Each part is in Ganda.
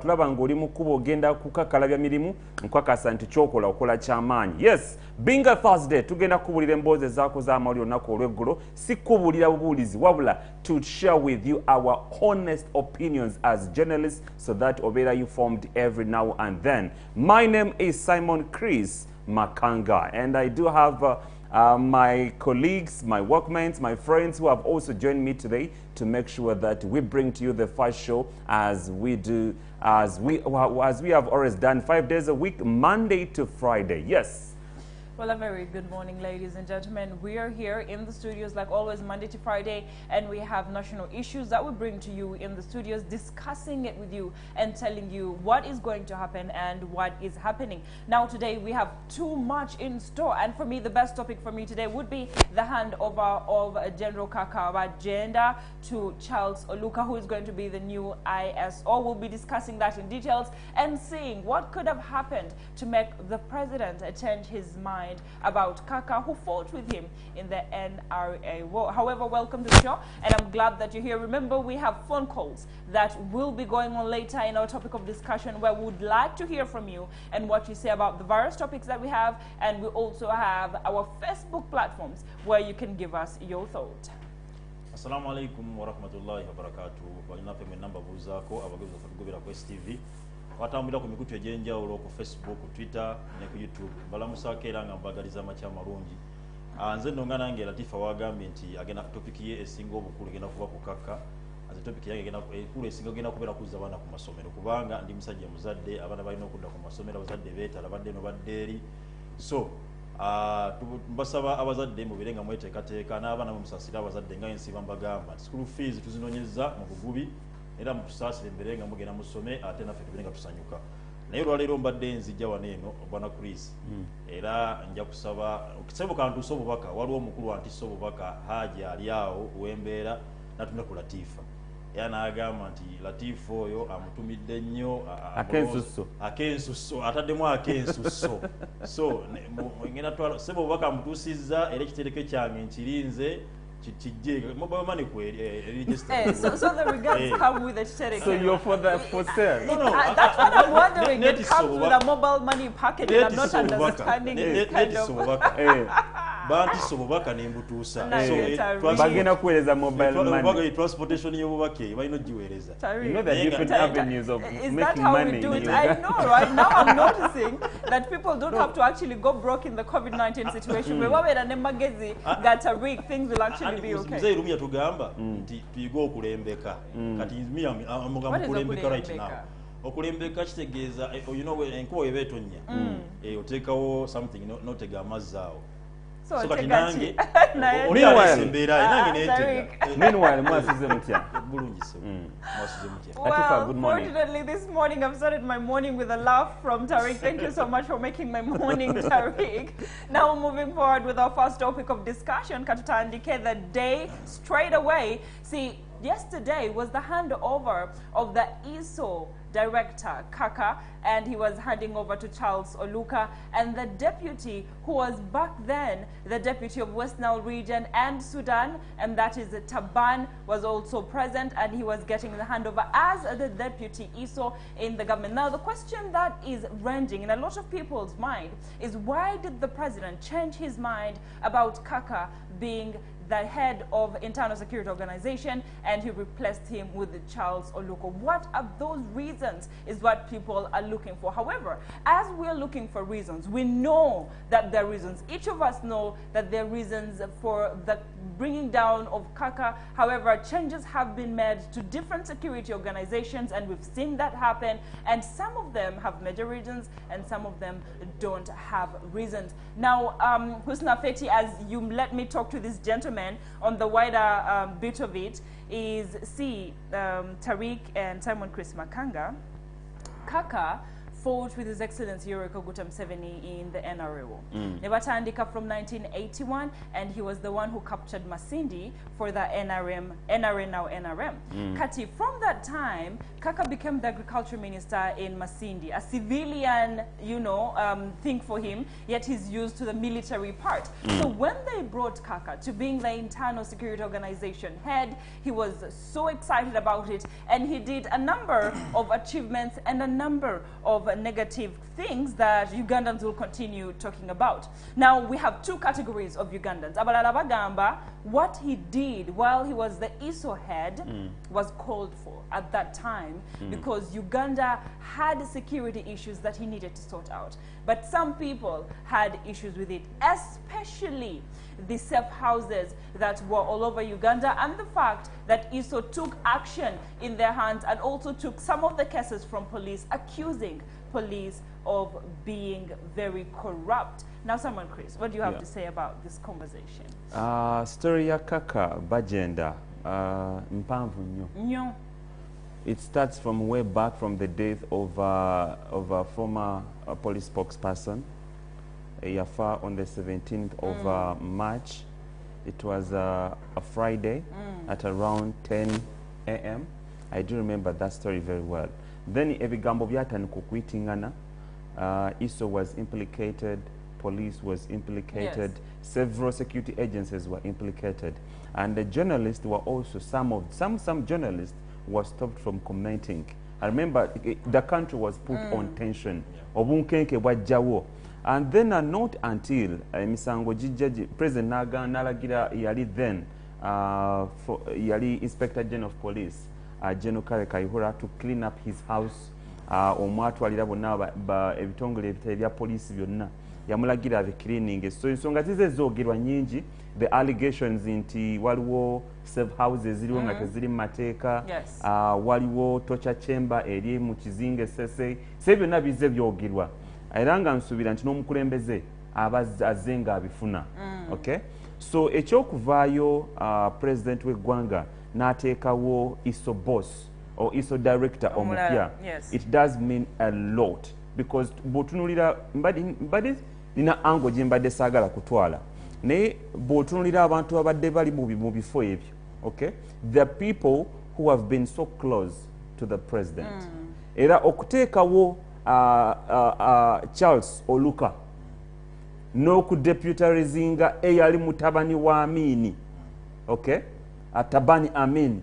tulaba ng'oli mu kkubo ogenda kukakalabya mirimu nkakasa nti kyokola okola ky'amaanyi. Yes, being a Thursday tugenda kukubuulira emboozi ezaako z'amawulire olunaku olw'eggulo, si kubuulira bubuulizi wabula to share with you our honest opinions as journalists so that obeera you formed every now and then. My name is Simon Chris Makanga, and I do have my colleagues, my workmates, my friends who have also joined me today to make sure that we bring to you the first show as we have always done 5 days a week, Monday to Friday. Yes. Well, a very good morning, ladies and gentlemen. We are here in the studios like always, Monday to Friday, and we have national issues that we bring to you in the studios, discussing it with you and telling you what is going to happen and what is happening. Now, today we have too much in store, and for me, the best topic for me today would be the handover of General Kaka agenda to Charles Oluka, who is going to be the new ISO. We'll be discussing that in details and seeing what could have happened to make the president change his mind about Kaka, who fought with him in the NRA war. However, welcome to the show, and I'm glad that you're here. Remember, we have phone calls that will be going on later in our topic of discussion, where we would like to hear from you and what you say about the various topics that we have, and we also have our Facebook platforms where you can give us your thought. Assalamu alaikum wa rahmatullahi wa barakatuh. Balinape mwenamba buzako abagezo fatugobera ku STV. Watambira ku mikutu ejenjawulo ku Facebook, Twitter ne ku YouTube. Balamusako era nga mbagaliza amacha malungi. Nze ndonga nange Latifa wagambye nti agenda topic ye esinga obukulu genda kuva ku Kaka. Aze topic yake genda ekulu esinga genda kubera kuza bana ku masomero kubanga ndi musajja muzadde abana balina okudda ku masomero abazadde beetala badde no baddeeri. So mbasaba abazadde mu birenga mweteekateeka n'abaana mumusasira abazadde nga ensiba mbagamba school fees tuzinonyeza mu bugubi era mutusaasire embere nga mugenda musome ate naffe tubirenga tusanyuka. Naye olwaleero mbadde nzijja wano eno bwana Chris era nja kusaba okisebuka ntuusa obubaka waliwo omukulu antiisa obubaka Haji ali awo wembeera natunda ku Latifa era n'agamba nti Latifa oyo amutumidde nnyo akensusso ataddemu akensusso so ngenda twala sebo obubaka amutuusizza era ekitereke kyange nkirinze mobile money register. So the regards come with a check. So you're for sale? No. That's what I'm wondering. It comes with a mobile money package. I'm not understanding this kind of. Banti sobubaka nembutuusa bagenda kuweereza mobile money transportation y'obubaka balina ogiweereza. You know the different avenues of is making that how money. we do it? I know, right? Now I'm noticing that people don't have to actually go broke in the COVID-19 situation. We were at Nemagezi that a week things will actually be okay. Mzee Rumia tugamba nti tuyiga okulembeka kati amugamba okulembeka right now. Okulembeka kitegeeza enkuba eba etonnya oteekawo something notega amazzi awo. So kati nange meanwhile mwasize mutya bulungi so mwasize mutya. Well, good morning. fortunately this morning I've started my morning with a laugh from Tariq. Thank you so much for making my morning, Tariq. Now moving forward with our first topic of discussion, Katuta indicate the day straight away. See, yesterday was the handover of the ISO director, Kaka, and he was handing over to Charles Oluka, and the deputy who was back then the deputy of West Nile region and Sudan, and that is Taban, was also present, and he was getting the handover as the deputy ISO in the government. Now the question that is ranging in a lot of people's mind is, why did the president change his mind about Kaka being the head of Internal Security Organization, and he replaced him with Charles Oluka? What are those reasons is what people are looking for. However, as we're looking for reasons, we know that there are reasons. Each of us know that there are reasons for the bringing down of Kaka. However, changes have been made to different security organizations, and we've seen that happen, and some of them have major reasons and some of them don't have reasons. Now, Husna Feti, as you let me talk to this gentleman on the wider bit of it, is Tariq and Simon Chris Makanga. Kaka fought with His Excellency Yoweri Kaguta Museveni in the NRA war. Ne batandika from 1981, and he was the one who captured Masindi for the NRA now NRM. Kati, from that time, Kaka became the agriculture minister in Masindi, a civilian, you know, thing for him, yet he's used to the military part. So when they brought Kaka to being the internal security organization head, he was so excited about it, and he did a number of achievements and a number of negative things that Ugandans will continue talking about. Now, we have two categories of Ugandans. Abalala bagamba, what he did while he was the ISO head was called for at that time because Uganda had security issues that he needed to sort out. But some people had issues with it, especially the safe houses that were all over Uganda, and the fact that ISO took action in their hands and also took some of the cases from police, accusing police of being very corrupt. Now, Simon Chris, what do you have to say about this conversation? Story ya Kaka Bajenda mpanvu nnyo. It starts from way back from the death of a former police spokesperson. Yafa on the 17th of March. It was a Friday at around 10 a.m. I do remember that story very well. Then ebigambo byatandika okuyingana. ISO was implicated, police was implicated, several security agencies were implicated, and the journalists were also some journalists were stopped from commenting. I remember the country was put on tension. Obunkenke bwajjawo. And then not until Misango Jiji, President Nalagira yali then yali Inspector General of Police, General Kale Kaihura, to clean up his house. Omwatwalira bonna ebitongole ebya police byonna yamulagira the cleaning. So ensonga zize zogerwa nyingi, the allegations nti waliwo safe houses ziriwo nga teziri mu mateeka, waliwo torture chamber eri mu kizinga sese, se byonna bize byogerwa. Era nga nsuubira nti n'omukulembeze azze nga abifuna. Okay? So ekyokuvaayo president w'eggwanga n'ateekawo ISO boss or ISO director omupya, it does mean a lot, because bw'otunulira mbadde nina ango gye mbadde saagala kutwala, naye bw'otunulira abantu abadde bali mu bifo ebyo, okay, the people who have been so close to the president. Era okuteekawo Charles Oluka n'okudeputarizinga eyali mutabani wa Amini, okay, Tabani Amin,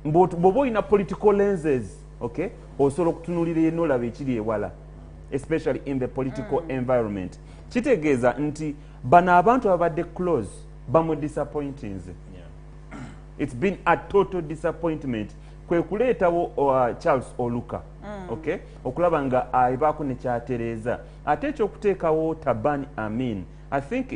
bw'oba olina political lenses, okay, osobola okutunulira enolaba ekiri ewala, especially in the political environment. Kitegeeza nti bano abantu abadde close bamudisappointinze. It's been a total disappointment kwe kuleetawo Charles Oluka, okay, okulaba nga ayibaako ne kyatereeza, ate ekyokuteekawo Tabani Amin. I think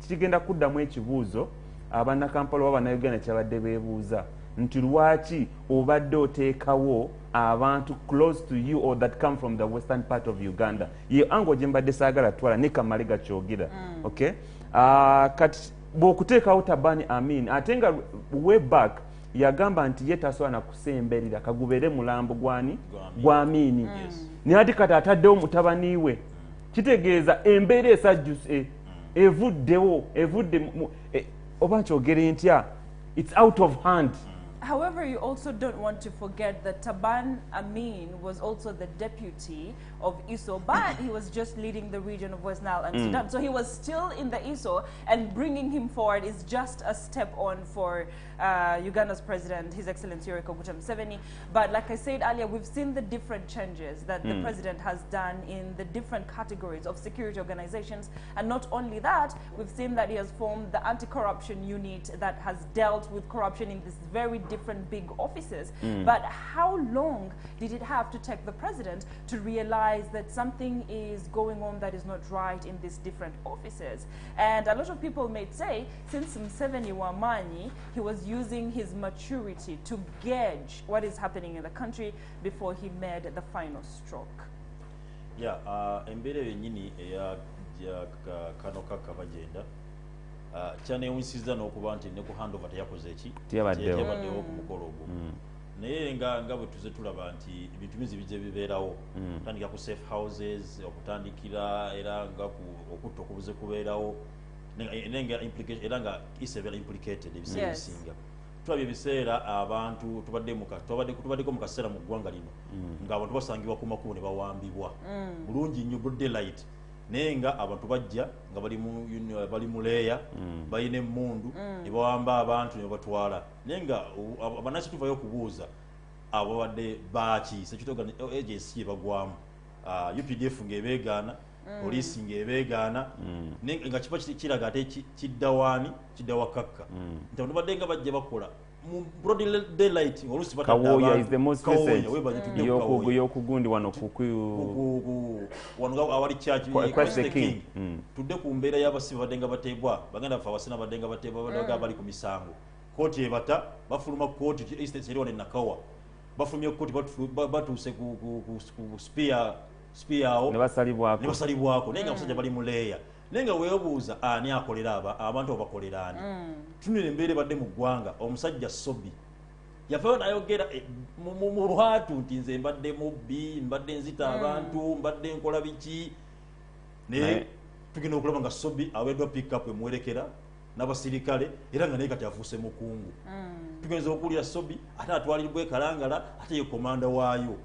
kigenda kuddamu ekibuuzo abannakampala oba bannayuganda kyabadde beebuuza nti lwaki obadde oteekawo abantu close to you or that come from the western part of Uganda. Ye ango gye mbadde saagala twala ne Kamale gakyogera, okay. Kati bw'okuteekawo Tabani Amin, ate nga way back yagamba nti ye tasobola na kusemberera kagubere mulambo gwani gwa Amini. Naye ati kati ataddewo mutabani we, kitegeeza embeera esajjuse evuddewo oba nkyogere ntya, it's out of hand. However, you also don't want to forget that Taban Amin was also the deputy of ISO, but he was just leading the region of West Nile and Sudan. So he was still in the ISO, and bringing him forward is just a step on for Uganda's president, His Excellency Yoweri Kaguta Museveni. But like I said earlier, we've seen the different changes that the president has done in the different categories of security organizations. And not only that, we've seen that he has formed the anti-corruption unit that has dealt with corruption in this very different big offices. But how long did it have to take the president to realize that something is going on that is not right in these different offices? And a lot of people may say, since Museveni Wamanyi, he was using his maturity to gauge what is happening in the country before he made the final stroke. Yeah, embeera yennyini eya kano Kaka Bajenda kyanewunyisizza n'okuba nti ne ku handover teyakoze eki teyabaddewo ku mukolo ogwo. naye nga bwe tuze tulaba nti ebintu bingi bijja bibeerawo kutandika ku safe houses okutandikira era nga okutta okubuze kubeerawo era nga isebera implicated ebiseera ebisinga tulabye ebiseera abantu tubaddeko mu kaseera mu ggwanga lino ng'abantu basangibwa ku makubo ne bawambibwa bulungi nnyo broad daylight naye nga abantu bajja nga bali mu leeya balina emmundu ne bawamba abantu ne babatwala naye nga abanasi tuvayo okubuuza abo babadde bakiise kitogana agency ye bagwamu UPDF ng'ebeegaana poliisi ng'ebeegaana nga kiba kiraga ate kidda wakakka nti abantu badde nga bajja bakola mu broad daylight oluusi Kawoya is the most recent yokugundi wano wano awali church the king tudde ku mbeera y'abasibe badde nga bateebwa bagenda bafa abasina badde nga bateebwa badaga bali ku misango kooti ebata bafuluma kooti estate eriwo ne Nakawa bafulumye kooti batuuse ku spear awo ne basalibwako naye nga abasajja bali mu leeya naye nga weebuuza ani akolera abantu abakolera ani tunira embeera badde mu ggwanga omusajja Sobi yavayo n'ayogera mu lwatu nti nze mbadde mubbi mbadde nzita abantu mbadde nkola biki naye tugenda okulaba nga Sobi aweddwa pick-up emuwerekera n'abasirikale era nga naye kati afuuse mukungu tugenza okuwulira Sobi ate atwalirirwa Kalangala ate ye komanda waayo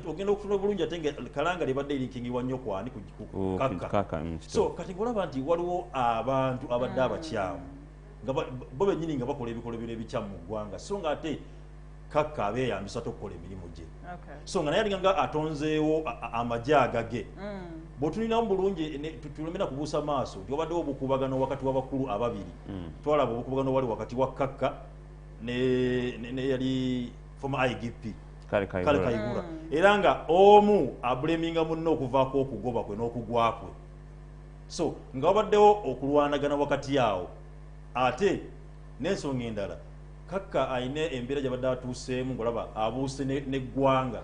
ogenda okufuna bulungi ate nga Kalangala ebadde erikingibwa nnyo kwani ku Kaka so kati ng'olaba nti waliwo abantu abadde abakyamu nga bo bennyini nga bakola ebikolobero ebikyamu mu ggwanga so nga ate Kaka abeeyambisa tokukola emirimu gye so nga naye alinga atonzeewo amagye agage bw'otuniramu bulungi tulemera kubuusa maaso nti wabaddewo obukubagano wakati w'abakulu ababiri twalaba obukubagano wali wakati wa Kaka ne yali former IGP Kale Kayihura era nga omu ableminga munno okuvaako okugoba kwe n'okugwa kwe so nga wabaddewo okulwanagana wakati awo ate n'ensonga endala Kaka ayina embeera gy'abadde atuuseemu ng'olaba abuuse n'eggwanga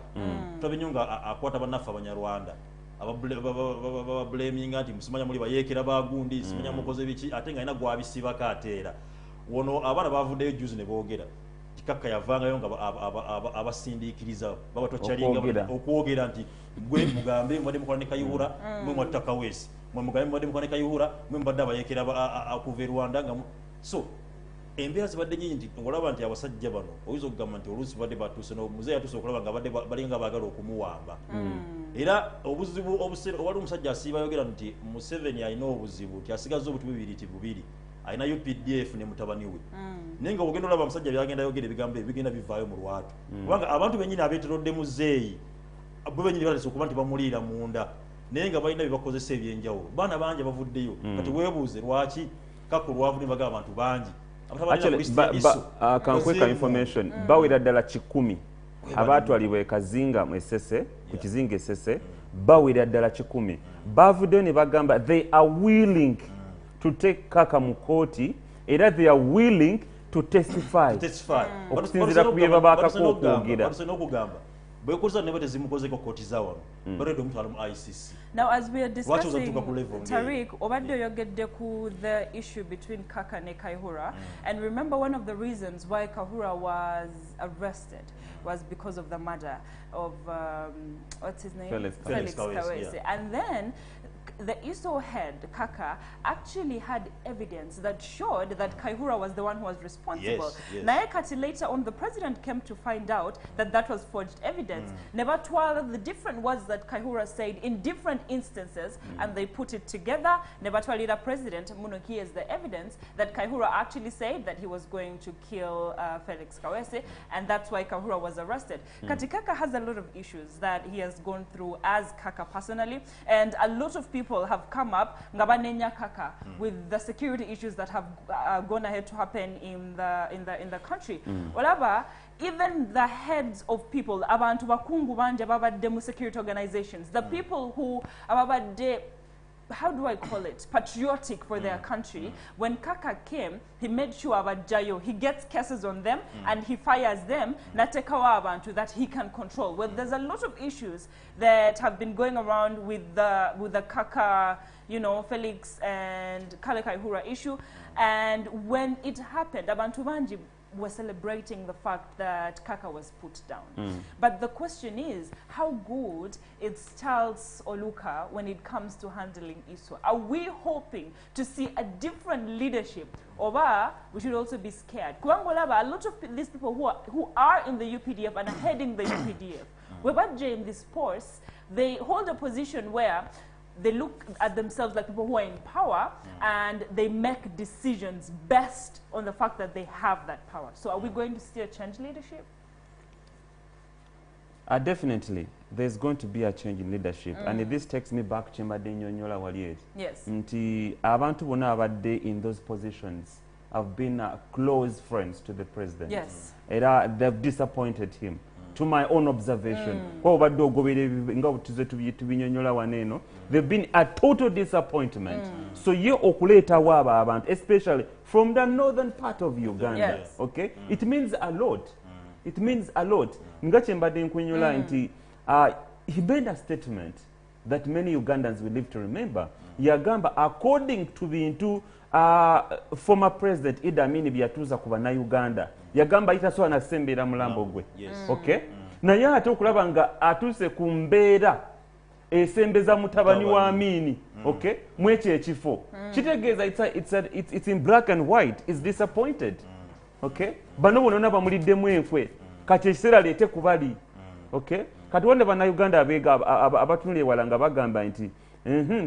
tulabye nnyo nga akwata bannaffe Abanyarwanda abableminga nti musimanya muli bayeekera bagundi simanya mukoze biki ate nga alina gwabisibako ateera wono abaana bavuddeyo juzi ne boogera Kaka yavangayo nga abasindiikiriza babatokyalinga okwogera nti gwe mugambe mbadde mukola ne Kayihura mwe mwatta Kaweesi mwe mugambe mbadde mukola ne Kayihura mwe mbadde abayeekera okuva e Rwanda nga so embeera zibadde nyingi nti ng'olaba nti abasajja bano oyinza okugamba nti oluusi badde batuuse n'omuzeeyi yatuuse okulaba nga balinga baagala okumuwamba era obuzibu obuseera wali omusajja asiiba ayogera nti Museveni alina obuzibu nti asigaza obuti bubiri alina UPDF ne mutabani we naye nga ogenda olaba omusajja byagenda yogera ebigambo ebigenda bivaayo mu lwatu kubanga abantu bennyini abeeterodde muzeeyi bo bennyini balese okuba nti bamuliira munda naye nga balina byebakozesa ebyenjawulo baana bangi bavuddeyo kati weebuuze lwaki Kaka olwavudde bagamba abantu bangi kankweka information bawera ddala 100 abaatwalibwa ekazinga mu Esese ku kizinga Esese bawera ddala 100 bavuddeyo ne bagamba they are willing to take Kaka mu kooti era they are willing to testify okusinziira ku bye babaakako okwogera bwekoza ne batezimukozeko kooti zawano baredde omutwala mu ICC. Now as we are discussing Tariq obadde oyogedde ku the issue between Kaka and Kayihura and remember one of the reasons why Kayihura was arrested was because of the murder of what's his name Felix Kaweesi and then the ISO head, Kaka, actually had evidence that showed that Kayihura was the one who was responsible. Naekati later on, the president came to find out that that was forged evidence. Nebatwala, the different words that Kayihura said in different instances, and they put it together. Nebatwalira president, Munoki is the evidence that Kayihura actually said that he was going to kill Felix Kaweesi, and that's why Kayihura was arrested. Kati Kaka has a lot of issues that he has gone through as Kaka personally, and a lot of people have come up ngabanenya Kaka with the security issues that have gone ahead to happen in the country. Olaba, even the heads of people, abantu bakungu banje babadde mu security organizations, the people who ababadde, how do I call it, patriotic for their country, when Kaka came, he made sure Abajayo, he gets cases on them and he fires them, natekawa abantu that he can control. Well, there's a lot of issues that have been going around with the Kaka, you know, Felix and Kale Kayihura issue, and when it happened, abantu banji were celebrating the fact that Kaka was put down. But the question is, how good is Charles Oluka when it comes to handling ISWA? Are we hoping to see a different leadership? Or we should also be scared. Kuangolaba, a lot of these people who are in the UPDF and are heading the UPDF, Webaje in this post, they hold a position where they look at themselves like people who are in power and they make decisions based on the fact that they have that power. So are we going to see a change in leadership? Definitely. There's going to be a change in leadership. And this takes me back to Nyonyola Waliet. Yes. Nti abantu bona abadde in those positions have been close friends to the president. Yes. Era they've disappointed him. To my own observation, they've been a total disappointment. So ye okuleta waba abantu, especially from the northern part of Uganda. Yes. Okay? It means a lot. It means a lot. He made a statement that many Ugandans will live to remember. Yagamba, according to the former president Idi Amin byatuza kuba na Uganda, yagamba itasoa na sembera mulambo gwe. Okay? Na ye ate okulaba nga atuse ku mbeera esembeza mutabani wa Amini. Okay? Mwekyo ekifo. Kitegeeza it's in black and white. Is disappointed. Okay? Bano bonona bamuliddemu enkwe. Kati ekiseera leete kubali. Okay? Kati wonde bana Uganda abega abatunule wala nga bagamba nti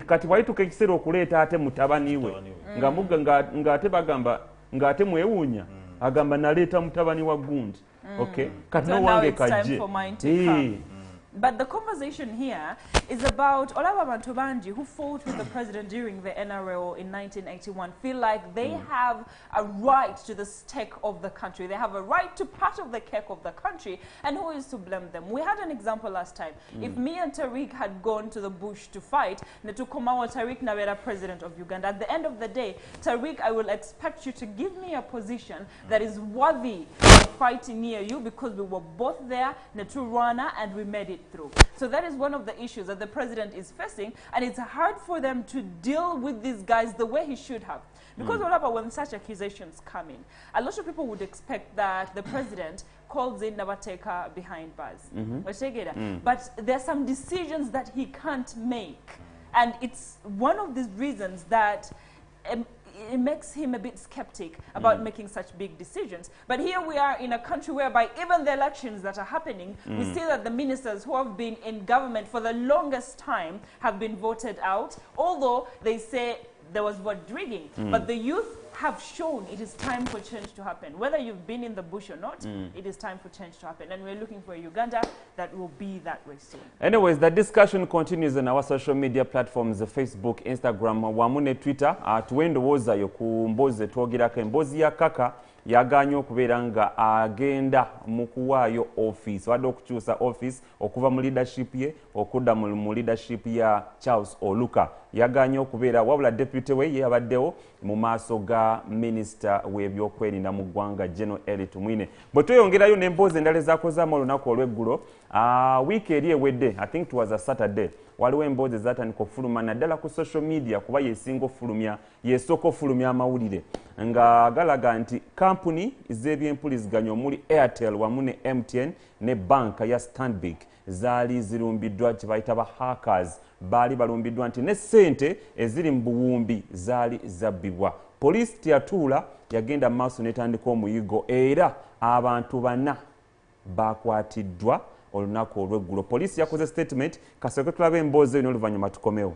kati waituka ekiseera okuleeta ate mutabani we nga ate bagamba nga ate mwewuunya agamba naleeta mutabani wa gundi. Okay? Kati So no now wange it's time kajje. for mine to come. But the conversation here is about Olaba Bantobanji, who fought with the president during the NRL in 1981, feel like they have a right to the stake of the country. They have a right to part of the cake of the country. And who is to blame them? We had an example last time. If me and Tariq had gone to the bush to fight, Netukomawa Tariq Nabera, president of Uganda, at the end of the day, Tariq, I will expect you to give me a position that is worthy of fighting near you, because we were both there, Neturwana, and we made it through. So that is one of the issues that the president is facing, and it's hard for them to deal with these guys the way he should have. Because when such accusations come in, a lot of people would expect that the president calls in Nabateka behind bars. But there are some decisions that he can't make. And it's one of these reasons that it makes him a bit skeptic about making such big decisions. But here we are in a country whereby even the elections that are happening, we see that the ministers who have been in government for the longest time have been voted out, although they say there was vote rigging. But the youth have shown it is time for change to happen. Whether you've been in the bush or not, it is time for change to happen. And we're looking for a Uganda that will be that way soon. Anyways, the discussion continues on our social media platforms, Facebook, Instagram, wamune Twitter. Tuwendo woza yoku mboze tuogirako mbozi ya Kaka yaganye okubeera nga agenda mu kuwaayo office wadde okukyusa office okuva mu leadership ye okudda mu leadership ya Charles Oluka. Yaganye okubeera wabula deputy we yabaddewo mu maaso ga minister w'ebyokwerinda mu ggwanga General Eli Tumwine. Bwe tweyongerayo n'emboozi endala ezaakozaamu olunaku olw'eggulo, wiiki eri ewedde, I think it was a Saturday, waliwo emboozi ezatandika okufuluma naddala ku social media kuba yesooka ofulumya amawulire nga galaga nti kampuni z'ebyempuliziganya omuli Airtel wamu ne MTN ne banka ya Stanbic zaali zirumbiddwa kye bayita ba hackers. Baali balumbiddwa nti ne ssente eziri mu buwumbi zaali zabbibwa. Poliisi teyatuula, yagenda maaso n'etandika omuyigo era abantu 4 bakwatiddwa olunaku olw'eggulo. Poliisi yakoze statement, kasooke tulabe emboozi eyo n'oluvannyuma tukomewo.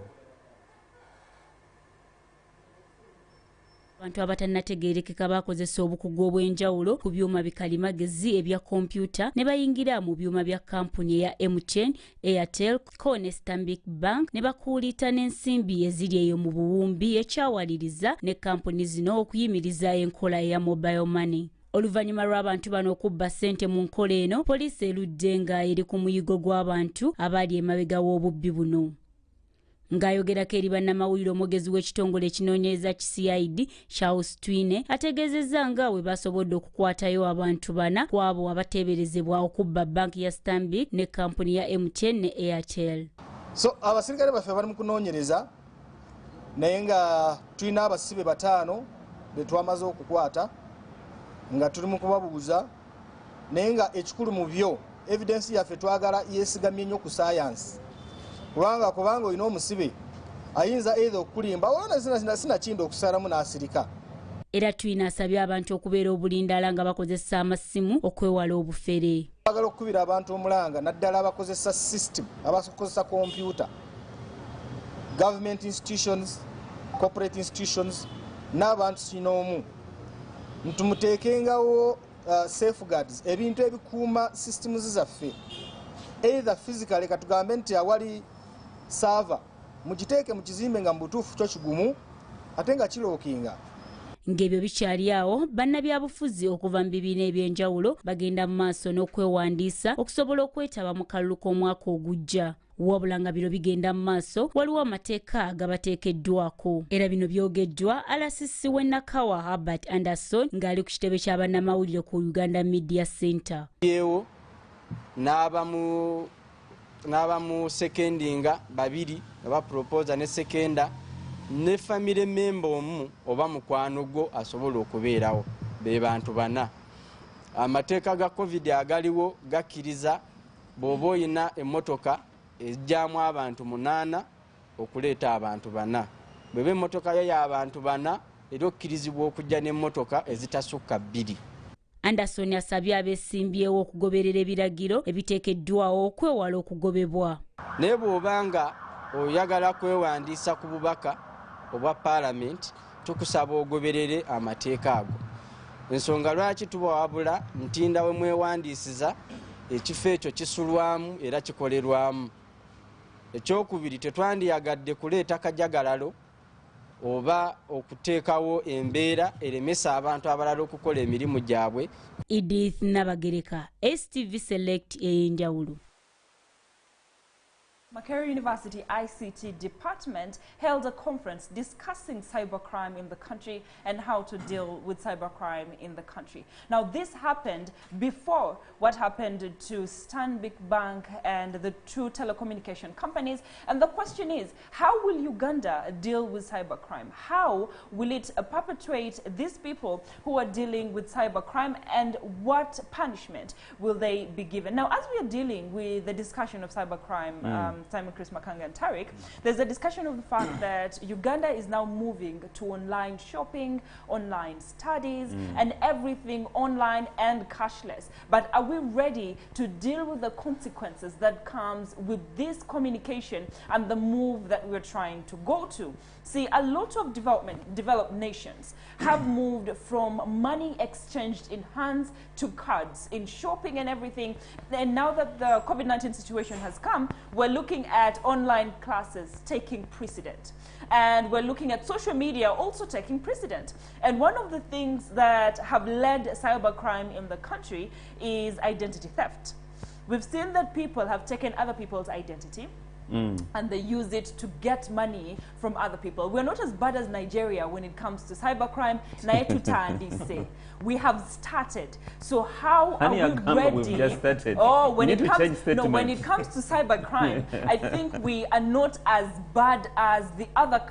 Abantu abatannategeerekeka bakozesa obukugu obw'enjawulo ku byuma bikalimagezi ebya kompyuta ne bayingira mu byuma bya kampuni eya MTN, Airtel, ne Stanbic Bank ne bakuulita n'ensimbi eziri eyo mu buwumbi, ekyawaliriza ne kampuni zino okuyimiriza enkola ya mobile money. Oluvannyuma lw'abantu bano okubba ssente mu nkola eno, poliisi erudde nga eri ku muyigo gw'abantu abaali emabega w'obubbi buno. Ng'ayogerako eri bannamawulire, omwogezi w'ekitongole ekinoonyereza CID Charles Twine ategeezezza nga bwe basobodde okukwatayo abantu 4 ku abo abateeberezebwa okubba banki ya Stanbic ne kampuni ya MTN ne Airtel. So abasirikale baffe bali mu kunoonyereza naye nga tulina abasibe 5 be twamaze okukwata nga tuli mu kubabuuza naye nga ekikulu mu byo evidence yaffe twagala yeesigamye nnyo ku science kubanga olina omusibe ayinza either okulimba olona sinakinda okusalamu n'asirika. Era tulina asabye abantu okubeera obulindaala nga bakozesa amasimu okwewala obufere. Twagala okukubira abantu omulanga naddala abakozesa system abakozesa computer, government institutions, corporate institutions n'abantu kinoomu ntumuteekengawo safeguards ebintu ebikuuma systems zaffe either physically katugambe nti awali server mugiteeke mu kizimbe nga mu butuufu kyo kigumu ate nga kirookinga. Ng'ebyo bikyali awo bannabyabufuzi okuva mu bibiina eby'enjawulo bagenda mu maaso n'okwewandiisa okusobola okwetaba mu kalulu k'omwaka ogujja. Wabula nga biro bigenda mu maaso waliwo amateeka agabateekeddwako. Era bino byogeddwa alasisi w'e Nakawa Albert Anderson ng'ali ku kitebe ky'abannamawulire ku Uganda Media Center. Yewo n'abamu sekendinga babiri aba proposer ne sekenda ne family member omu oba mukwano gwo asobola okubeerawo be bantu bana. Amateeka ga COVID agaliwo gakkiriza bw'oba oyina emmotoka ejjaamu abantu 8 okuleeta abantu 4. Bw'eba emmotoka yo y'abantu 4 era okkirizibwa okujja n'emmotoka ezitasukka 2. Anderson asabye abeesimbyewo okugoberera ebiragiro ebiteekeddwawo okwewala okugobebwa. Naye bw'obanga oyagala kwewandiisa ku bubaka obwa Parliament tukusaba ogoberere amateeka ago. Ensonga lwaki tubawabula ntinda we mwewandiisiza ekifo ekyo kisulwamu era kikolerwamu. Ekyokubiri tetwandiyagadde kuleeta kajagalalo oba okuteekawo embeera eremesa abantu abalala okukola emirimu gyabwe. Edith Nabagereka, STV Select ey'enjawulo. Makerere University ICT department held a conference discussing cybercrime in the country and how to deal with cybercrime in the country. Now, this happened before what happened to Stanbic Bank and the two telecommunication companies. And the question is, how will Uganda deal with cybercrime? How will it perpetuate these people who are dealing with cybercrime, and what punishment will they be given? Now, as we are dealing with the discussion of cybercrime, Simon, Chris, Makanga and Tariq, there's a discussion of the fact that Uganda is now moving to online shopping, online studies, and everything online and cashless. But are we ready to deal with the consequences that comes with this communication and the move that we're trying to go to? See, a lot of developed nations have moved from money exchanged in hands to cards in shopping and everything. And now that the COVID-19 situation has come, we're looking at online classes taking precedent. And we're looking at social media also taking precedent. And one of the things that have led cybercrime in the country is identity theft. We've seen that people have taken other people's identity and they use it to get money from other people. We're not as bad as Nigeria when it comes to cybercrime. We have started. So how are we ready? We've just started. Oh, when it comes to cybercrime, I think we are not as bad as the other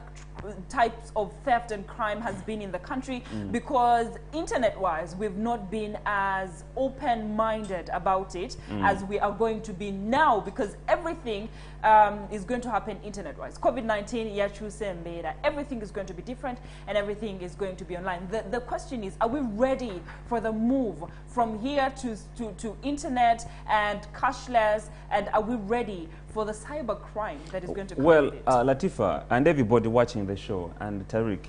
types of theft and crime has been in the country, because internet-wise we've not been as open-minded about it as we are going to be now, because everything is going to happen internet-wise. COVID-19, everything is going to be different and everything is going to be online. The question is, are we ready for the move from here to internet and cashless, and are we ready for the cyber crime that is going to come with it? Latifa and everybody watching the show, and Tariq,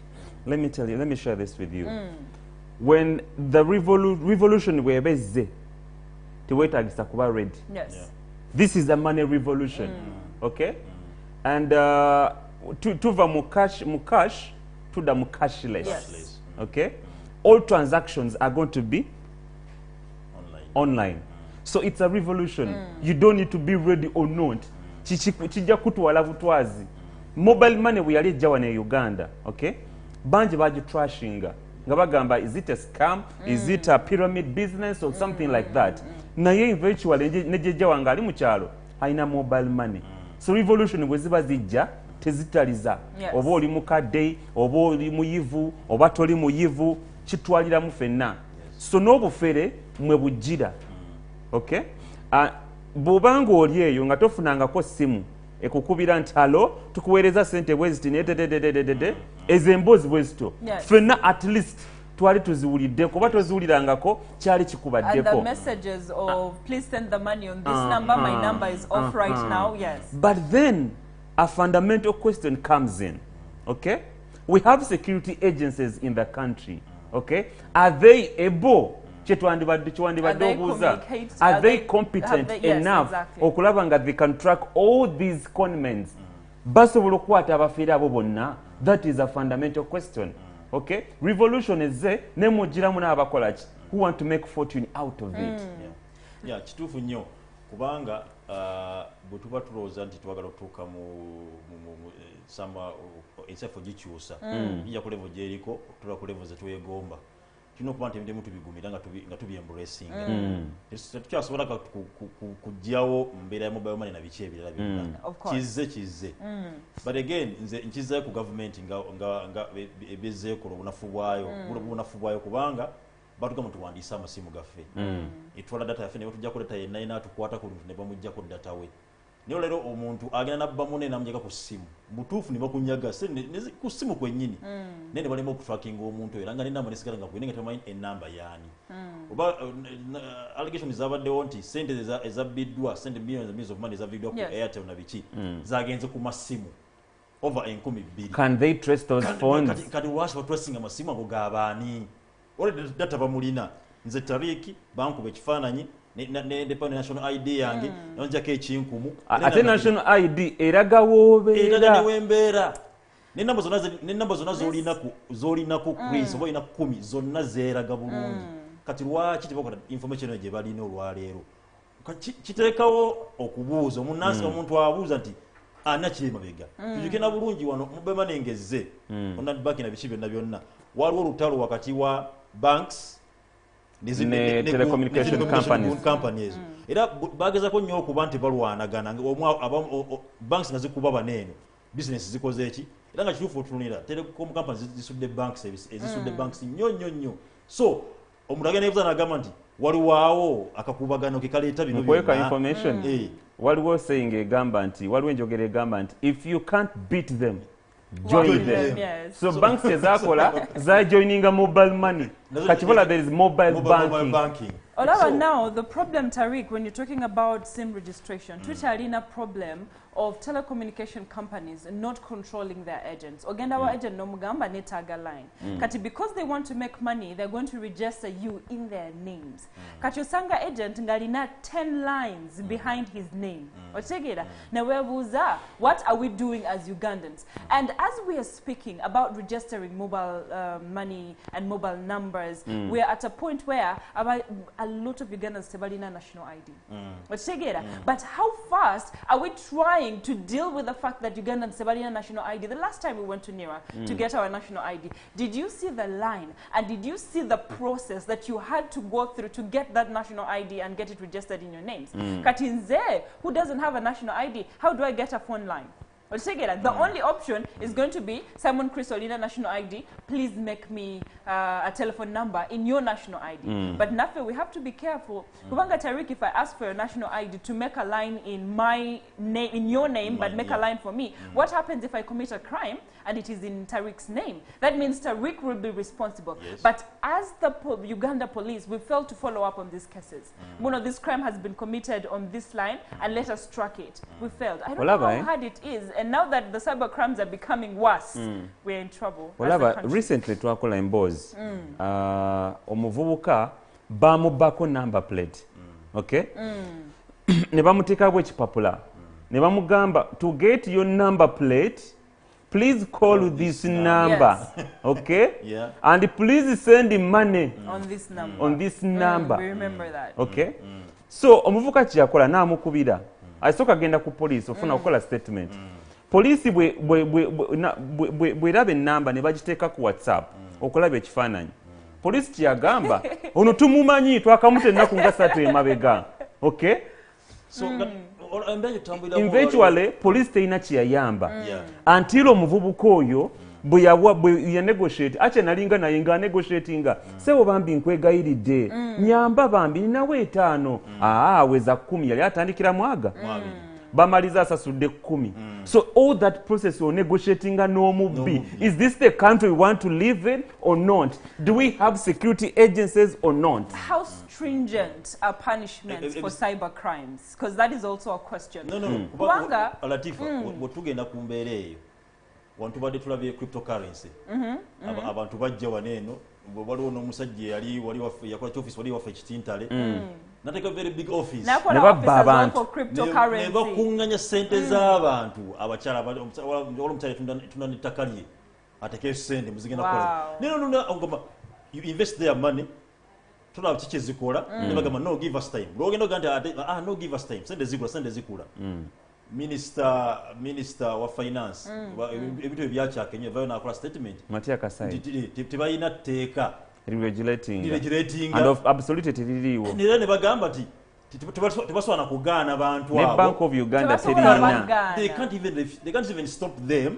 let me share this with you. When the revolution were based, to wait against kuba ready. Yes. Yeah. This is a money revolution, okay? And tuva mukash to the mukashless, Yes. okay? All transactions are going to be online. So it's a revolution. You don't need to be ready or not. Chija kutwala butwazi. Mobile money we yali jawa ne Uganda, okay? Banji baji trashinga. Ngabagamba, is it a scam? Is it a pyramid business or something like that? Naye eventually neje jawa ngali muchalo haina mobile money. So revolution weziba zijja tezitaliza. Yes. Oba oli mukadde, oba oli muyivu, oba toli muyivu, kitwalira mu fenna. so n'obufere mwe bujjira. Okay? Bw'obanga oli eyo nga tofunangako ssimu ekukubira nti halo tukuweereza ssente bweziti nededededede ezo emboozi bwezito ffenna at least twali tuziwulidde kuba toziwulirangako kyali kikubaddeko. And the messages of please send the money on this number, my number is off right now, yes. But then a fundamental question comes in, okay? We have security agencies in the country, okay? Are they able are they competent enough okulaba nga they can track all these conmens basobola okukwata abafeera abo bonna? That is a fundamental question. Okay, revolution eze nemugiramu n'abakola ki who want to make fortune out of it. Yeah, kituufu nnyo kubanga bwe tuba tulowooza nti twagala okutuuka mu ensafo gikyusa ijja ku level gyeriko tula ku level zetwegomba tulina okuba nti emitemu tubigumira nga tubyembulesinga tetukyasobola kujjawo mbeera ya mobile money na biki ebirala byonna kizze but again nze nkizayo ku gavumenti nga ebezeekola obunafu bwayo kubanga batugamba tuwandiise amasimu gaffe etwala data yaffe ne batujja kuleta yenna yina atukwata ku luntu ne bamuggyako data we naye olero omuntu agenda nabba munne namujjako ku ssimu butuufu ne bakunyaga ku ssimu kwennyini naye ne balema okutrackinga omuntu era nga nenamba nesigala nga kwine nga tebamanyi enamba yaani oba allegation zabaddewo nti sente ezabbiddwa sente millions of money ezabbiddwa ku Airtel na biki zagenze ku masimu over 2,000. Can they trace those phones? Kati lwaki batracinga amasimu ago g'abaani olwo data bamulina nze Tariiki bankuba ekifaananyi ne national ID yange nonjako ekinkumu ate national ID eraga wembeera nenamba zonna z'olinako Chris oba olina 10 zonna zeeraga bulungi. Kati lwaki tebakola information eyo gye balina olwaleero? Kiteekawo okubuuza omunnansi omuntu abuuza nti ana kiri mabega tujukena bulungi wano mubema nengezze onna baki na biki byonna waliwo olutalo wakati wa banks ne telecommunication companies era bagezako nnyo okuba nti balwanagana banks nga zikuba baneeno business zikoze eki era nga kituufu otunira telecom companies zisudde bank service ezisudde banks nnyo so omuntu agenda ebuuza n'agamba nti waliwaawo akakubagano ke kaleeta bino byonna information waliwo saying egamba nti waliwo enjogera egamba nti if you can't beat them join them. Yes. So banks ezakola za joining a mobile money. Kachivola there is mobile banking. Olaba now the problem Tariq when you're talking about SIM registration Twitter alina problem of telecommunication companies not controlling their agents. Ogenda wa agent no mugamba netaga line. Kati because they want to make money they're going to register you in their names. Kati osanga agent ngalina 10 lines behind his name. Otegera na webuza what are we doing as Ugandans? And as we are speaking about registering mobile money and mobile numbers we are at a point where a lot of Ugandans tebalina national ID. But how fast are we trying to deal with the fact that Ugandans tebalina national ID? The last time we went to NIRA to get our national ID, did you see the line and did you see the process that you had to go through to get that national ID and get it registered in your names? Katinze, who doesn't have a national ID, how do I get a phone line? The only option is going to be Simon Chrisolina national ID. Please make me a telephone number in your national ID. But Nafe, we have to be careful. Kubanga Tariq, if I ask for your national ID to make a line in my name, in your name, but make a line for me, what happens if I commit a crime and it is in Tariq's name? That means Tariq will be responsible. But as the Uganda police, we failed to follow up on these cases. This crime has been committed on this line and let us track it. We failed. I don't know how hard it is. And now that the cyber crimes are becoming worse, we're in trouble. Recently twakola embozi omuvubuka bamubako number plate, okay? Ne bamuteekako ekipapula ne bamugamba to get your number plate please call this number, okay? And please send money on this number. We remember that. Okay? So omuvubuka kyakola namukubira asooka agenda ku police ofuna okukola statement. Police bw'eraba ennamba ne bagiteeka ku WhatsApp okulaba ekifaananyi. Police kyagamba ono tumumanyi twakamuta ennaku nga 3 emabega. Okay? So eventually police teyina kyeyayamba until omuvubuka oyo bwe ya negotiate ache nalinga naye nga negotiatinga sebo bambi nkwegayiridde nyamba bambi ninawe 5 weza 10 yali atandikira mwaga bamaliza asasudde 10 so all that process of negotiating n'omubbi is this the country we want to live in or not? Do we have security agencies or not? How stringent are punishments for cyber crimes? Because that is also a question. Kubanga Latifa bwetugenda ku mbeera eyo wantu badde tulabye cryptocurrency abantu bajja waneeno waliwo n'omusajja yali yakola office wali waffe ekitintale nateka very big office nebabba abantu nebakuŋŋanya ssente z'abantu abakyala omukyala tunda n'ettaka lye atekeyo ssente muzigenda kukola you invest their money tulaba kiki ezikola ne bagamba no give us time lwogenda oga nti no give us time ssente zikula Minister wa finance ebintu ebyakyakenya evayo n'akola statement Matia Kasai tebalina tteeka regulating and of absolutely teririwo nera ne bagamba ti tebasobola kugaana bantu abo ne Bank of Uganda terina they can't even stop them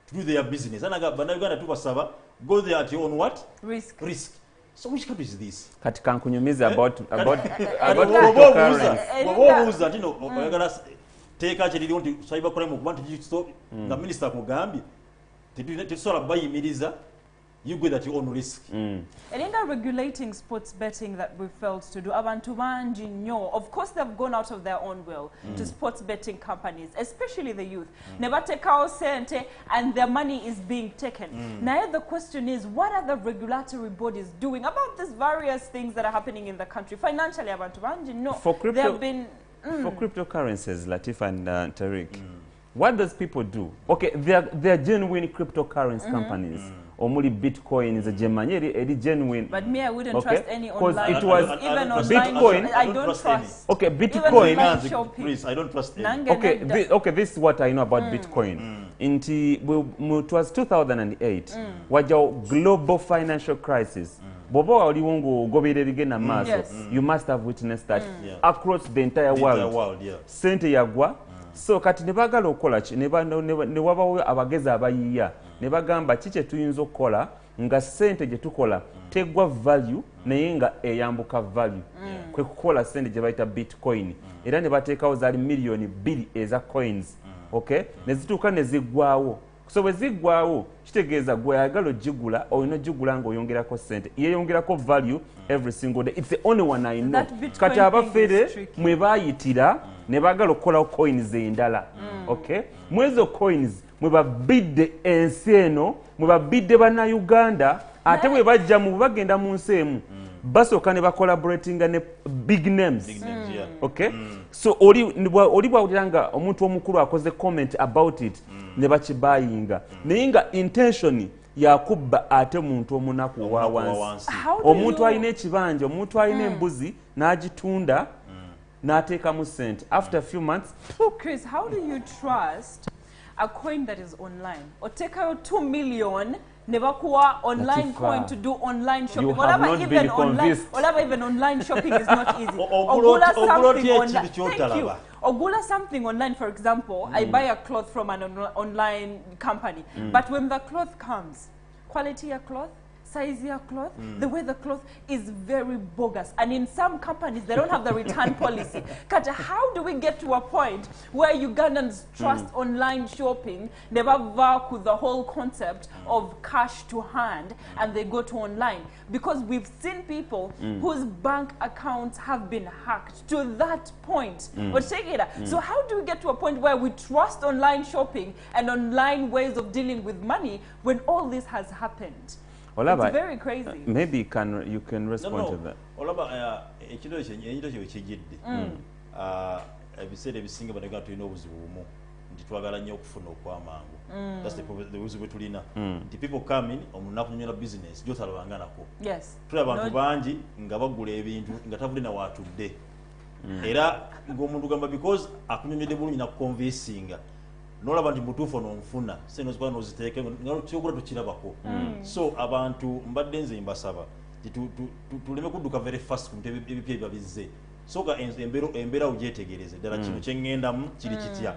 to do their business bannayuganda tubasaba go there at your own what risk. So which country is this? Kati kankunyumize about obuuza nti oyagala teeka kyeririwo nti cyber crime okuba nti nga minisita akugambye tetusobola bayimiriza you go at your own risk. And in the regulating sports betting that we failed to do, abantu bangi nnyo, of course they've gone out of their own will to sports betting companies, especially the youth. Ne batekao sente and their money is being taken. Now the question is, what are the regulatory bodies doing about these various things that are happening in the country? Financially, abantu bangi nnyo. There have been for cryptocurrencies, Latif and Tariq, what does people do? Okay, they are genuine cryptocurrency companies. Omuli Bitcoin is a genuine. But me, I wouldn't trust any online. It was even online Bitcoin. I don't trust. Okay, Bitcoin. Please, I don't trust any. Okay, this is what I know about Bitcoin. It was 2008. Wajja global financial crisis. Bobo waliwo gobeera ebigenda maaso. You must have witnessed that across the entire world. Sente yagwa. So kati ne bagala okola ki ne wabawo abagezi abayiya ne bagamba kiki tuyinza okukola nga sente gye tukola tegwa value naye nga eyambuka value kwe kukola sente gye bayita Bitcoin era ne bateekawo zaali miliyoni 2 eza coins okay ne zituuka ne ziggwaawo so bwe ziggwaawo kitegeeza gwe ayagala ogigula olina ogigula ng'oyongerako sente yeeyongerako value every single day. It's the only one I know. Kati abafere mwe bayitira ne bagala okukola coins endala okay mwezo coins mwe babidde ensi eno mwe babidde bannayuganda ate bwe bajja mu bagenda mu nsi emu basooka ne bakolaboratinga ne big names okay so oli bwawulira nga omuntu omukulu akoze comment about it ne bakibayinga naye nga intention yakubba ate muntu omunaku wa wansi omuntu alina ekibanja omuntu alina embuzi n'agitunda n'ateekamu sente after a few months. Chris, how do you trust a coin that is online? Oteka 2 million nebakuwa online coin to do online shopping. You have not been convinced. Whatever even online shopping is not easy. Ogula something online. Thank you. Ogula something online, for example, I buy a cloth from an online company. But when the cloth comes, quality of cloth, size your cloth, the way the cloth is very bogus. And in some companies, they don't have the return policy. Kata, how do we get to a point where Ugandans trust online shopping, never work with the whole concept of cash to hand, and they go to online? Because we've seen people whose bank accounts have been hacked to that point. So how do we get to a point where we trust online shopping and online ways of dealing with money when all this has happened? Olaba, it's very crazy. Maybe you can respond to that. Olaba, ekiro kyekijidde. Ebiseera ebisinga banaga tulina obuzibu bumu nti twagala nnyo okufuna okwamangu. That's the buzibu tulina. Nti people come in omunaku nyola business gyotalabanga nako. Yes. Tulaba abantu bangi nga bagula ebintu nga tavudde na watudde. Era ng'omuntu gamba because akunyonyedde bulungi na convincinga. Nolaba nti mutuufu n'onfuna sente zikuba n'oziteeke kyogula tukirabako. So abantu mbadde nze mbasaba tuleme kudduka very fast ku bintu ebipya ebibizze. Soka embeera ogyetegereze ddala kino kye ŋŋendamu kiri kitya.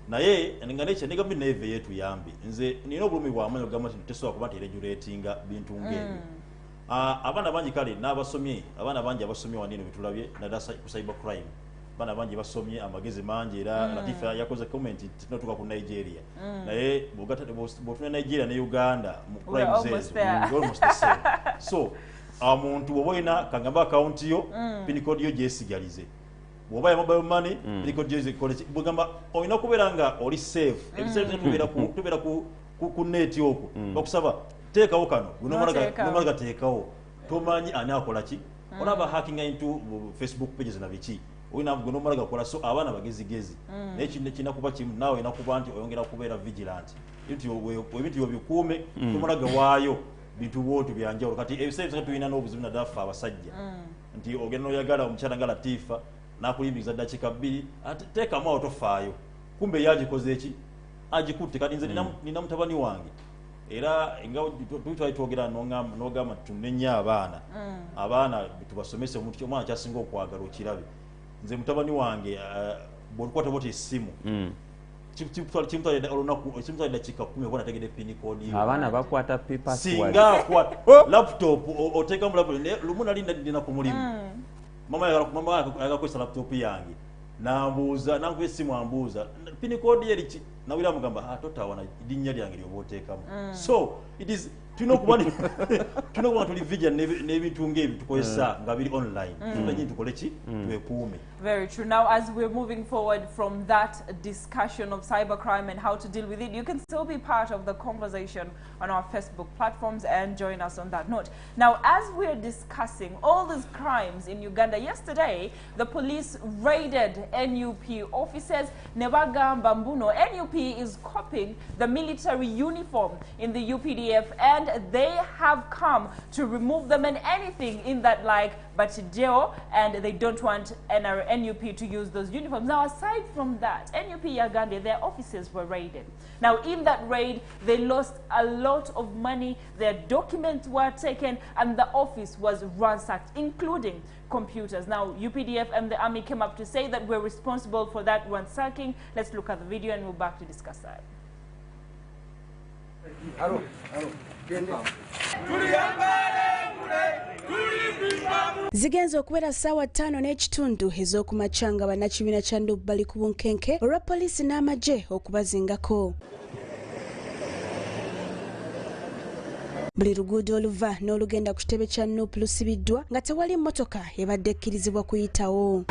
naye nga nekyo ne gavumenti neve yetu yambi nze nina obulumi bw'amanyi ogamba nti tesobola kuba nti regulatinga bintu ng'ebyo abaana bangi kale n'abasomye abaana bangi abasomye wanino bitulabye naddala ku cyber crime abaana bangi basomye amagezi mangi era Latifa yakoze comment tunotuka ku Nigeria naye bw'otuna Nigeria ne Uganda mu crime zezo almost the same so omuntu oba olina kagamba account yo pin code yo gyesigalize bw'oba ya mobile money pin code yo bw'ogamba olina kubeera nga oli safe ebiseera tubeera ku net okwo bakusaba teekawo kano gunomala gateekawo tomanyi ani akola ki olaba hacking into Facebook pages na biki olina gunomala gakola so abaana bagezigezi naye kinakuba kimu naawe inakuba nti oyongera kubeera vigilant ebintu byobikuume tomala gawaayo bintu bwotu byanjawulo kati ebiseera tulina n'obuzibu naddafa abasajja nti ogenda noyagala omukyala nga Latifa nakulimbiza dakiika 2 teekamu awo tofaayo kumbe yagikoze eki agikutte kati nze nina mutabani wange era nga twali twogera n'ogamba tunenya abaana tubasomese omuntu omwana kyasinga okwagala okirabe nze mutabani wange bw'olukwata bwoti essimu kimutwalira dakiika 10 oba nategedde pin code abaana bakwata password singa laptop oteekamu laptop lumu nali ndina ku mulimu mama yagakozesa laptop yange nambuuza nankuba essimu ambuuza pin code yeriki nawira mugamba totawana linnya lyange lyoba oteekamu so it is tulina okuba tuli vigilant n'ebintu ng'ebyo tukozesa nga biri online tumanyi tukole ki twekuume. Very true. Now, as we're moving forward from that discussion of cybercrime and how to deal with it, you can still be part of the conversation on our Facebook platforms and join us on that note. Now, as we're discussing all these crimes in Uganda, yesterday, the police raided NUP officers. Nebagamba Mbuno, NUP is copying the military uniform in the UPDF, and they have come to remove them and anything in that like Batideo, and they don't want NUP to use those uniforms. Now, aside from that, NUP Uganda, their offices were raided. Now, in that raid, they lost a lot of money, their documents were taken, and the office was ransacked, including computers. Now, UPDF and the army came up to say that we're responsible for that ransacking. Let's look at the video and we'll back to discuss that. Zigenzo okubeera ssaawa 5:30 ez'okumakya nga bannakibiina kya NUP bali ku bunkenke olwa poliisi n'amagye okubazingako. Buli luguudo oluva n'olugenda ku kitebe kya NUP lusibiddwa nga tewali mmotoka ebadde ekkirizibwa kuyitawo.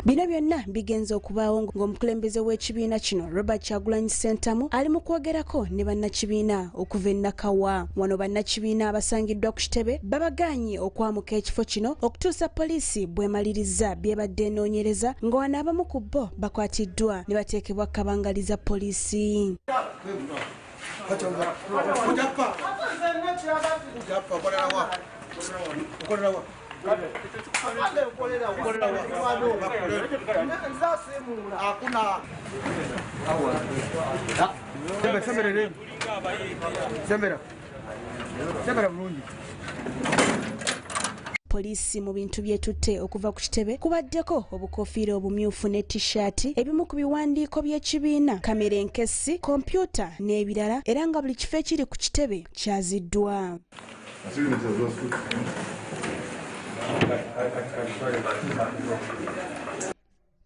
Bino byonna bigenza okubaawo ng'omukulembeze w'ekibiina kino Robert Kyagulanyi Ssentamu ali mu kwogerako ne bannakibiina okuva e Nakawa. Wano bannakibiina abasangiddwa ku kitebe babagaanye okwamuka ekifo kino okutuusa poliisi bw'emaliriza byebadde enoonyereza nga wano abamu ku bo bakwatiddwa ne bateekebwa kabangaliza poliisi. Poliisi mu bintu byetutte okuva ku kitebe kubaddeko obukofiira obumyufu ne t-shirt, ebimu ku biwandiiko by'ekibiina, kamera enkessi, kompyuta n'ebirala, era nga buli kifo ekiri ku kitebe kyaziddwa.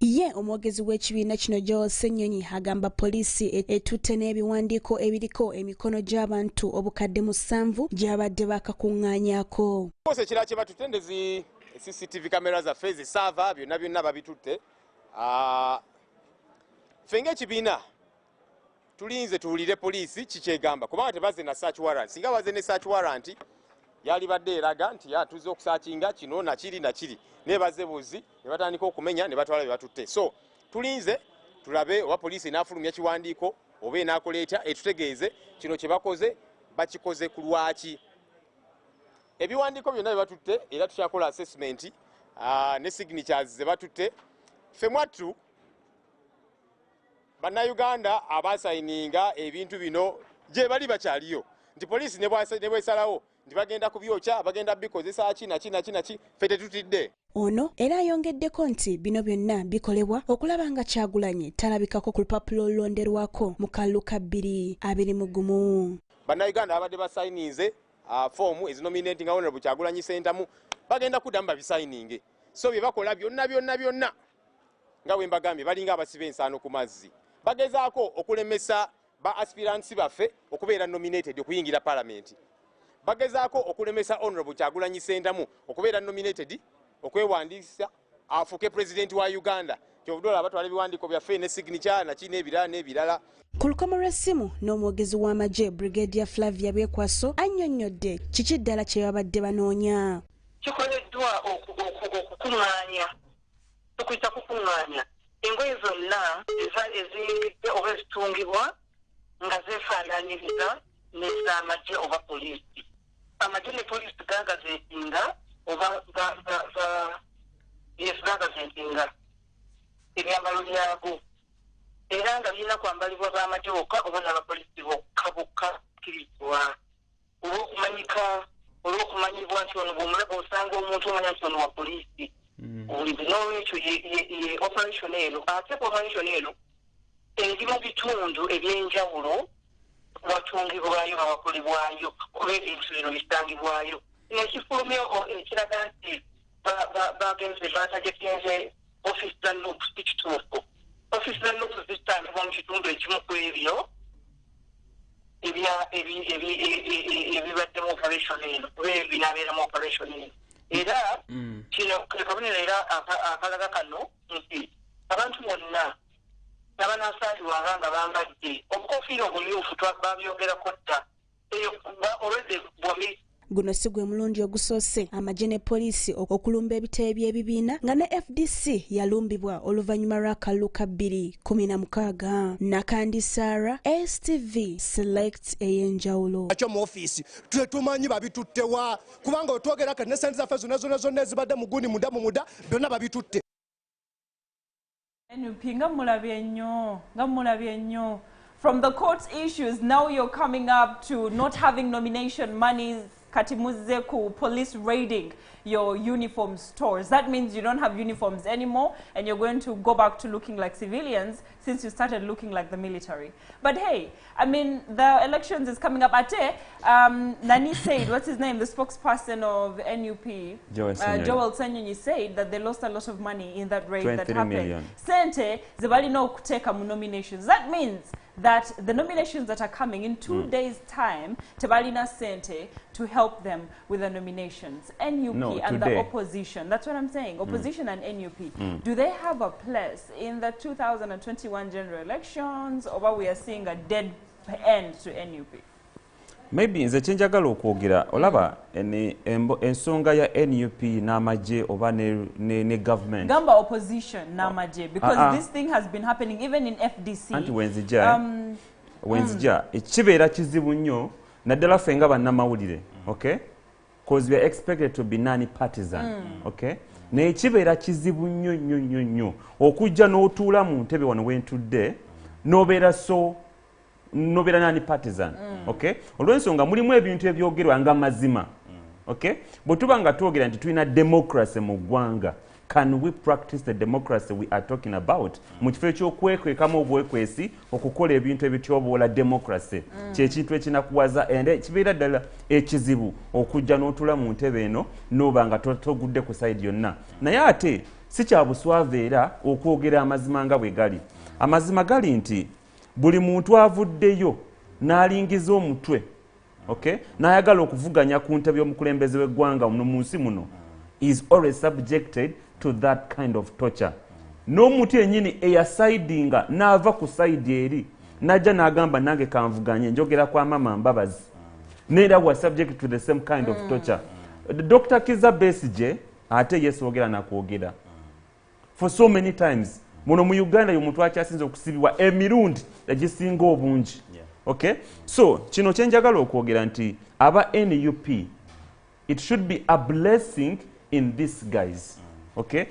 Ye omwogezi w'ekibiina kino Joel Ssenyonyi agamba poliisi etutte n'ebiwandiiko ebiriko emikono gy'abantu obukadde 7 gy'abadde bakakuŋŋaanyaako. Kose ekirala kye batutte ndezi CCTV kamera zaffe zisaava byonna babitutte. Ffe ng'ekibiina tulinze tuwulire poliisi kikyegamba kubanga tebazze na search warrant. Singa bazze ne search warrant yali badde eraga nti tuze okusaakinga kino nakiri naye bazze buzi ne batandika okumenya ne batwala bye batutte. So tulinze tulabe oba poliisi enaafulumya kiwandiiko oba enaakoleeta etutegeeze kino kye bakoze bakikoze ku lwaki. Ebiwandiiko byonna bye batutte era tukyakola assessment ne signatures ze batutte. Ffe mwattu bannayuganda abasayininga ebintu bino je bali bakyaliyo nti poliisi ne bwesalawo nti bagenda kubyokya bagenda bikozesa ki ffe tetutidde. Ono era ayongeddeko nti bino byonna bikolebwa okulaba nga Kyagulanyi talabikako ku lupapula olulonderwako mu kalulu ka 2021. Bannayuganda abadde basayininze foomu ezinominating Honorable Kyagulanyi Ssentamu bagenda kuddamu babisayininge. So bye bakola byonna nga bwe mbagambye balinga abasiba ensaano ku mazzi. Bagezaako okulemesa ba aspirants baffe okubeera nominated okuyingira parliament. Bagezaako okulemesa Honorable Kyagulanyi Ssentamu okubeera nominated okwewandiisa afuke president wa Uganda. Kyobudola abatwala ebiwandiiko byaffe ne signature na kine ebirala. Ku lukomo lw'essimu n'omwogezi w'amagye Brigadier Flavia Byekwaso annyonnyodde kiki ddala kye babadde banoonya. Kikoleddwa okukuŋŋaanya tukuyita kukuŋŋaanya engoye zonna eziyingidde oba ezitungibwa nga zeefaanaanyiriza n'ez'amagye oba poliisi. Amagye ne poliisi gaagazeetinga oba gaagazeetinga ebyambalo byago era nga birina kwambalibwa b'amagye bokka oba n'abapoliisi bokka kirizibwa olw'okumanyibwa nti ono bw'omulaba osanga omuntu omanya nti ono wa poliisi. N'olwekyo ye operation eno ate operation eno eri mu bitundu ebyenjawulo watungibwayo abakolebwayo oba ebintu bino bisangibwayo. Nekifulumya ekiraga nti bagenze batajekenze office za loops tikituufu. Office za loops zitangibwa mu kitundu ekimu ku ebyo ebibadde mu operation eno oba ebinaabeera mu operation eno. Era kino kabonero era akalaga kano nti abantu bonna n'abanaasaalibwanga nga bambadde obukofiira obumyufu babyogerako dda olwedde bwami. Guno si gwe mulundi ogusoose amagye ne poliisi okulumba ebitebe by'ebibiina nga ne FDC yalumbibwa oluvannyuma lw'akalulu ka 2016. Nakandi Sarah, STV Select ey'enjawulo. Akyo mu ofiisi tumanyi babituttewa kubanga otwogera kati ne sente zaffe zonna ezibadde mu gundi muda byonna babitutte. NUP nga mulabye nnyo. From the court issues, now you're coming up to not having nomination monies. Katimuzeku, police raiding your uniform stores. That means you don't have uniforms anymore and you're going to go back to looking like civilians since you started looking like the military. But hey, I mean, the elections is coming up. Ate, Nani said, what's his name, the spokesperson of NUP, Joel Sanyonyi said that they lost a lot of money in that raid that happened. Million. Sente, zebali no kuteka nominations. That means that the nominations that are coming in 2 days' time, Tebalina Sente, to help them with the nominations. NUP and the opposition. That's what I'm saying. Opposition and NUP. Do they have a place in the 2021 general elections, or we are seeing a dead end to NUP? Maybe nze kyenjagala okwogera olaba ensonga ya NUP n'amagye oba ne government. Gamba opposition n'amagye because this thing has been happening even in FDC. Anti wenzija ekibeera kizibu nnyo naddala ffe nga bannamawulire, okay? Because we are expected to be non-partisan, okay? Naye kibeera kizibu nnyo okujja n'otuula mu ntebe wano wentudde n'obeera non-partisan, okay? Olw'ensonga mulimu ebintu ebyogerwa nga mazima, okay? Bwe tuba nga twogera nti tulina democracy mu ggwanga, can we practice the democracy we are talking about? Mu kifo eky'okwekwekamu obwekwesi okukola ebintu ebityoboola democracy kyekintu ekinakuwaza kibeera ddala ekizibu okujja n'otula mu ntebe eno n'oba nga togudde ku sayidi yonna. Naye ate si kya buswavu era okwogera amazima nga bwe gali. Amazima gali nti buli muntu avuddeyo n'alingiza omutwe, okay? N'ayagala okuvuganya ku ntebe y'omukulembeze w'eggwanga mu nsi muno is always subjected to that kind of torture. N'omuntu yennyini eyasaidinga n'ava ku sayidi eri n'ajja n'agamba nange kanvuganye njogera kwa mama Mbabazi n'era was subject to the same kind of torture. Dr. Kizza Besigye ate yesoogera nakwogera for so many times. Muno mu Uganda y'omuntu akyasinze okusibibwa emirundi egisinga obungi, okay? So kino kyenjagala okwogera nti aba NUP, it should be a blessing in these guys, okay?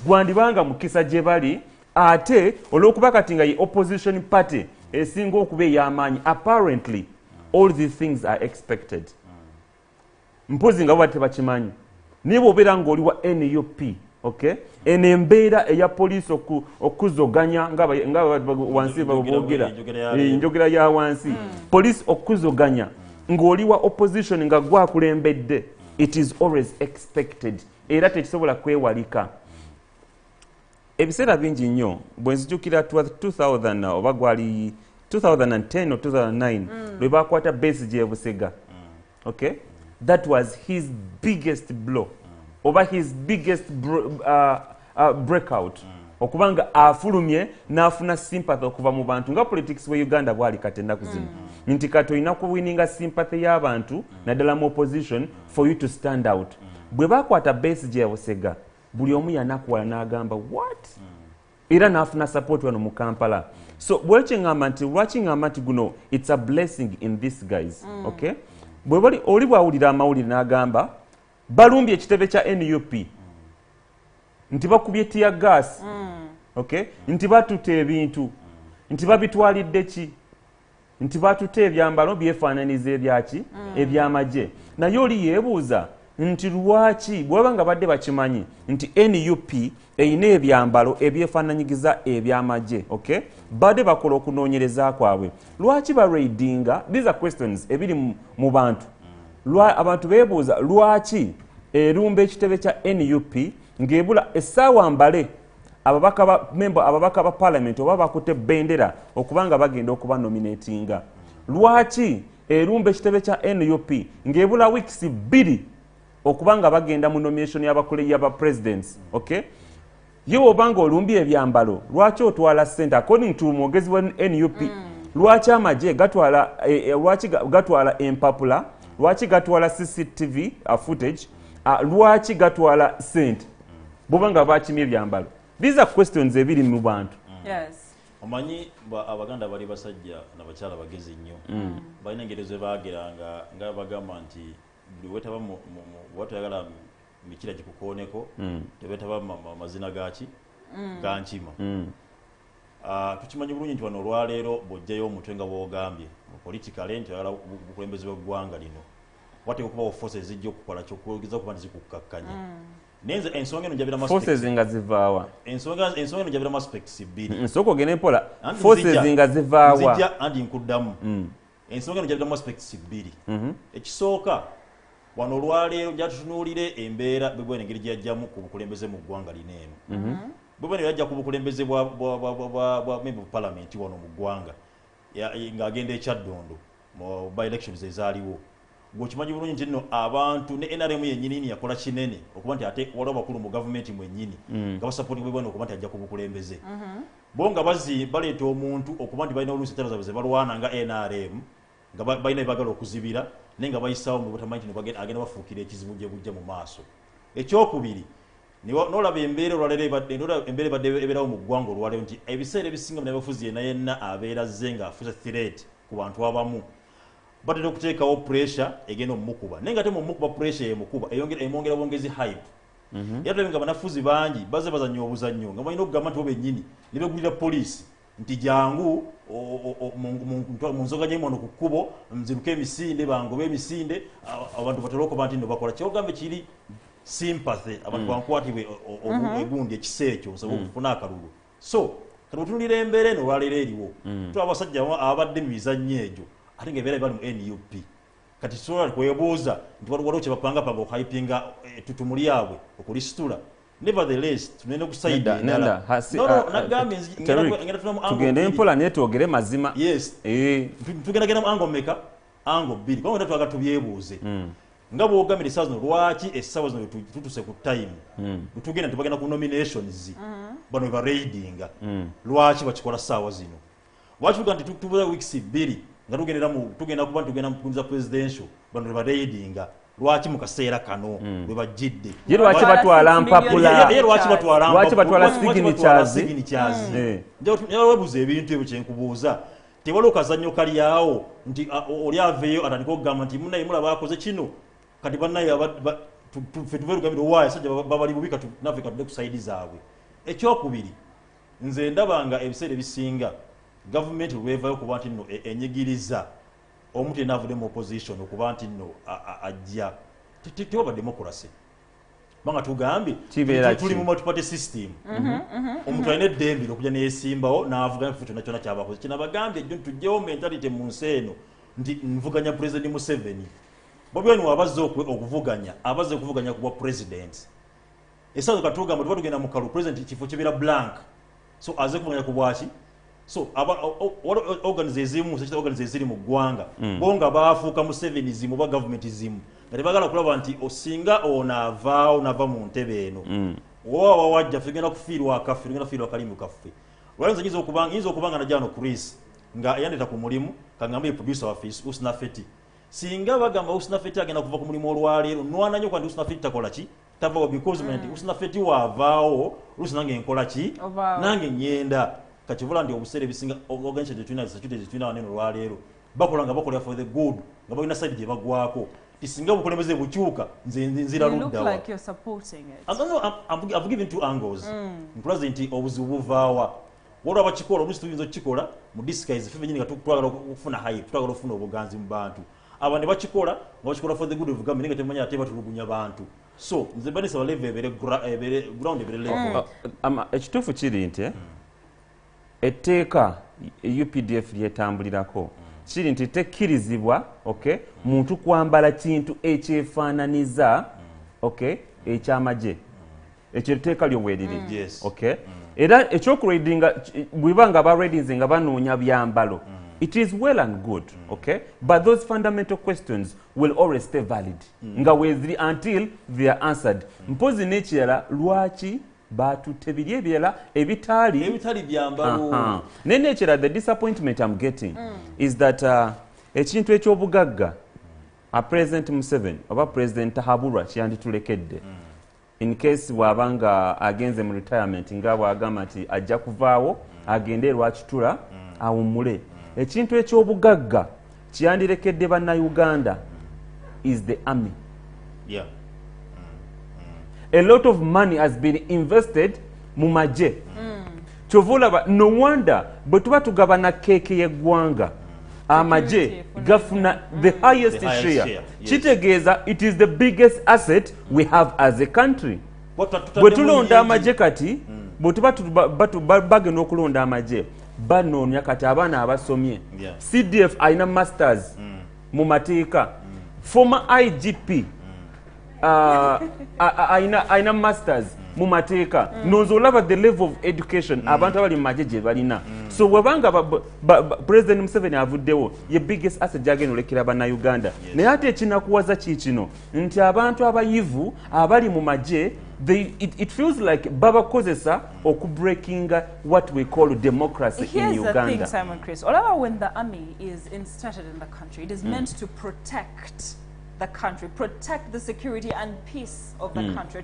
Gwandibanga mukisa gye bali ate olw'okuba kati nga ye opposition party esinga okuba ey'amaanyi apparently all these things are expected. Mpozi nga bwate bakimanyi. Niba obeera ng'oli wa NUP, okay? Eno embeera eya poliisi okuzoganya nga wansi babogera enjogera ya wansi. Poliisi okuzoganya ng'oli wa opposition nga gwakulembedde. It is always expected. Era tekisobola kwewalika. Ebiseera bingi nnyo bwe nzijukira 2000 oba gwali 2010 or 2009 lwe bakwata Besigye Busega. Okay? That was his biggest blow. Oba his biggest breakout. Okubanga afulumye n'afuna sympathy okuva mu bantu nga politics we Uganda bwali kati ennaku zino. Nti kati olina kuwininga sympathy y'abantu naddala mu opposition for you to stand out. Bwe bakwata Besigye Busega buli omu yanakuwala n'agamba what? Era n'afuna support wano mu Kampala. So bwekyo ngamba nti guno it's a blessing in these guys. Okay? Bwe bali oli bwawulira amawulire n'agamba balumbye ekitebe kya NUP nti bakubye tear gas. Okay? Nti batuta ebintu nti babitwalidde ki? Nti batuta ebyambalo byefaananiza ebyaki? Ebyamagye. Naye oli yeebuuza nti lwaki bwaba nga badde bakimanyi nti NUP eyina ebyambalo ebyefaananyigiza ebyamagye. Okay? Badde bakola okunoonyereza kwabwe. Lwaki baraidinga? These are questions ebiri mu bantu. Abantu beebuuza lwaki erumba ekitebe kya NUP ng'ebula essaawa mbale ababaka ba parliament oba bakutte bendera okubanga bagenda okuba nominatinga. Lwaki erumba ekitebe kya NUP ng'ebula weeks 2 okubanga bagenda mu nomination y'aba presidents. Okay? Yewe obanga olumbye ebyambalo lwaki otwala ssente according to mwogezi wa NUP? Lwaki amagye gatwala empapula? Lwaki gatwala CCTV footage? Lwaki gatwala ssente bobanga bakimye ebyambalo? These are questions ebiri mu bantu. Yes. Omanyi abaganda bali basajja n'abakyala bagezi nnyo. Balina engero ze baageranga nga bagamba nti buli wetaba mu watayagala mikira gikukooneko tebetaba mazina gaki gankima. Tukimanyi bulungi nti wano olwaleero bw'ojjayo omutwe nga bw'ogambye politically nti oyagala bukulembeze bw'eggwanga lino wateeka okubawo forces zijja okukola kyokwogeza okuba nti zikukakkanya. Nenze ensonga eno njabiramu forces nga zivaawa? Ensonga eno njabiramu aspects 2. Nsooka ogende mpola. Forces nga zivaawa? Nzijja andi nkuddamu. Ensonga eno njabiramu aspects 2. Ekisooka wano olwaleero gyatutunuulire embeera bwe engeri gyajjamu ku bukulembeze mu ggwanga lino eno. Bwe yajja ku bukulembeze bwa member of parliament wano mu ggwanga ng'agenda ekyaddondo mu by elections ezaaliwo. Gwokimanyi bulungi nti nno abantu ne NRM yennyini yakola kinene okuba nti ate waliwo bakulu mu gavumenti mwennyini nga basapoti bwe bwana okuba nti ajja ku bukulembeze. Bo nga baleeta omuntu okuba nti balina oluusi ttala zaabwe ze balwana nga NRM nga balina ebagala okuzibira naye nga bayisaawo mu butamanyi nti agenda bafuukira ekizibu gye bujja mu maaso. Ekyokubiri n'olaba embeera olwaleero ebadde ebeerawo mu ggwanga olwaleero nti ebiseera ebisinga munabafuzi yenna abeera azze ng'afuza threat ku bantu abamu. Batera okuteekawo pressure egenda omukuba naye nga te mu mukuba pressure yemukuba emwongera bwongezi hype. Era nga banafuzi bangi baze bazannya obuzannyo nga balina okugamba nti bo bennyini ne begulira poliisi nti jangu mu nsonga nyemwono ku kkubo nziruke emisinde bangobe emisinde abantu batera okuba nti nno bakola kyogambe kiri sympathy abantu bankwatibwe egundi ekiseera ekyo nsobola okufuna akalulu. So kati otunulira embeera eno olwaleero eriwo tulaba abasajja abadde mu mizannyo egyo ate ng'ebeera bali mu NUP. Kati tusobola kwebuuza nti waliwo kye bapangapanga okuhypinga ettutumu lyabwe okulisitula. Nevertheless tunene okusayida tugende mpola naye twogere mazima. Yes. Tugendagenda mu ango mmeka? Ango 2 kubanga twagala tubyebuuze. Nga bw'ogambye essaawa zino lwaki essaawa zino tutuse ku time tugenda ku nominations bano we baraidinga lwaki bakikola ssaawa zino? Lwaki tuga nti tubuza weeks 2 nga tugenda kuba tugenda mukunza presidential bano we baraidinga? Lwaki mu kaseera kano we bajjidde? Ye lwaki batwala mpapula? Lwaki batwala signatures? Njagala weebuuza ebintu ebyo kye nkubuuza. Tewaliwo kazannyo kali awo nti oli aveeyo atandika okugamba nti munnaye mulaba akoze kino kati bannaye ffe tuve lugambire waayo sajja babali bubi naffe katudde ku sayidi zaabwe. Ekyokubiri nze ndaba nga ebiseera ebisinga gavumenti lwevayo kuba nti nno enyigiriza omuntu yenna avudde mu opposition okuba nti nno ajja tewaba democracy banga tugambye tuli mu multi-party system omuntu alina eddembe okujja neyesimbawo n'avuganya ku kyonna kyonna kyabakoze kino abagambye jjo tujjewo mentality mu nsi eno nti nvuganya president Museveni Bobi Wine wabazze okuvuganya abazze okuvuganya ku bwa president esaazo katugamba tuba tugenda mu kalu president kifo kibeera blank so aze kuvuganya ku bwaki so organize ziri mu ggwanga bonga baafuuka Museveni zimu ba government zimu nga tebagala kulaba nti osinga onaavaawo nava mu ntebe eno owa wajja fegenda kufiirwa akaffe tugenda kufiirwa akalimu kaffe olwayinza yinza okubanga najjano Chris nga eyandeta ku mulimu kaŋŋambe producer waffe Usna Feti singa bagamba Usna Feti agenda kuva ku mulimu olwaleero nwananyo kwa nti Usna Feti takola ki tavaawo because nti Usna Feti waavaawo oluusi nange nkola ki nange nyenda kakivula ndi obuseera ebisinga organization tetulina wanene olwaleero bakola nga bakolera for the good nga balina side gye bagwako tisinga obukulembeze bukyuka nze nzira luddawa I've given two angles ntulaze nti obuzibu buvaawa waliwo abakikola oluusi tuyinza okukikola mu disguise ffe nyini nga twagala okufuna hype twagala okufuna obuganzi mu bantu abo ne bakikola nga bakikola for the good of government nga temanya ate batulugunya bantu so nze banisa baleve ebere ground ebere level ekituufu kiri nti etteeka UPDF lyetambulirako kiri nti tekkirizibwa muntu kwambala kintu ekyefaananiza ekyamagye ekyo etteeka lyo bweriri era ekyokuredinga bwiba nga baredinze nga banoonya byambalo it is well and good but those fundamental questions will always stay valid nga weeziri until they are answered mpozi n'ekirala lwaki batutte biri ebirala ebitali byambalo nenekira the disappointment I'm getting is that ekintu ekyobugagga President Museveni oba President Tahabura kyanditulekedde in case wabanga agenze mu retirement nga bwagamba nti ajja kuvaawo agende lwakitula awummule ekintu ekyobugagga kyandirekedde bannayuganda is the army a lot of money has been invested mu magye kyova olaba no wonder bwe tuba tugabana keeke y'eggwanga amagye gafuna the highest share kitegeeza it is the biggest asset we have as a country bwe tulonda amagye kati bwe tuba bagenda okulonda amagye banoonya kati abaana abasomye CDF alina masters mu mateeka former IGP aina masters mu mateeka nonzo olaba the level of education abantu abali mu magye gye balina so webanga President Museveni avuddewo ye biggest asset gyagenda olekera bannayuganda naye ate ekinakuwaza kiikino nti abantu abayivu abali mu magye it feels like babakozesa okubreakinga what we call democracy in Uganda. Here's the thing, Simon Chris. Olaba, when the army is inserted in the country, it is meant to protect the country, protect the security and peace of the country.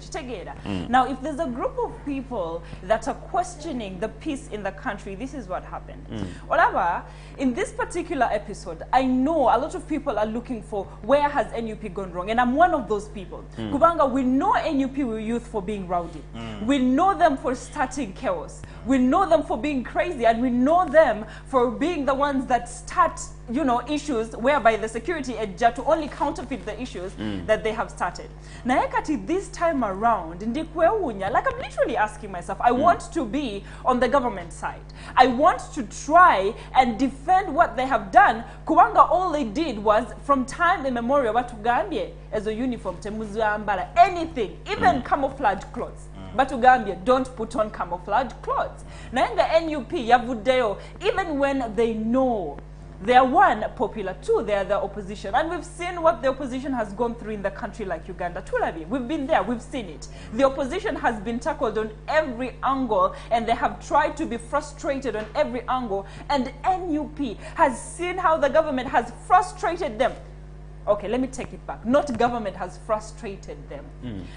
Now, if there's a group of people that are questioning the peace in the country, this is what happened. Olava, in this particular episode, I know a lot of people are looking for where has NUP gone wrong, and I'm one of those people. Kubanga, we know NUP youth for being rowdy. We know them for starting chaos. We know them for being crazy, and we know them for being the ones that start, you know, issues whereby the security edge to only counterfeit the issues that they have started. Naekati, this time around, like I'm literally asking myself, I want to be on the government side. I want to try and defend what they have done. Kuwanga, all they did was, from time immemorial, Batugambye as a uniform, Temuzambala, anything, even camouflage clothes. Batugambye, don't put on camouflage clothes. Now in the NUP, Yavudeo, even when they know they are one, popular, two, they are the opposition. And we've seen what the opposition has gone through in the country like Uganda. Tulabi, we've been there, we've seen it. The opposition has been tackled on every angle, and they have tried to be frustrated on every angle. And NUP has seen how the government has frustrated them. Okay, let me take it back. Not government has frustrated them.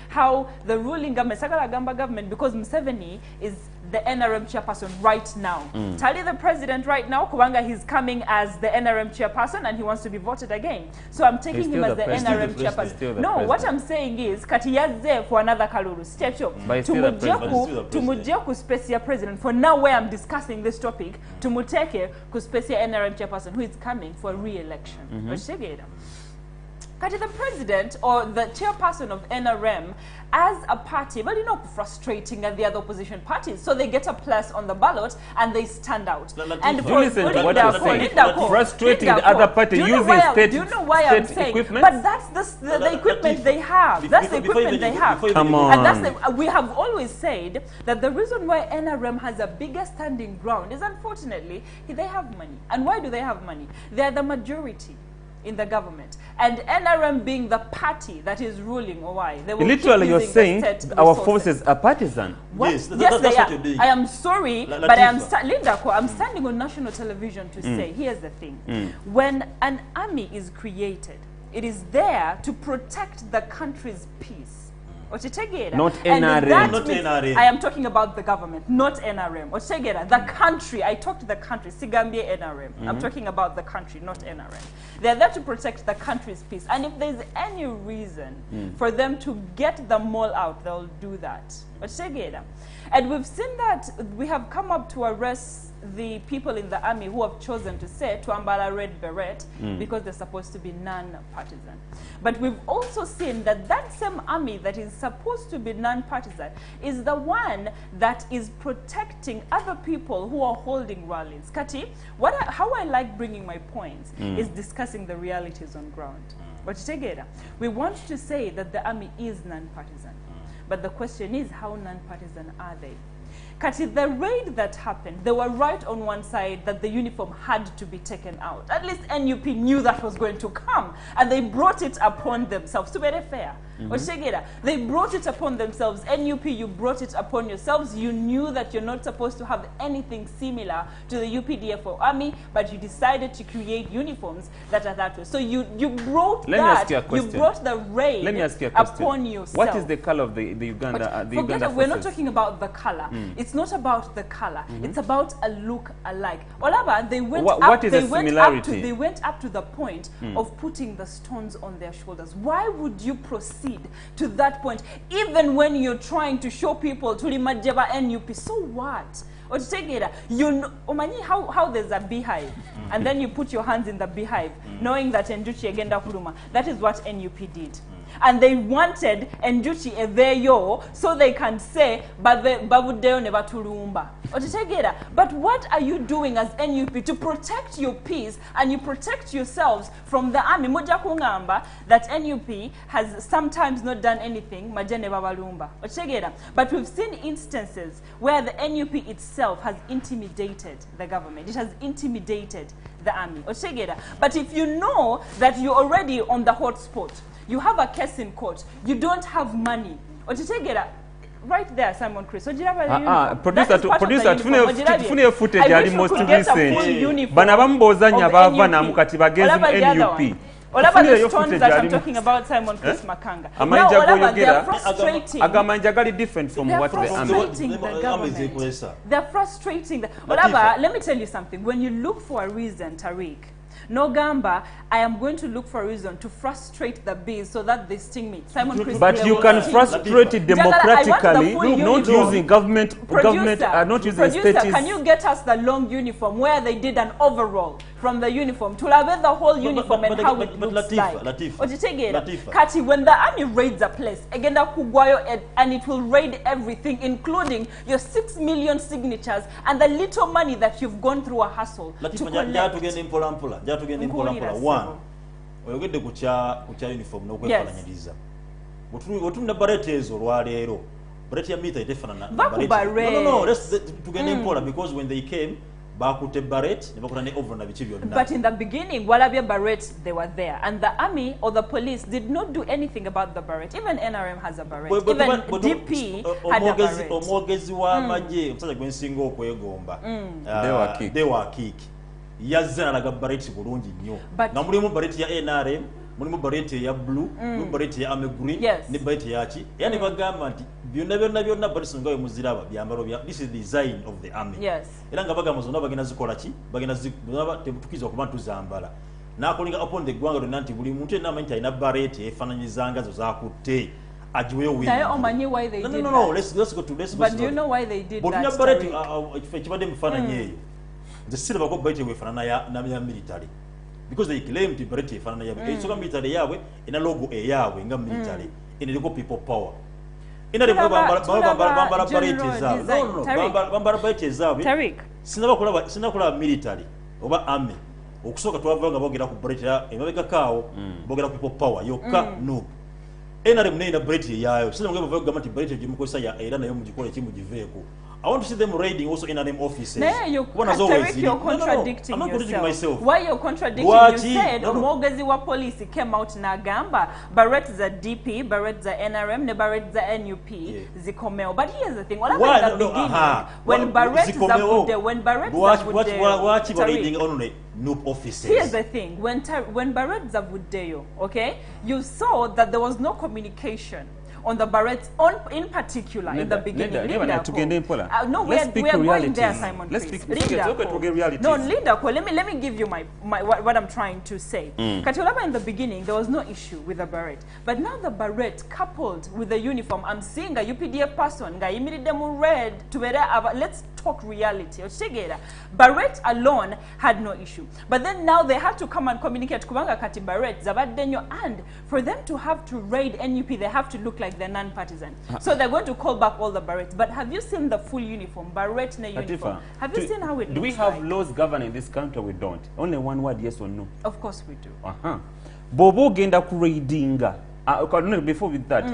How the ruling government, Sagala Gamba government, because Museveni is the NRM chairperson right now. Tali the president right now, Kubanga, he's coming as the NRM chairperson and he wants to be voted again. So I'm taking him as the NRM chairperson. No, what I'm saying is, Katiyaze for another Kalulu. Stecho, Tumujeku Specia president. For now where I'm discussing this topic, Tumuteke Kuspecia NRM chairperson who is coming for re-election. Kati the president or the chairperson of NRM as a party, but frustrating at the other opposition parties. So they get a plus on the ballot and they stand out. And do you listen to what you're saying? Frustrating the other party using state, do you know why I'm saying? Equipment? But that's the equipment they have. That's the equipment they have. Come on. And that's we have always said that the reason why NRM has a bigger standing ground is unfortunately they have money. And why do they have money? They're the majority in the government, and NRM being the party that is ruling, or why they will literally you're saying our forces are partisan. What? Yes, they are. I am sorry, but I'm standing on national television to say here's the thing: when an army is created, it is there to protect the country's peace. Not NRM. Not NRM. I am talking about the government, not NRM. The country. I talked to the country. Sigambie NRM. I'm talking about the country, not NRM. They're there to protect the country's peace. And if there's any reason for them to get the mall out, they'll do that. And we've seen that we have come up to arrest the people in the army who have chosen to say to Ambala Red Beret because they're supposed to be non-partisan. But we've also seen that that same army that is supposed to be non-partisan is the one that is protecting other people who are holding rallies. Kati, how I like bringing my points is discussing the realities on ground. We want to say that the army is non-partisan. But the question is, how non-partisan are they? Kati, the raid that happened, they were right on one side that the uniform had to be taken out. At least NUP knew that was going to come, and they brought it upon themselves. To be fair. They brought it upon themselves. NUP, you brought it upon yourselves. You knew that you're not supposed to have anything similar to the UPDF or army, but you decided to create uniforms that are that way. So you brought you brought the raid upon yourself. What is the color of the Uganda? The Uganda we're not talking about the color. It's not about the color. It's about a look alike. Olaba, they went what is the similarity? They went up to the point of putting the stones on their shoulders. Why would you proceed to that point, even when you're trying to show people to Limajeba NUP? So what? Or to take it, you know, how there's a beehive, and then you put your hands in the beehive, knowing that Njuchi Agenda Kuruma. That is what NUP did. And they wanted Njuchi Eveyo so they can say, but the Babudeo never tulumba. But what are you doing as NUP to protect your peace and you protect yourselves from the army? Moja kungamba that NUP has sometimes not done anything, majene babalumba. But we've seen instances where the NUP itself has intimidated the government. It has intimidated the army. But if you know that you're already on the hot spot, you have a case in court, you don't have money. Right there, Simon Chris. Producer, tufune footage ali most recent. Bana bambozanya bava na mukati bagenzi NUP. Olaba the stones that I'm talking about, Simon Chris Makanga. Now, Olaba, they are frustrating. Agamanjagali different from what the They're frustrating the Olaba, let me tell you something. When you look for a reason, Tariq, no gamba, I am going to look for a reason to frustrate the bees so that they sting me. Simon Chris, but you can frustrate it democratically, not using government, not using states. Can you get us the long uniform where they did an overall from the uniform to have the whole uniform and how it looks like? Kati, when the army raids a place, Agenda Kugwayo, and it will raid everything, including your 6 million signatures and the little money that you've gone through a hustle to collect. One, oyogedde kucha uniform n'okwefalanyiriza. Otumna barrette ezo olwaleero. Barrette ya mita etefaanana na barrette. No, let's tugende mpola because when they came, bakute barrette ne bakuta ne over na bichi byonna. But in the beginning, Walabia barrette, they were there. And the army or the police did not do anything about the barrette. Even NRM has a barrette. Even DP had a barrette. Omwogezi wa maje, omusajja gwe nsinga okwegomba. They were kick. Yazana laga barrette bulungi nnyo. Na mulimu barrette ya NRM, mulimu barete ya blue mulimu barete ya ame green Yes. ne barete ya ki yani bagamba nti byonna barete ngawe muziraba byambalo bya this is the design of the army Yes. era nga bagamba zonna bagenda zikola ki bagenda zikola tebutukiza ku bantu zambala nakolinga upon the gwanga donanti buli muntu enama nti alina barete efananyizanga zo zakutte ajiweyo win Naye omanyi why they did no that? let's go to But do you know why they did that? barete ekibadde mufananye eyo nze siraba ko barete wefanana ya military because they claim to barete efanana yawe ekisoka military yawe ina logo eyawe nga military inaliko people power ina de bambara barete zawe no bambara barete zawe Tariq sinaba kulaba military oba army okusoka twavanga bogera ku barete emabega kawo bogera ku people power yokka no enare munena barete yayo sinaba ngaba bagamba nti barete jimukosa ya era nayo mujikole kimu jiveeko I want to see them raiding also in NM offices. You're contradicting I'm not contradicting myself. Why you're contradicting? You said Omogezi wa police came out na gamba Barrett za DP, Barrett za NRM, ne Barrett za NUP, zikomeo. But here's the thing. What happened at the beginning? When Barrett watch raiding only NUP offices. Here's the thing. When Barrett Zavudeyo, okay, you saw that there was no communication on the Barretts in particular in the beginning. No, we are going there, Simon. Let's speak reality. No, Linda, let me give you what I'm trying to say. Katulaba in the beginning, there was no issue with the Barrett. But now the Barrett coupled with the uniform, I'm seeing a UPDF person, red to let's talk reality. Barrett alone had no issue. But then now they had to come and communicate Kubanga Kati Barrett, Zabadenyo, and for them to have to raid NUP, they have to look like they're non-partisan. So they're going to call back all the Barretts. But have you seen the full uniform, Barrett uniform? Have you seen how it looks? Do we have laws governing this country? We don't. Only one word, yes or no. Of course we do. Bobo genda ku raidinga. Before with that,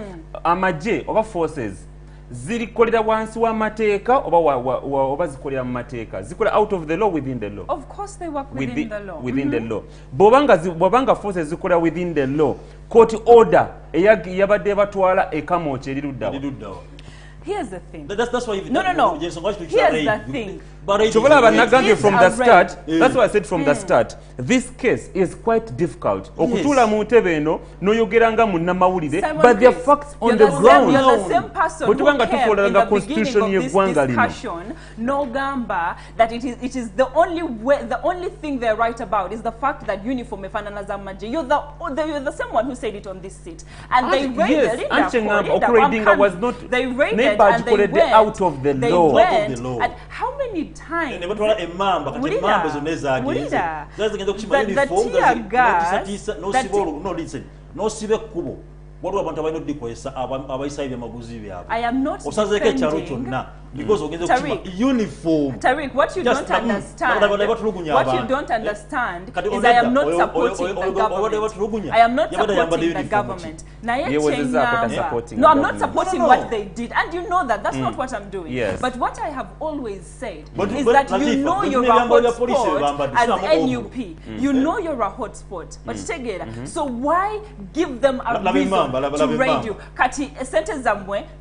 amaje oba forces zirikolera wansi wa mateeka oba zikolera mu mateeka zikola out of the law, within the law? Of course they work within the law. Within the law. Bobanga forces zikola within the law. Court order yabadde batwala ekamoche eriruddawo. Here's the thing. That's why. No. Here's the thing. From the start, that's why I said from the start, this case is quite difficult. Okutula mu ntebe eno noyogeranga mu namawulire, but there are facts on the ground. You're the same person who came in the beginning of this discussion, no gamba, that it is the only thing they're right about is the fact that uniform efanana za maje. You're the same one who said it on this seat. And they raided it. Was not. They raided and they went out of the law. And how many times? The tear gas. I am not defending. Because Tariq, what you don't understand is I am not supporting the government. I am not supporting the government. No, I'm not supporting what they did. And you know that. That's not what I'm doing. Yes. But what I have always said is that you know you're a hotspot as NUP. You know you're a hotspot. But so why give them a reason to raid you? Kati, sentence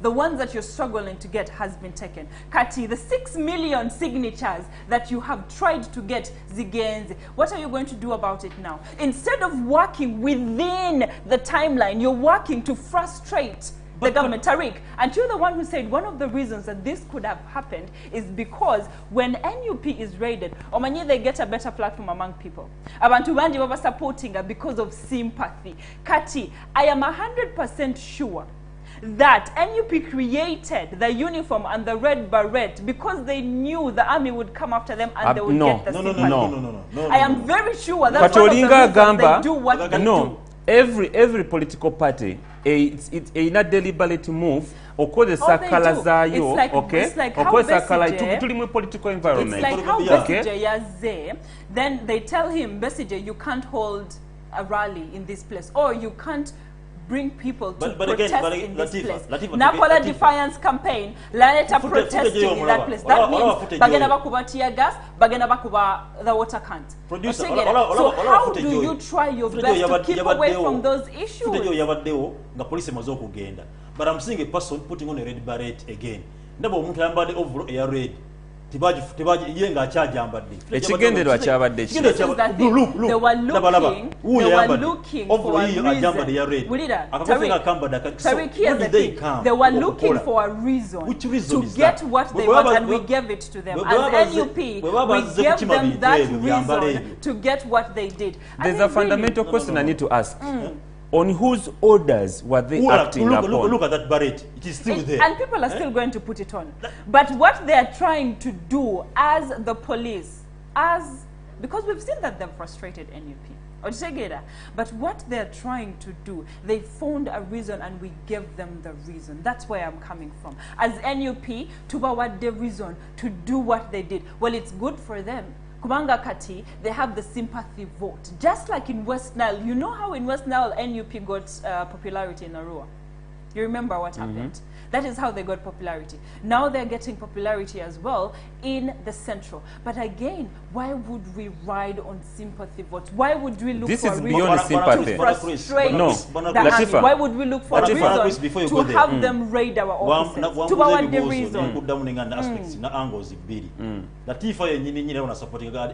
the ones that you're struggling to get has been taken. Kati, the 6 million signatures that you have tried to get zigenzi, what are you going to do about it now? Instead of working within the timeline, you're working to frustrate the government. Tariq, and you're the one who said one of the reasons that this could have happened is because when NUP is raided, Omanye, they get a better platform among people. Abantu bandi baba supporting her because of sympathy. Kati, I am 100% sure that NUP created the uniform and the red beret because they knew the army would come after them and they would get the sympathy. No. I am very sure that's one of the reasons they do what they do. Every political party, it's a deliberate move. Okozesa kala zayo, okay? Okozesa kala tuli political environment. It's like how Besije yaze, then they tell him, Besije, you can't hold a rally in this place, or you can't bring people to protest in this place. Nakola defiance campaign, Laneta protesting in that place. That means bagena bakuba tear gas, bagena bakuba the water can't. So how do you try your best to keep away from those issues? But I'm seeing a person putting on a red beret again. Never omuntu yambade overall air red. ye ng'akyajambadde ekigenderwa kyabadde ki They were looking for a reason. Tariq, here's the thing. They were looking for a reason to get what they want, and we gave it to them. As NUP, we gave them that reason to get what they did. There's a fundamental question I need to ask. On whose orders were they acting upon? Look at that barrette. It is still there. And people are still going to put it on. But what they are trying to do as the police, because we've seen that they've frustrated NUP. But what they're trying to do, they found a reason and we gave them the reason. That's where I'm coming from. As NUP, what the reason to do what they did. Well, it's good for them. Kubanga Kati, they have the sympathy vote. Just like in West Nile, you know how in West Nile NUP got popularity in Arua? You remember what happened? That is how they got popularity. Now they're getting popularity as well in the central. But again, why would we ride on sympathy votes? Why would we look for a reason to frustrate the army? Why would we look for a reason to have them raid our offices? To our reason. Latifa yenyini nyine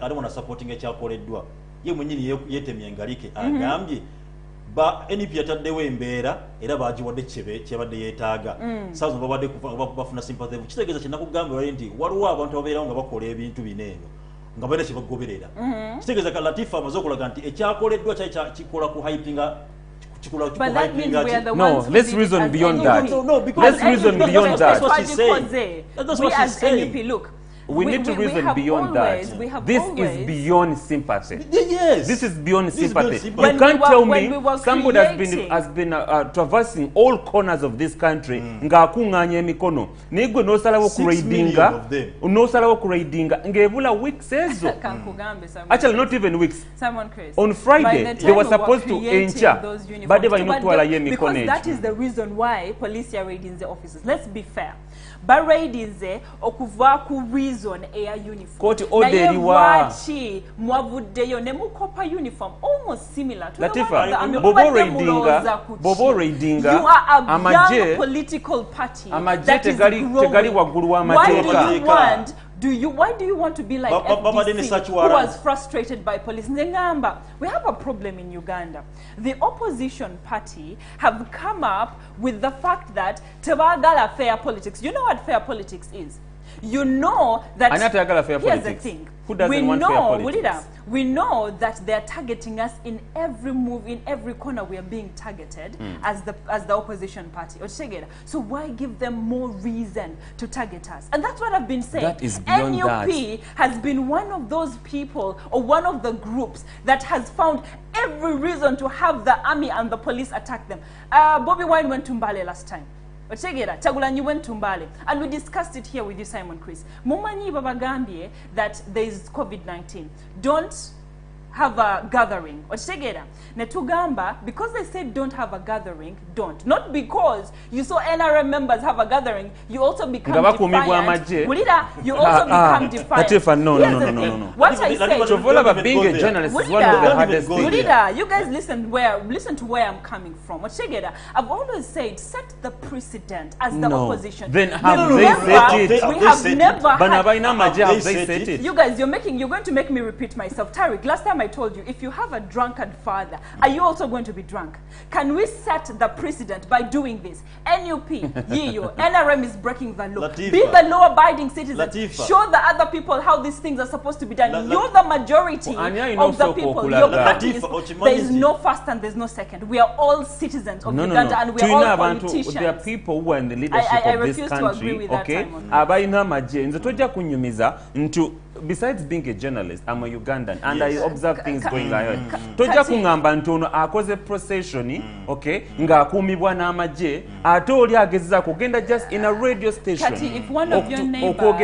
alibona supporting ekyakoleddwa ye mwenyini yetemye engalike agambye ba NP yataddewo embeera era bagiwadde kyebadde yeetaaga saazo babadde bafuna sympathy kitegeeza kinakugamba wali nti waliwo abantu babeerawo nga bakola ebintu bineeno nga balina kye bagoberera kitegeeza ka Latifa amaze okulaga nti ekyakoleddwa kyali kikola ku hypinga. But that means we are the no, ones let's reason beyond that. Let's reason beyond that. That's what she's saying. That's what she's saying. NUP, look. We need to reason beyond that. This is beyond sympathy. Yes. This is beyond sympathy. You can't tell me somebody has been traversing all corners of this country ngakunganya emikono nigwe nosalawo kuraidinga ngebula weeks ezo. Actually not even weeks. On Friday they were supposed to enter but they were not because that is the reason why police are raiding the offices. Let's be fair. But raidinze okuva ku reason eya uniform. Koti order wa mwavuddeyo ne mukopa uniform almost similar to Latifa, the one Bobo raidinga you are a amaje, young political party that is growing. Why do you want to be like FDC, who was frustrated by police? Ngamba, we have a problem in Uganda. The opposition party have come up with the fact that tebagala fair politics. You know what fair politics is? You know that here's the thing. Who doesn't want fair politics? We know that they're targeting us in every move, in every corner. We are being targeted as the opposition party. So why give them more reason to target us? And that's what I've been saying. That is beyond NUP has been one of those people or one of the groups that has found every reason to have the army and the police attack them. Bobby Wine went to Mbale last time. Chagulanyi went to Mbale, and we discussed it here with you, Simon Chris. Mumanyi babagambye that there is COVID-19. Don't have a gathering. Netugamba, because they said don't have a gathering, don't. Not because you saw NRM members have a gathering, you also become defiant. You also become defiant. No. What I say, being a journalist is one of the hardest things. You guys listen to where I'm coming from. I've always said, set the precedent as the opposition. Then have they set it? We have never have they set it? You guys, you're going to make me repeat myself. Tariq, last time I told you, if you have a drunkard father, are you also going to be drunk? Can we set the precedent by doing this? NUP, YIO, NRM is breaking the law. Be the law-abiding citizen. Show the other people how these things are supposed to be done. You're the majority of the people. There is no first and there's no second. We are all citizens of Uganda and we are all politicians. There are people who are in the leadership of this country. Okay? Besides being a journalist, I'm a Ugandan and I observe things going on. Toja kungamba ntono akoze procession, okay? Nga kumibwa na amaje, ate oli agezza kugenda just in a radio station. Kati, if one of your neighbors,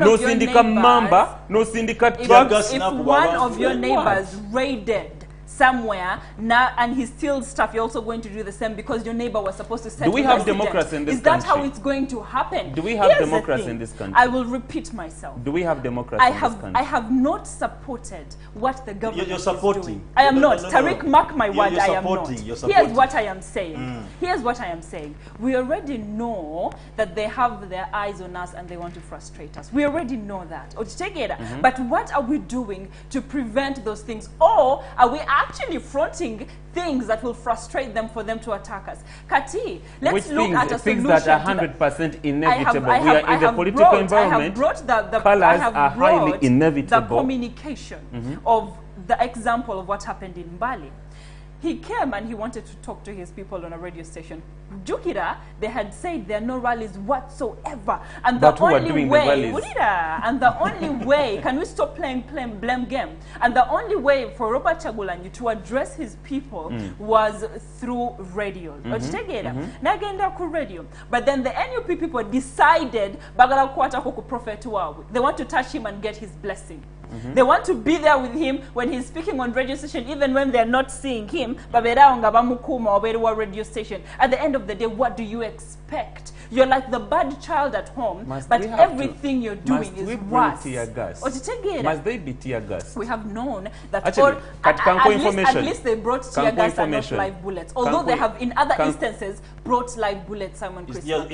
no syndicate member, no syndicate trucks. If one of your neighbors raided somewhere now and he steals stuff, you're also going to do the same because your neighbor was supposed to set Do we the have precedent. democracy in this Is that country? how it's going to happen? Do we have Here's the democracy thing. in this country? I will repeat myself. Do we have democracy in this country? I have not supported what the government You're supporting. is doing. I am not. Tariq, mark my word, You're I am supporting. not. You're Here's supporting. what I am saying. Here's what I am saying. We already know that they have their eyes on us and they want to frustrate us. We already know that. But what are we doing to prevent those things? Or are we actually fronting things that will frustrate them for them to attack us? Kati, let's look at a things solution. that are 100% inevitable. I We are in the political environment. Colors are highly inevitable. The communication of the example of what happened in Bali. He came and he wanted to talk to his people on a radio station. Jukira, they had said there are no rallies whatsoever. And the only way, and the only way, can we stop playing blame game? And the only way for Robert Chagulanyi to address his people was through radios. Nagenda ku radio. But then the NUP people decided bagala kukwata ku prophet wawe. They want to touch him and get his blessing. They want to be there with him when he's speaking on radio station, even when they're not seeing him. Radio station. At the end of the day, what do you expect? You're like the bad child at home, but everything you're doing is worse. Must they be tear gas? We have known that Actually, at least they brought tear gas and not live bullets. Although they have, in other instances, brought live bullets. Simon Chris. Tear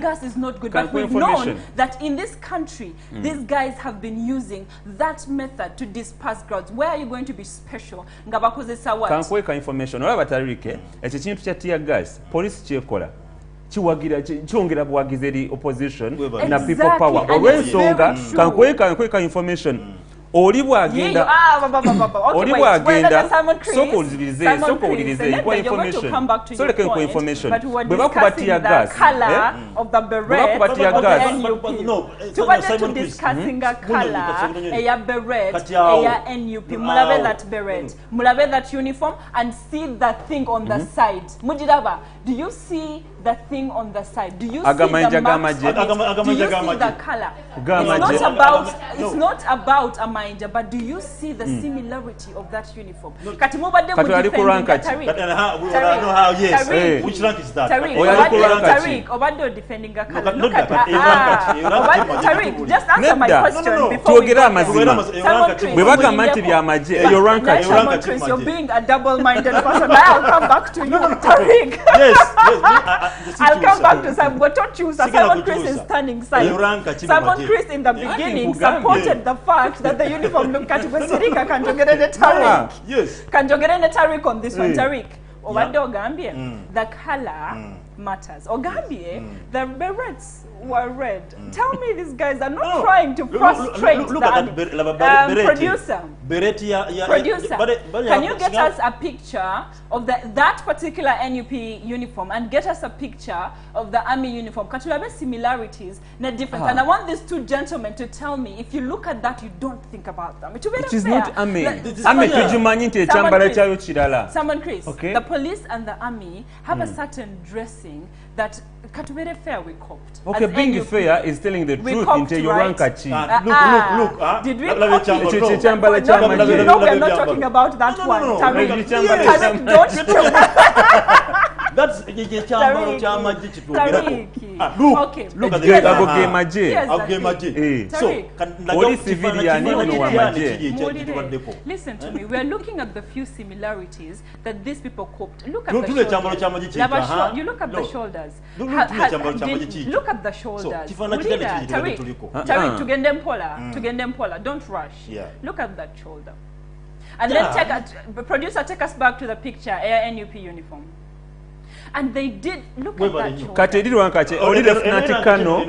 gas is not good, but we've known that in this country, these guys have been using that method to disperse crowds. Where are you going to be special? Kankweka information. Olaba Tariq, ekyo kintu kya tear gas, police kyekola. Chiwongera buwagizi eri opposition na people power. Olw'ensonga kankweka information. Oli bwagenda soko ulirize kwa information so leke kwa information bwe bakubatia gas of the beret of the NUP to discussing a color eya beret eya NUP mulabe that beret mulabe that uniform and see that thing on the side mujiraba. Do you see the thing on the side? Do you see the marks? Do you see the color? It's not about a mind, but do you see the similarity of that uniform? Katimubade Yes. Which rank is that? Tariq, Obado defending a color. Look at Tariq, just answer my question before we go. Chris, you're being a double-minded person. I'll come back to you, Tariq. I'll come back to Simon. But don't you, Simon Chris is standing side. Simon Chris in the beginning supported the fact that the uniform looked at Sirika Kanjogerene Tariq. Yes. Kanjogerene Tariq on this one, Tariq. Obadde Ogambye, the color matters. Ogambye, the berets were red. Tell me these guys are not trying to frustrate the producer. Can you get us a picture of that particular NUP uniform and get us a picture of the army uniform? Katulabe similarities, not different. And I want these two gentlemen to tell me, if you look at that, you don't think about them. It is not army. Someone Chris, the police and the army have a certain dressing that Katubere fair we copped. Okay, being fair is telling the truth until you rank a chief. Look. Did we copy? No, we are not talking about that one. Tariq, don't that's Tariq. Okay. Look at the Listen to me. We are looking at the few similarities that these people coped. Look at the shoulders. You look at the shoulders. Look at the shoulders. Tariq, Tugendem Pola. Don't rush. Look at that shoulder. And then producer, take us back to the picture, Air NUP uniform. And they did look at that shoulder. Katediri wankache, oli Lieutenant Colonel,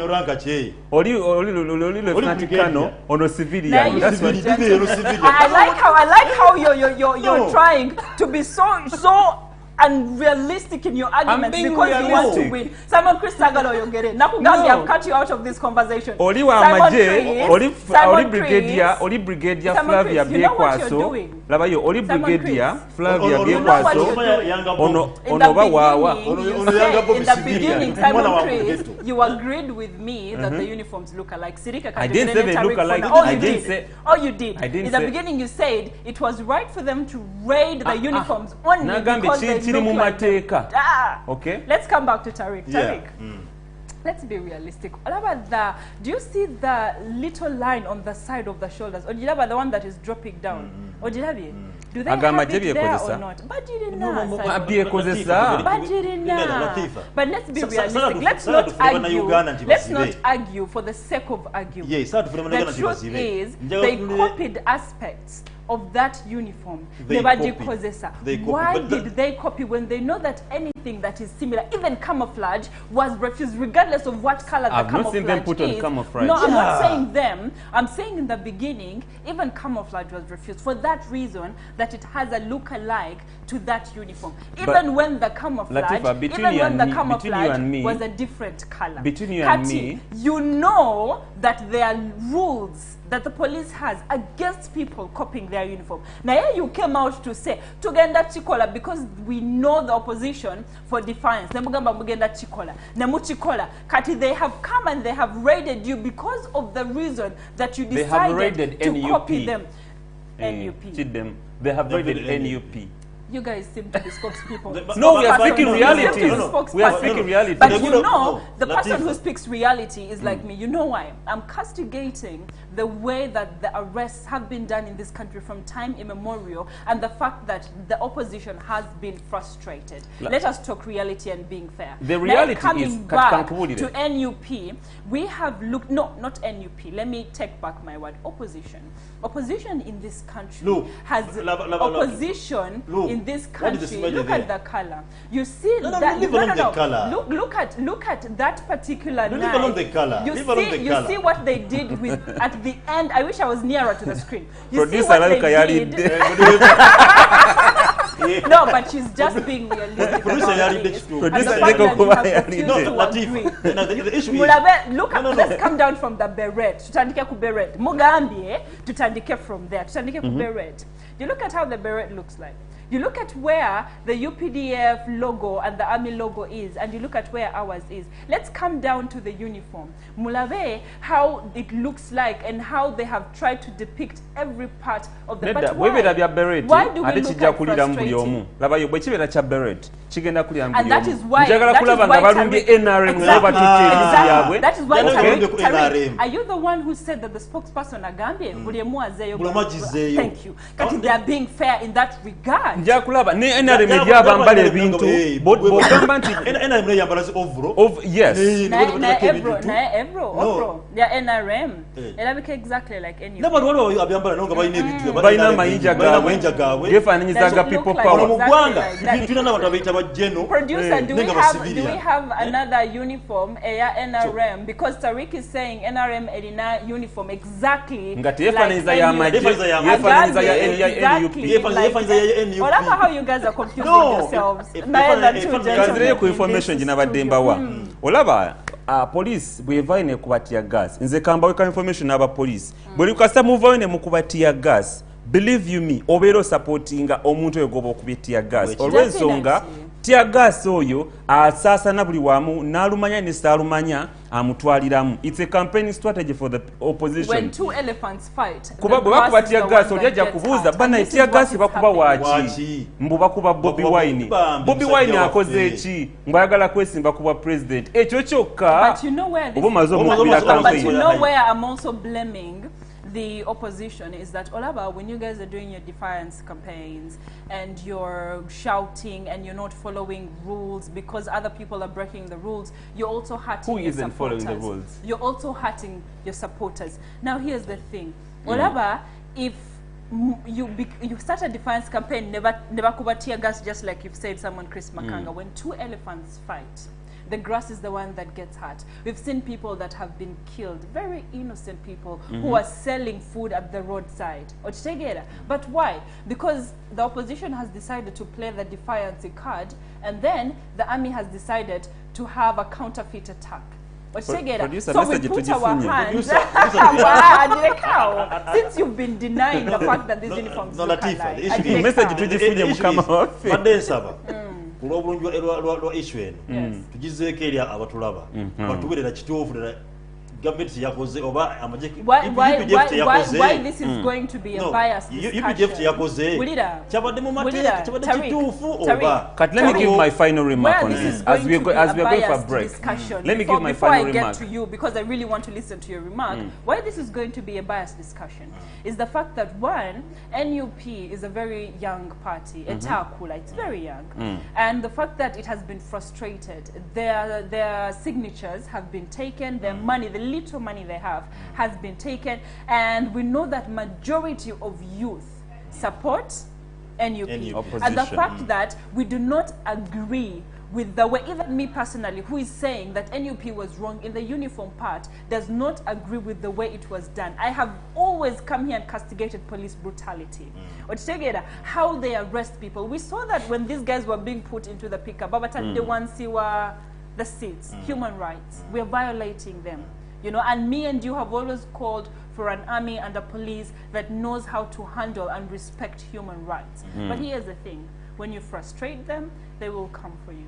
oli Lieutenant Colonel, ono civilian. That's what I like how you're trying to be so unrealistic in your arguments because you want to win. Simon Chris Sagalo Yogere. Nakugambi, I've cut you out of this conversation. Oli Brigadier Flavia Biekwaso. Labayo, Oli Brigadier Flavia Biekwaso. In the beginning, Simon Chris, you agreed with me that the uniforms look alike. I didn't say they look alike. Oh, you did. In the beginning, you said it was right for them to raid the uniforms only because they look like them. Okay. Let's come back to Tariq. Tariq, let's be realistic. Do you see the little line on the side of the shoulders? Or the one that is dropping down? Or do they have it there or not? But you didn't know. But let's be realistic. Let's not argue. Let's not argue for the sake of arguing. The truth is, they copied aspects of that uniform. Why did they copy when they know that anything that is similar, even camouflage, was refused regardless of what color the camouflage not seen them put on camouflage. No, I'm not saying them. I'm saying in the beginning, even camouflage was refused for that reason that it has a look-alike to that uniform. Even when the camouflage, was a different color. Between you and me, you know that there are rules that the police has against people copying their uniform. Now here you came out to say tugenda chikola because we know the opposition for defiance. Nemugamba mugenda chikola. Nemuchikola. Kati, they have come and they have raided you because of the reason that you decided to copy them. NUP. They have raided NUP. You guys seem to be spokespeople. No, we are speaking reality. We are speaking reality. But you know, the person who speaks reality is like me. You know why? I'm castigating the way that the arrests have been done in this country from time immemorial and the fact that the opposition has been frustrated. Let us talk reality and being fair. The reality now, coming is back to NUP, we have looked, no, not NUP, let me take back my word, opposition. Opposition in this country has opposition in this country. Look at the color. You see that. Look at that particular line. You see what they did with at the end. I wish I was nearer to the screen. You see what they did. No, but she's just being realistic. Let's come down from the beret. Tutandike ku beret. Mugambie, tutandike from there. Tutandike ku beret. You look at how the beret looks like. You look at where the UPDF logo and the army logo is, and you look at where ours is. Let's come down to the uniform. Mulave, how it looks like and how they have tried to depict every part of the but why do we look at frustrating? And that is why Tariq, are you the one who said that the spokesperson Agambe? Thank you. They are being fair in that regard. Njakulaba ne NRM yabambala ebintu bogamba nti NRM yambala overall yes na Ebro ya NRM elabika exactly like any nabali waliwo abyambala nonga bayine ebitu bayina mayinja gawe gefananyizaga people power mu Uganda bituna n'abantu abayita bajeno producer do we have another uniform ya NRM because Tariq is saying NRM elina uniform exactly ngati yefananiza ya maji yefananiza ya NUP yefananiza ya NUP. Whatever how you guys are confusing yourselves. Kazire ku information ginabademba wa. Olaba police bwevaine kubatia gas. Nze kamba weka information aba police. Bwe lukasa muvaine mukubatia gas. Believe you me, obero supportinga omuntu egobo kubitia gas. Always songa tia gas oyo asasa na buli wamu nalumanya ne salumanya amutwaliramu. It's a campaign strategy for the opposition. When two elephants fight, kuba bakubatia gas olyaja kubuza bana itia gas bakuba wachi mbu bakuba Bobi Wine. Bobi Wine akoze eki mbayagala kwesimba kuba president ekyo kyokka. But you know where I'm also blaming the opposition is that Olaba, when you guys are doing your defiance campaigns and you're shouting and you're not following rules because other people are breaking the rules, you're also hurting your supporters. Who isn't following the rules? You're also hurting your supporters. Now here's the thing. Olaba, if you start a defiance campaign, never kuba tear gas, just like you've said, someone Chris Makanga, when two elephants fight, the grass is the one that gets hurt. We've seen people that have been killed, very innocent people who are selling food at the roadside. But why? Because the opposition has decided to play the defiance card, and then the army has decided to have a counterfeit attack. So we put our hands since you've been denying the fact that these uniforms look alike. Message tujifunye mukama waffe. Madensaba. Kulobulungi lwa issue eno. Tugizeeko eri abatulaba. Batuberera kituufu government yakoze oba amajek why this is going to be a biased discussion. Yakoze chabade mu mateka chabade kituufu oba. Let me give my final remark on this as we are going for a break. Let me give my final remark. Before I get to you, because I really want to listen to your remark, why this is going to be a biased discussion is the fact that one, NUP is a very young party, it's very young, and the fact that it has been frustrated, their signatures have been taken, their money, the little money they have has been taken, and we know that majority of youth support NUP. And the fact that we do not agree with the way, even me personally, who is saying that NUP was wrong in the uniform part, does not agree with the way it was done. I have always come here and castigated police brutality. How they arrest people. We saw that when these guys were being put into the pickup, the ones who were the seats, human rights. We are violating them. You know, and me and you have always called for an army and a police that knows how to handle and respect human rights. But here's the thing, when you frustrate them, they will come for you.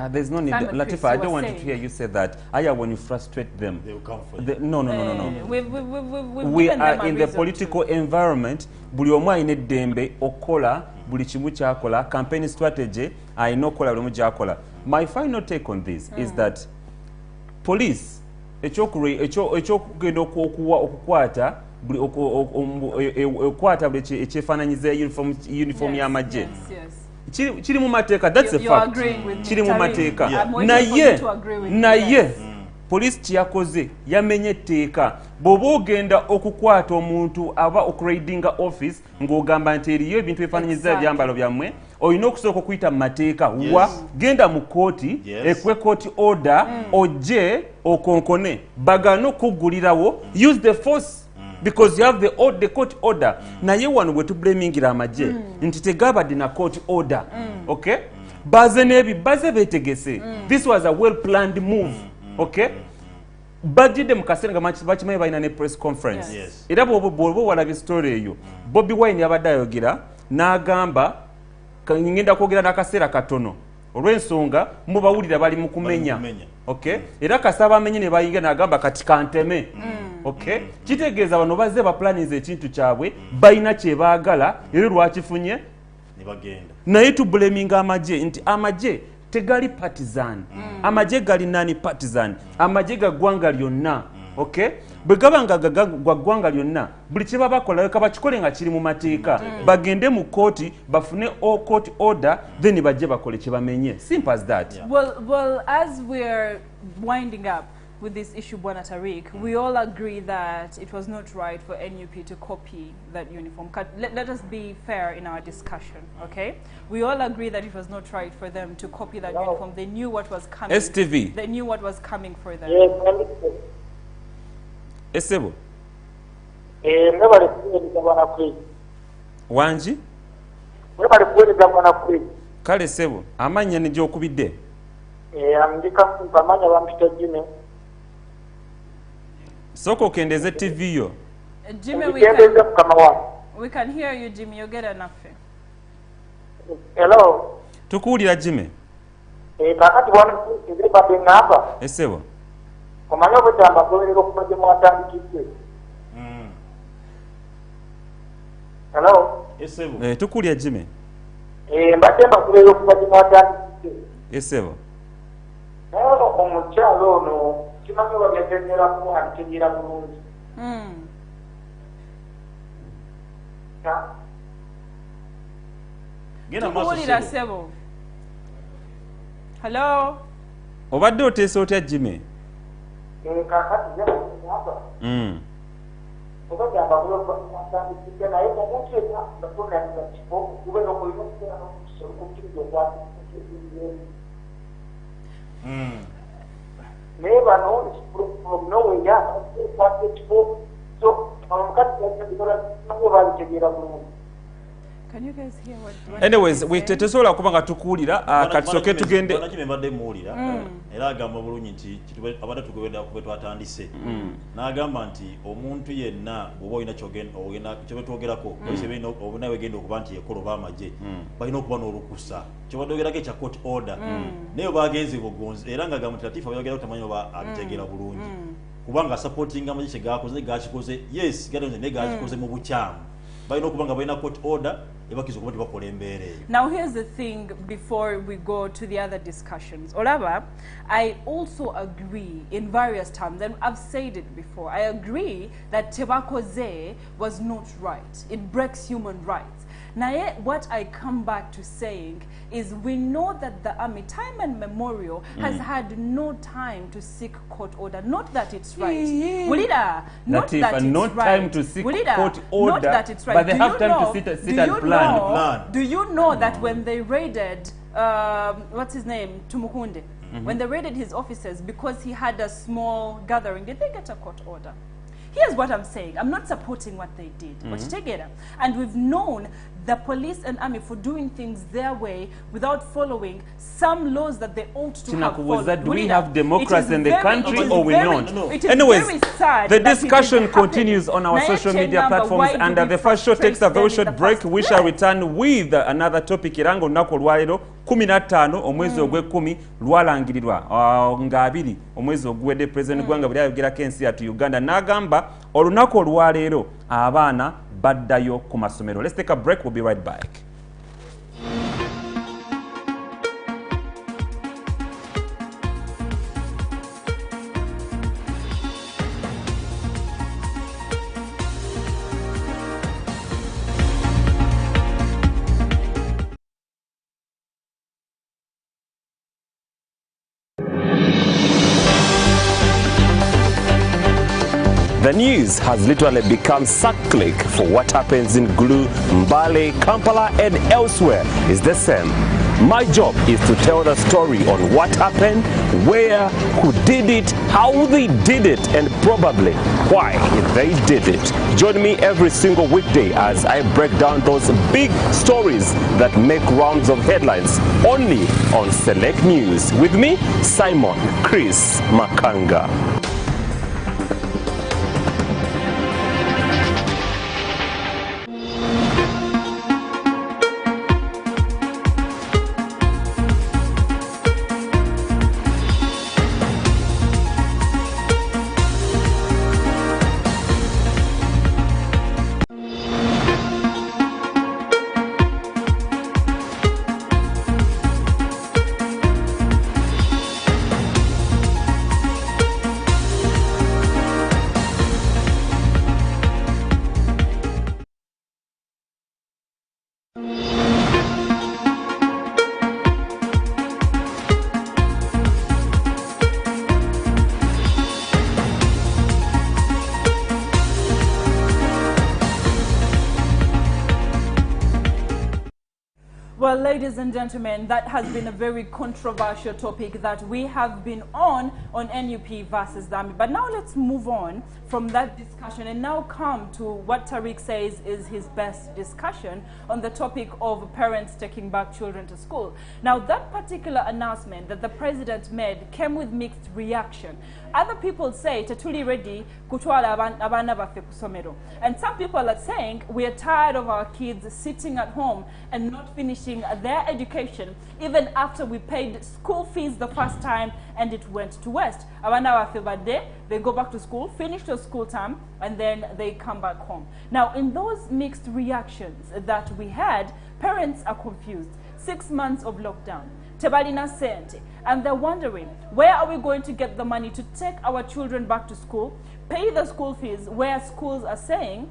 There's no need, Latifa, I don't want to hear you say that. When you frustrate them, they will come for you. No. We are in the political environment. Buli omu alina eddembe okola buli kimu kyakola, campaign strategy alina okola buli omu gyakola. My final take on this is that police ekyokugenda okukwata buli ekyefaananyiza uniform y'amagye kiri mu mateeka, that's a fact, kiri mu mateeka. Naye police kyakoze yamenye etteeka. Bw'oba ogenda okukwata omuntu aba okuraidinga office ng'ogamba nti eriyo ebintu ebifaananyiza ebyambalo byammwe, olina okusooka okuyita mu mateeka. Genda mu kooti ekwe court order ojje okonkone bagano okuggulirawo, use the force because you have the court order. Naye wano bwe tublamingira amagye nti tegabadde na court order. Okay, baze betegese. This was a well planned move. Okay, bajjidde mu kaseera nga bakimanyi balina ne press conference. Era bw'oba walabye story eyo, Bobi Wine yabadde ayogera n'agamba ngenda kwogera n'akaseera katono olw'ensonga mubawulira bali mu kumenya. Okay, era kasaba amenye ne bayinga n'agamba kati kanteme. Okay, kitegeeza bano bazze baplanize ekintu kyabwe, balina kye baagala era lwakifunye ne bagenda. Naye tublaminga amagye nti amagye tegali partisan. Amagye gali nani partisan. Amagye ga ggwanga lyonna. Okay, bwe gabanga gwa ggwanga lyonna buli kye babakola bakikole nga kiri mu mateeka, bagende mu kooti bafune court order, then bajje bakole kye bamenye. Simple as that. Well, as we're winding up with this issue, Bwana Tariq, we all agree that it was not right for NUP to copy that uniform. Let us be fair in our discussion, okay? We all agree that it was not right for them to copy that uniform. They knew what was coming. STV. They knew what was coming for them. Esebo. Wanji? Kale sebo, amanya ne gyokubidde. Soko kendeze TV yo. Jimmy, we can hear you, Jimmy. You get enough. Hello. Tukuulira Jimmy. Kakati wana kizibadde ngamba. Esebo. Omanyi obutamba goberera okumaze mwatandikidde. Hello. Esebo. Tukuulira Jimmy. Mbadde mbagoberera okumaze mwatandikidde. Esebo. Omukyalo ono kimanyi wabyatendera ku alitegeera bulungi. Tukuulira Sebo. Hello. Obadde oteesa otya Jimmy? Kakati ngamba. Obagamba bulungi naye omuntu yenna nafuna kifo kubeera okulina okubeera n'okusoma okukkiriza okwati. naye bano from nowhere ekwata ekifo so omukati nabo babitegeera bulungi. Can you guys hear what Anyways, we tesobola kuba nga tukuulira katusoke tugende banakime mbadde muwulira era agamba bulungi nti abadde tugoberera kube twatandise n'agamba nti omuntu yenna bw'oba olina kyobe twogerako obuna wegenda okuba nti yekola oba amagye balina okuba n'olukusa kyobadde ogerako ekya court order naye bagenze bugonzi era nga gamba nti Latifa bayogera kutamanyi oba abitegeera bulungi kubanga supporting amagye kyegaakoze gakikoze yes naye gakikoze mu bukyamu balina okuba nga balina court order. Now here's the thing before we go to the other discussions. Olaba, I also agree in various terms, and I've said it before, I agree that Tebakoze was not right. It breaks human rights. Now, what I come back to saying is we know that the Army Time and Memorial has had no time to seek court order. Not that it's right. Wulida, not that it's no right. Time to seek court order, not that it's right. But they have time to sit and plan. Do you know that when they raided, what's his name, Tumukunde, when they raided his offices because he had a small gathering, did they get a court order? Here's what I'm saying. I'm not supporting what they did. And we've known the police and army for doing things their way without following some laws that they ought to have followed. Do we have democracy in the country or we don't? Anyways, the discussion continues on our social media platforms, and the first show takes a very short break. We shall return with another topic. Irango nako lwalero 15 omwezi ogwe-10 lwalangirirwa nga 2 omwezi ogwedde President Gwanga buli ayogerako ensi yatu Uganda n'agamba olunaku olwaleero abaana baddayo ku masomero. Let's take a break. We'll be right back. The news has literally become cyclic for what happens in Gulu, Mbale, Kampala and elsewhere is the same. My job is to tell the story on what happened, where, who did it, how they did it, and probably why they did it. Join me every single weekday as I break down those big stories that make rounds of headlines only on Select News. With me, Simon Chris Makanga. Well, ladies and gentlemen, that has been a very controversial topic that we have been on NUP versus the Army. But now let's move on from that discussion and now come to what Tariq says is his best discussion on the topic of parents taking back children to school. Now, that particular announcement that the president made came with mixed reaction. Other people say, Tatuli ready, kutwala abana bafe kusomero. And some people are saying, we are tired of our kids sitting at home and not finishing their education, even after we paid school fees the first time and it went to waste. Abana bafe bade, they go back to school, finish the school term, and then they come back home. Now, in those mixed reactions that we had, parents are confused. 6 months of lockdown. Tebalina sente, and they're wondering, where are we going to get the money to take our children back to school, pay the school fees, where schools are saying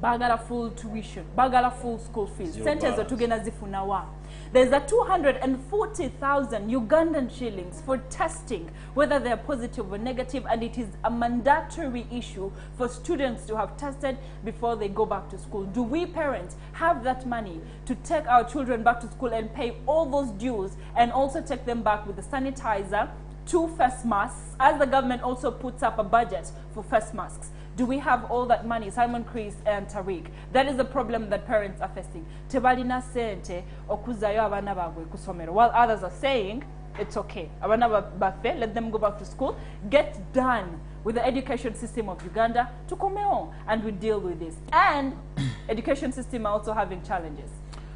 bagala full tuition, bagala full school fees. Zero Sente zo balance. tugenda zifuna wa. There's a 240,000 Ugandan shillings for testing whether they're positive or negative, and it is a mandatory issue for students to have tested before they go back to school. Do we parents have that money to take our children back to school and pay all those dues and also take them back with the sanitizer, 2 face masks, as the government also puts up a budget for face masks? Do we have all that money? Simon, Chris, and Tariq. That is the problem that parents are facing. Tebalina sente okuzayo abana babwe kusomero. While others are saying, it's okay. Abana bafe, let them go back to school. Get done with the education system of Uganda to Komeo, and we deal with this. And education system are also having challenges.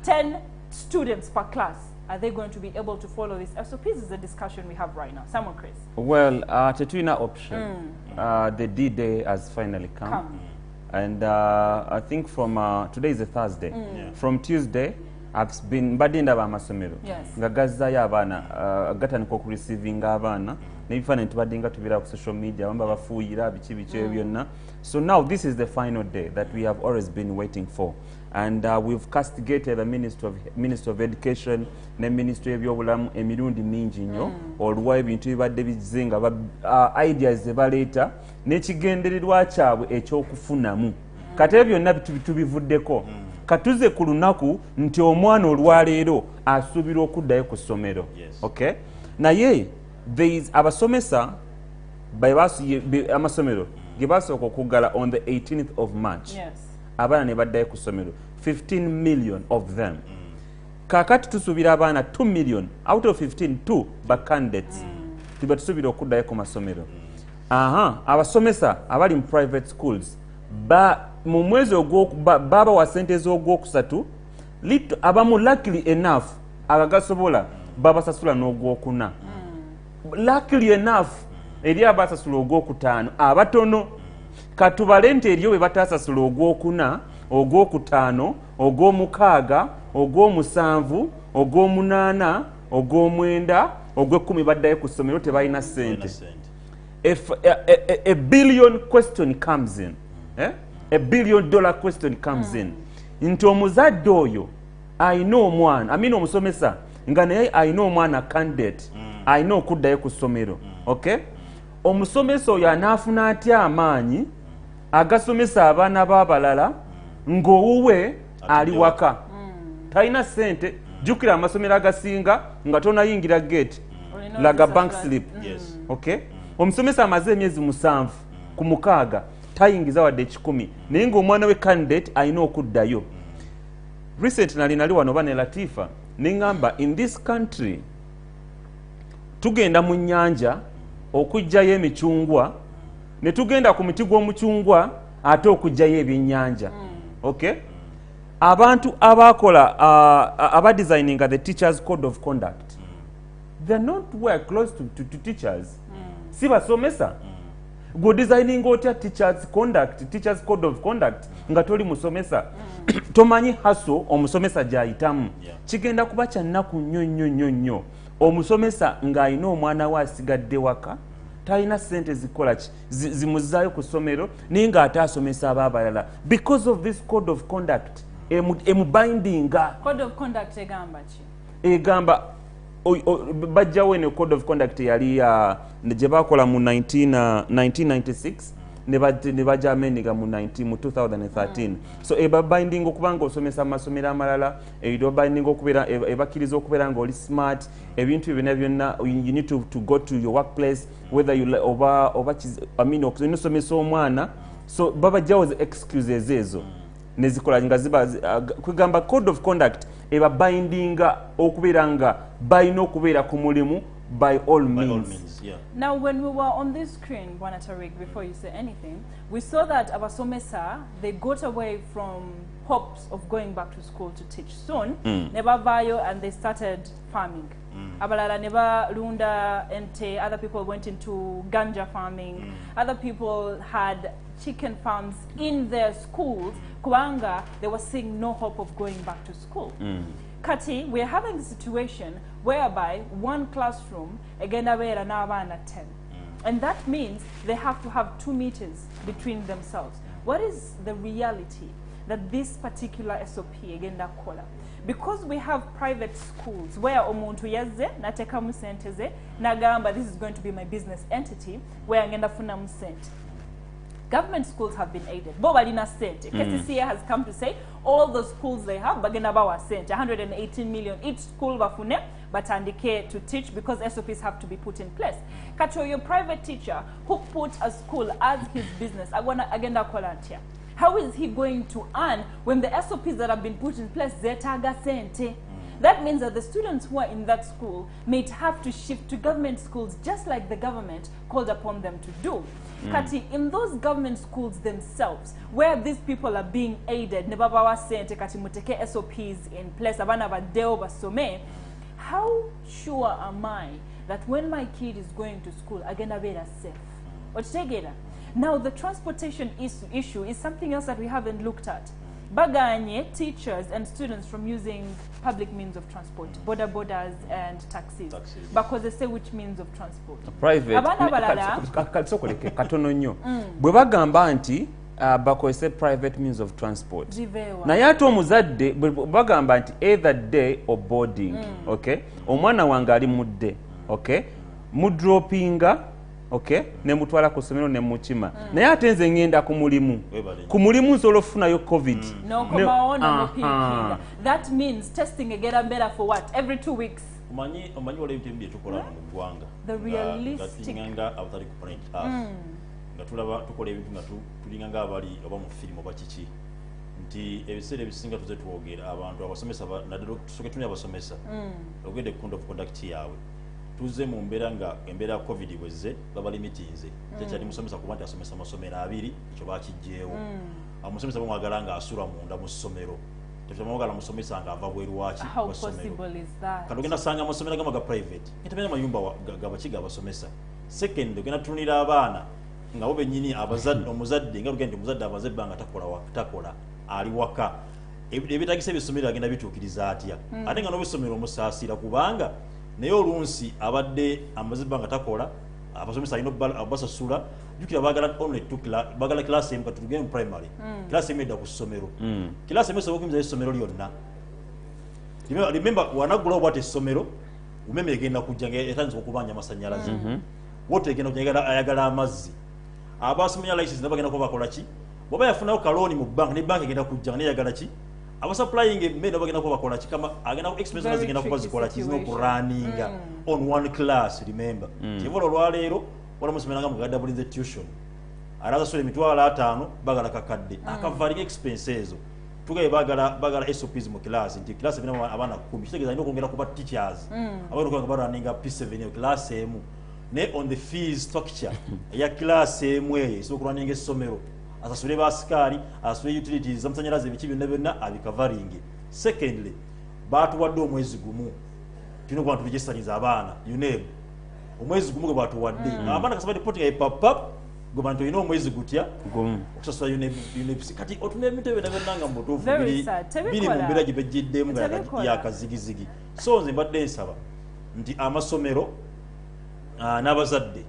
10 students per class. Are they going to be able to follow this SOP? This is the discussion we have right now. Simon, Chris. Well, Tetuina option. The D-Day has finally come. And I think from today is a Thursday. From Tuesday, I've been badinda ba masomero. Yes. Nga gazzayo abaana gatandika okureceiving abaana n'ebifaananyi tubaddenga tubira ku social media bamba bafuuyira biki byonna. So now this is the final day that we have always been waiting for. And we've castigated the Minister of Education ne Ministry y'ebyobulamu emirundi mingi nnyo olwa ebintu bibadde bizze nga ideas ze baleeta n'ekigendererwa kyabwe ekyokufunamu. Kati ebyo byonna tubivuddeko. Katuze ku lunaku nti omwana olwaleero asuubirwa okuddayo ku ssomero. Okay? Naye abasomesa amasomero ge basooka okuggala on the 18th of March. Abaana ne baddayo ku ssomero 15 million of them. Kakati tusuubira abaana 2 million out of 15 2 ba candidates tiba tusuubira okuddayo ku masomero. Abasomesa abali mu private schools mu mwezi baba wa sente z'ogwokusatu abamu luckily enough agagasobola babasasula n'ogwokuna. Luckily enough eri abasasula ogwokutaano abatono katubale nti eriyo bwe batasasula ogwokuna, ogwokutaano, ogwomukaaga, ogwomusanvu, ogwomunaana, ogwomwenda, ogw'ekkumi baddayo ku ssomero tebalina ssente. If a billion question comes in, a $1 billion question comes in, nti omuzadde oyo ayina omwana, omusomesa nga naye ayina omwana candidate ayina okuddayo ku ssomero. Okay? Omusomesa oyo anaafuna atya amaanyi agasomesa abaana b'abalala ng'owuwe ali waka talina ssente? Jjukira amasomero agasinga nga tonayingira gate laga bank slip. Okay? Omusomesa amaze emyezi 7 ku 6 tayingiza wadde 10 naye ng'omwana we candidate ayina okuddayo. Recently nali wano bane Latifa neŋŋamba in this country tugenda mu nnyanja okujjayo emicungwa ne tugenda ku muti gw'omucungwa ate okujjayo ebyennyanja. Okay? Abantu abakola abadesigninga the teachers code of conduct, they are not well close to teachers. Si basomesa. Go designing otya teachers code of conduct nga toli musomesa. Tomanyi haso omusomesa gyayitamu. Kigenda kuba kya nnaku nnyo omusomesa ng'ayina omwana we asigadde waka talina ssente zikola ki zimuzzaayo ku ssomero naye ng'ate asomesa ab'abalala because of this code of conduct emubindinga. Code of conduct egamba ki? Egamba bajjawo eno code of conduct yali gye bakola mu 1996 ne bajja amendinga mu 2013. So eba binding okubanga osomesa amasomero amalala, ebido binding okubeera ebakkiriza okubeera ng'oli smart, ebintu byonna you need to go to your workplace whether you okusomesa omwana. So babajjawo excuses ezo nezikola nga ziba kwegamba code of conduct eba bindinga okubeera nga balina okubeera ku mulimu by all means. Now, when we were on this screen, Bwana Tariq, before you say anything, we saw that Abasomesa, they got away from hopes of going back to school to teach soon. Neba vayo, and they started farming. Abalala neba lunda ente, other people went into ganja farming. Other people had chicken farms in their schools. Kuanga, they were seeing no hope of going back to school. Kati, we're having a situation whereby one classroom, agenda vera na abana 10. And that means they have to have 2 meters between themselves. What is the reality? that this particular SOP agenda kola. Because we have private schools where omuntu yazze nateka mu sente ze nagamba this is going to be my business entity where agenda funa mu sente. Government schools have been aided. Bo balina sente. KCCA has come to say all the schools they have bagenda bawa sente 118 million each school bafune batandike to teach because SOPs have to be put in place. Kacho, your private teacher who put a school as his business agenda kolantia. How is he going to earn when the SOPs that have been put in place zetaga sente? That means that the students who are in that school may have to shift to government schools just like the government called upon them to do. Kati, in those government schools themselves, where these people are being aided, nebabawa sente kati muteke SOPs in place, abana badeo basome, how sure am I that when my kid is going to school, agenda beda safe? Ochitegera. Now, the transportation issue is something else that we haven't looked at. Baganye teachers and students from using public means of transport, border borders and taxis. Because they say which means of transport. Private. Katono nnyo. Bwe bagamba nti bakozese private means of transport. Naye ate omuzadde bagamba nti either day or boarding. Okay? Omwana wange ali mudde. Okay? Mudropinga. Okay, ne mutwala ku somero ne mukima. Naye ate nze ngenda ku mulimu. Ku mulimu nsobola okufunayo COVID. No, komaona no. That means testing agera better for what? Every 2 weeks. Omanyi wale mtembi tukola mu gwanga. The realistic. Nganga abutali ku print us. Nga tulaba tukola ebintu nga tulinganga abali oba mu film oba kiki. Nti ebiseera ebisinga tuze tuwogera abantu abasomesa naddala tusoke tunya abasomesa. Ogende code of conduct yawe. Tuze mu mbeera nga embeera ya COVID bwezze baba limitinze. Tekyali musomesa kuba nti asomesa amasomero abiri ekyo bakijjeewo. Amusomesa bamwagala nga asula munda mu ssomero. Tekyamwagala musomesa nga ava bweru waki How possible is that? Kati ogenda sanga amasomero agama ga private. Ntemenya mayumba gabakiga abasomesa. Second, ogenda tunira abaana nga bo bennyini abazadde omuzadde nga lugenda omuzadde abaze ebbanga takola ali waka. Ebitagisa ebisomero agenda bituukiriza atya. Ate nga n'obisomero omusaasira kubanga naye olunsi abadde amaziba nga takola abasomesa alina basasula jukira bagala only bagala class emu katuge mu primary class emu edda ku ssomero class emu esobola okuyinza essomero lyonna. Remember wanagula obwate essomero umeme egenda kujja etanze okubanja amasanyalaze wote egenda kujja ayagala amazzi abasomenya license nabagenda ko bakola ki boba yafunayo kaloni mu bank ne bank egenda kujja ne yagala ki aba supplying men bagenda ko bakola ki kama agenda ku expenses zigenda kuba zikola ki zino running on one class. Remember kivolo lwaleero wala musomera nga mugada bulinze tuition araza sole mitwala 5 bagala kakadde akavalinga expenses tugaye bagala SOPs mu class nti class bina abana 10 kitegeza ino kongera kuba teachers abana ko ngabara ninga P7 class emu ne on the fees structure ya class emu eye so kurwaninga essomero asasule basikari asasule utilities zamsanyalaze bichi byonna abikavaringi. Secondly, batu wadde omwezi gumu tino kwantu registerings abana you name omwezi gumu batu wadde abana kasaba reporting ya pop gobantu ino omwezi gutya gumu okusasula you name kati otune mitebe nanga mutufu bili mumbira gibejjidde mu ya kazigizigi. So nze mbadde nsaba nti amasomero n'abazadde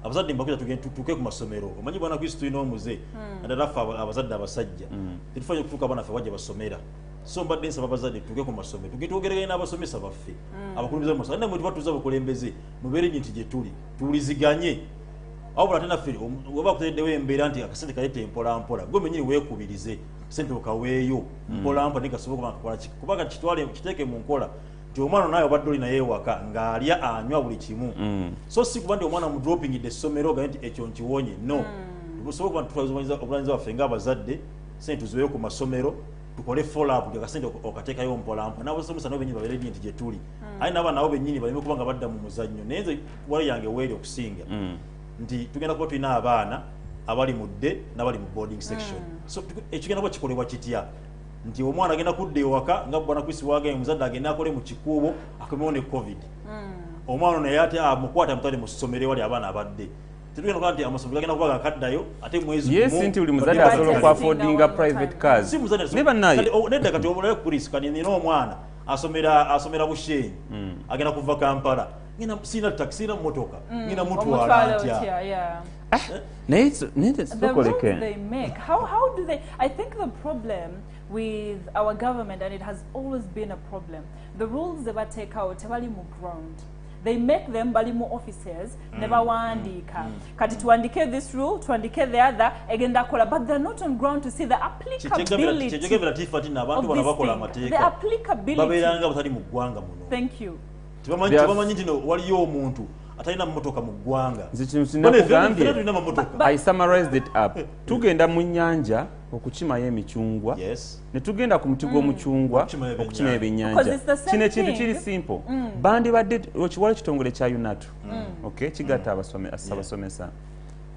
abazadde mbakuza tuke ku masomero omanyi bwana Kristo ino omuze ndalafa abazadde abasajja tetufanye kufuka abana ffe wajja basomera. So mbadde nsaba abazadde tuke ku masomero tugitogeraganya n'abasomesa baffe abakulumiza mu masomero namwe tubatuza bukulembeze mubere nyinti gye tuliziganye aho bula tena ffe oba kuteddewo embeera nti akasente kalete mpola mpola gwe menyini weekubirize sente okaweeyo mpola mpola nikasobola kukola kubanga kitwale kiteeke mu nkola omwana naye obadde oli naye waka ng'alya anywa buli kimu. So si kuba ndi omwana mu dropping de essomero ga nti ekyo nkiwonye no tusobola kuba obulangiza baffe ng'abazadde sente tuziweyo ku masomero tukole follow up akasente okateekayo mpolampo n'abasomesa nabo bennyini babeere nti gye tuli aye n'abaana nabo bennyini baleme kuba nga badda mu muzannyo naye nze wali yange weeri okusinga nti tugenda kuba tulina abaana abali mu dde n'abali mu boarding section. So ekigenda kuba kikolebwa kitya nti omwana agenda kudda ewaka nga bwana Kwisi wagaye muzadde agenda akole mu kikuubo akomewo ne COVID omwana naye ate amukwata mutwale mu ssomero wali abaana abadde tetugenda kuba nti amasomero agenda kuba gakaddayo ate mwezi yes nti buli muzadde asobola ku affordinga private cars si muzadde ne banaye nedda kati obulayo Chris kani nina omwana asomera Bushenyi agenda kuva Kampala ngina sina taxi na motoka ngina mutwala atya The rules they make, how do they? I think the problem with our government, and it has always been a problem, the rules they take out bali mu ground. They make them bali mu officers, never wandika. Kati tuandike this rule, tuandike the other, agenda kola, but they're not on ground to see the applicability of this thing. The applicability. Thank you. I summarized it up. Tugenda mu nnyanja okukimayo emichungwa. Ne tugenda ku muti gw'omuchungwa okukima ebyennyanja. Kino ekintu kiri simple. Bandi badde okiwala kitongole kya UNATU. Okay, kigatta abasomesa.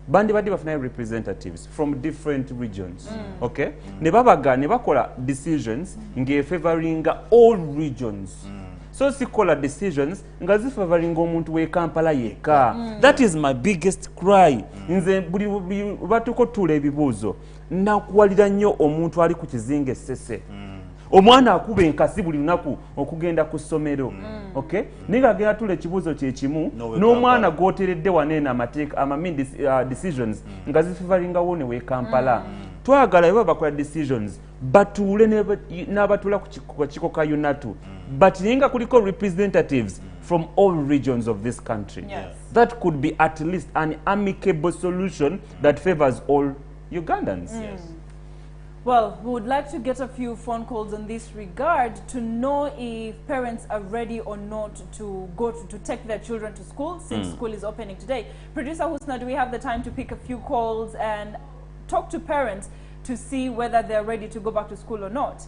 Bandi badde bafuna representatives from different regions. Okay? Ne bakola decisions ng'efavoring all regions. So sikola decisions nga zifavoringa omuntu we Kampala yeka. That is my biggest cry. Nze buli batuko tula ebibuuzo nakuwalira nnyo omuntu ali ku kizinga essese. Omwana akuba enkasi buli lunaku okugenda ku ssomero. Okay? Ninga agenda tula ekibuuzo kye kimu n'omwana gw'oteredde waneena amateeka decisions nga zifavoringa wone we Kampala. Twagala baba bakola decisions batuule n'abatula ku kiko ka UNATU. But ninga kuliko representatives from all regions of this country. Yes. That could be at least an amicable solution that favors all Ugandans. Yes. Well, we would like to get a few phone calls in this regard to know if parents are ready or not to go to take their children to school since school is opening today. Producer Husna, do we have the time to pick a few calls and talk to parents to see whether they're ready to go back to school or not?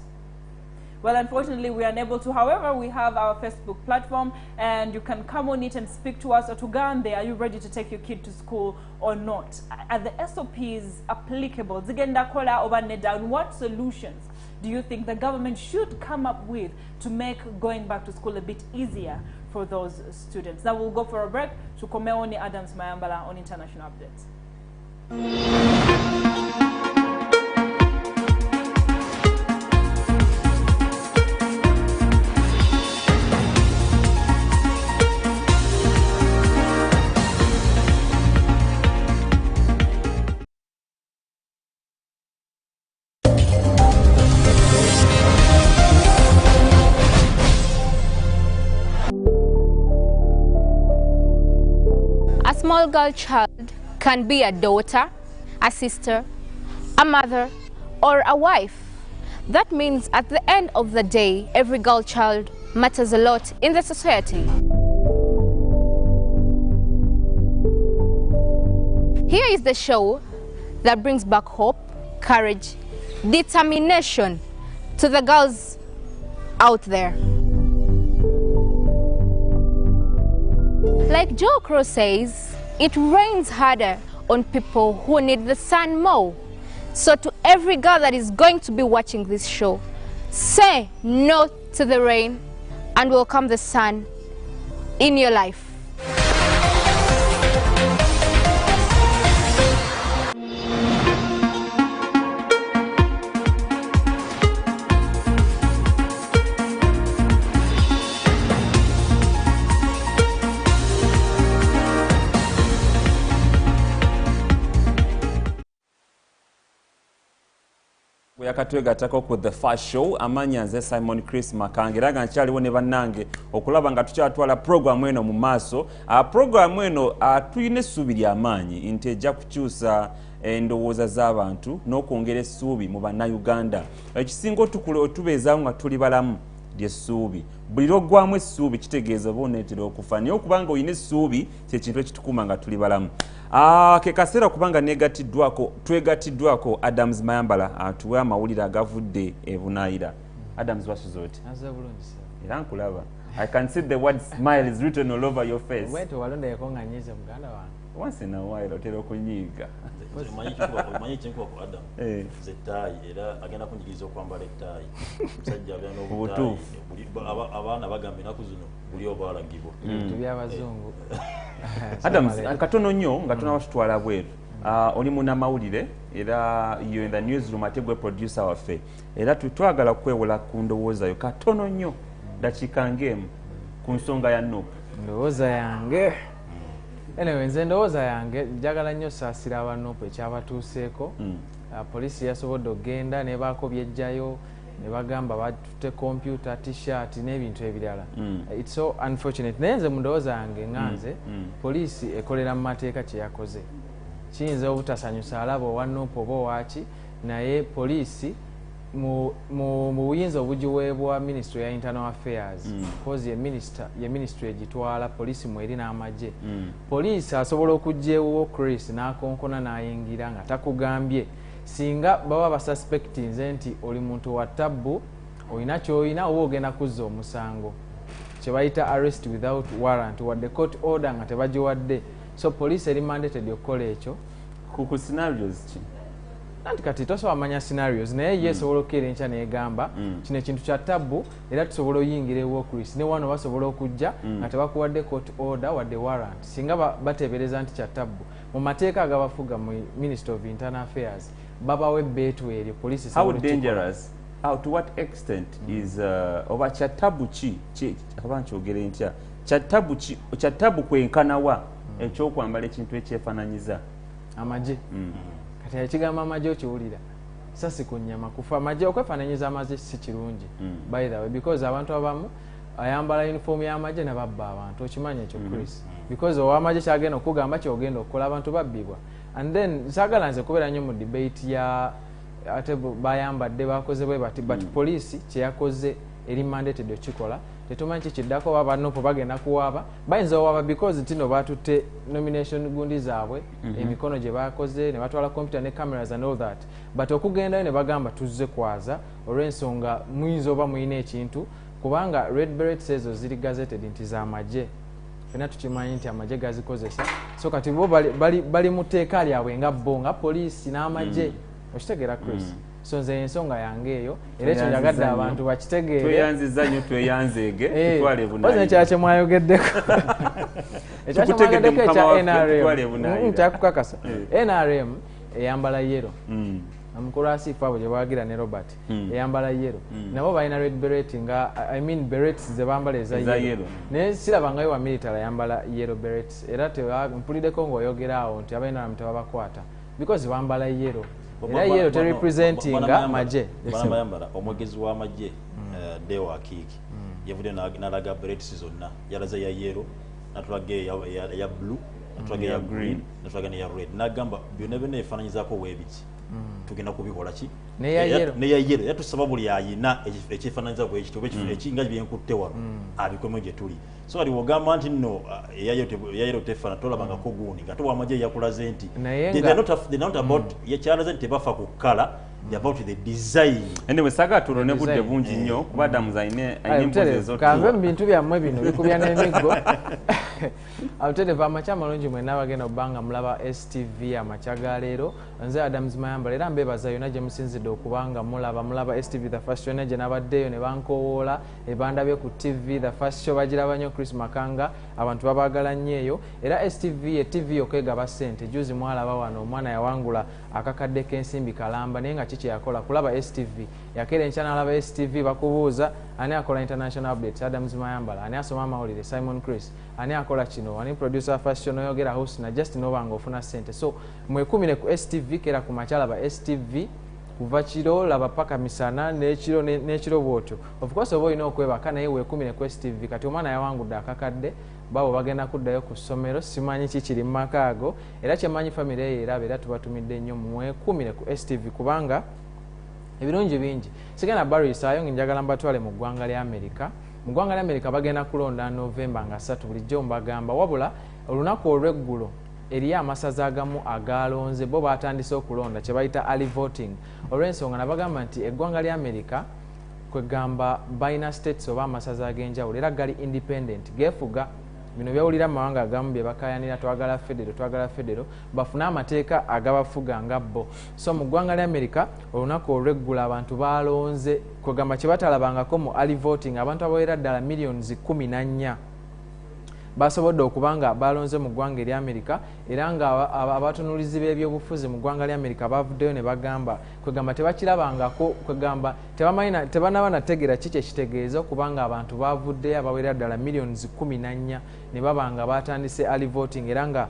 Well, unfortunately, we are unable to. However, we have our Facebook platform, and you can come on it and speak to us. Or to Uganda, are you ready to take your kid to school or not? Are the SOPs applicable? Zigenda kola obaneda, and what solutions do you think the government should come up with to make going back to school a bit easier for those students? Now we'll go for a break. To Komeoni Adams Mayambala on International Updates. A small girl child can be a daughter, a sister, a mother, or a wife. That means at the end of the day, every girl child matters a lot in the society. Here is the show that brings back hope, courage, determination to the girls out there. Like Joe Crow says, it rains harder on people who need the sun more. So to every girl that is going to be watching this show, say no to the rain and welcome the sun in your life. Yakatwegatako ku the first show amanya nze Simon Chris Makange raga nkyaliwo ne bannange okulaba nga tukyatwala program eno mu maaso. Program eno tuyina essuubi ly'amaanyi nti ejja kukyusa endowooza z'abantu n'okwongera essuubi mu bannayuganda. Ekisinga otubeezaawo nga tuli balamu ly'essuubi. Buli lw'oggwamu essuubi kitegeeza oba oneetera okufa, naye okubanga olina essuubi kyekintu ekitukuuma nga tuli balamu. Ke kaseera kubanga twegatiddwako Adams Mayambala atuwe amawulire agavudde e Bunaayira. Adams wasuze oti? Era nkulaba. I can see the word smile is written all over your face. Wetu walonda yakonganyiza muganda wange. Once in a while otera okunyiiga. Manyi kyenkuba ku Adam. Zettaayi era agenda kunjigiriza okwambala ettaayi. Musajja abeera n'obutaayi. Abaana bagamba ennaku zino buli obwalagibwa. Ebintu by'abazungu. Adams, katono nnyo nga tunawatutwala bweru. Oli munnamawulire era you in the newsroom ate gwe producer waffe. Era twagala kwewola ku ndowooza yo katono nnyo dakiika ng'emu ku nsonga ya Nuupu. Ndowooza yange anyway nze ndowooza yange njagala nnyo saasira abanopo ekyabatuuseeko poliisi yasobodde okgenda ne baako byejjayo ne bagamba batutte computer t-shirt n'ebintu ebirala it's so unfortunate naye nze mu ndowooza yange nganze poliisi ekolera mu mateeka kye yakoze kiyinza obutasanyusa alaba owanopo oba owaki naye poliisi mu buyinza obugiweebwa ministry ya internal affairs cause ye ministry egitwala poliisi mweri n'amagye poliisi asobola okugyewo Chris n'akonkona n'ayingira nga takugambye singa baba basuspectinze nti oli muntu wa tabbu olina ky'olina oba ogenda kuzza omusango kye bayita arrest without warrant wadde court order nga tebagiwadde so poliisi eri mandated okukola ekyo ku scenarios ki anti kati tosobola manya scenarios naye ye esobola okukeera enkya negamba kino ekintu kya tabbu era tusobola oyingira ewo Chris ne wano basobola okujja nga tebakuwadde court order wadde warrant singa bateebereza nti kya tabbu mu mateeka agabafuga mu Ministry of Internal Affairs babawe ebbeetu eryo poliisi how dangerous how to what extent is oba kya tabbu ki abankyogere ntya kya tabbu kwenkanawa ekyokwambala ekintu ekyefaananyiza amagye kati ekigamba amagye okiwulira sasi ku nnyama kufa amagye okwefaananyiza amagye si kirungi by the way because abantu abamu ayambala uniform y'amagye ne babba abantu okimanya ekyo Chris because ow'amagye kyagenda okugamba kyogenda okukola abantu babbibwa and then saagala nze kubeera nnyo mu debate ya ate bayambadde bakoze bwe bati but poliisi kyeyakoze eri mandated okikola tetumanyi kikiddako oba banopo bagenda kuwaaba bayinza owaaba because tino batutte nomination gundi zaabwe emikono gye bakoze ne batwala computer ne cameras and all that but okugendayo ne bagamba tuzze kwaza olw'ensonga muyinza oba muyina ekintu kubanga red beret ezo ziri gazetted nti z'amagye fena tukimanyi nti amagye gazikozesa so kati bo bali mu tteeka lyabwe nga bo nga poliisi n'amagye okitegeera Chris so nze ensonga yange eyo era ekyo njagadde abantu bakitegeere tweyanziza nnyo tweyanzeege tutwale bunaayira kyakye mwayogeddeko ekyakye ekya NRM kyakukakasa NRM eyambala yero amukulu asiifu abo gye bawagira ne Robert eyambala yero nabo balina red beret nga I mean berets ze bambala eza yero naye sirabangayo wa military ayambala yero berets era mpuliddeko ng'oyogera awo nti abainaramu tebabakwata because bambala yero era yero terepresentinga magye banamayambala omwogezi w'amagye Dewa Akiki yavudde n'alaga berets zonna yalaza ya yero natulaga ya blue natulaga ya green natulaga ne ya red n'agamba byonna byonna ebifaananyizaako weebiki tugenda kubikola ki neya yero yatusaba buli ayina ekifaananyiza bwe ekitoba ekinga byenkutte wano abikwemu gye tuli so kati wogamba nti nno yayero tefana tolabangako guuni nga towamagye yakulaze nti they're not about yakyalaze nti tebafa ku kala about the design anyway saga tulone budde bungi nnyo kuba Adamu zaine empoze ezo kambe bintu byammwe bino bikubya n'emiggo abutede bamacha malungi mwena bagenda obanga mulaba STV amacha galeero nze Adams Mayambala era mbebaza yona gye musinzidde okubanga mulaba STV the first show neje nabaddeyo ne bankowoola ebandabye ku TV the first show bagiraba nnyo Chris Makanga abantu babagala nnyo eyo era STV ye TV okwegaba ssente juzi mwalaba wano omwana yawangula akakadde k'ensimbi kalamba naye nga kiki yakola kulaba STV yakeera enkyana alaba STV bakubuuza ani akola international updates Adams Mayambala ani asoma amawulire Simon Chris ani akola kino ani producer first show noyogera host na just nobanga ofuna ssente so mwekumire ku STV kera ku makyala ba STV kuva kiro laba paka misana n'ekiro bwotyo of course oba olina okwebaka naye weekumire ku STV kati omwana yawangudde akakadde babo bagenda kuddayo ku ssomero simanyi kikiri mu maka ago era kyemanyi famire eyo eraba era tubatumidde nnyo mwekumire ku STV kubanga ebirungi bingi sigenda barisaayo njagala mbatwale mu ggwanga lya Amerika mu ggwanga lya Amerika bagenda kulonda November nga 3 bulijjo mbagamba wabula olunaku olw'eggulo eriyo amasaza agamu agalonze bo batandise okulonda kye bayita early voting olw'ensonga nabagamba nti eggwanga lya Amerika kwegamba balina states oba amasaza ag'enjawulo era gali independent geefuga bino byawulira mu mawanga agamu bye bakayanira twagala federo bafune amateeka agabafuga nga bo so mu ggwanga lya Amerika olunaku olw'eggulo abantu balonze kwegamba kye batalabangako mu early voting abantu abawera ddala millions 14 basobodde okubanga balonze mu ggwanga erya Amerika era nga abatunuulizi b'ebyobufuzi mu ggwanga lya Amerika bavuddeyo ne bagamba kwegamba tebakirabangako kwegamba tebanaba nategeera kiki ekitegeeza okubanga abantu bavuddeyo abawera ddala millions 14 ne babanga batandise early voting era nga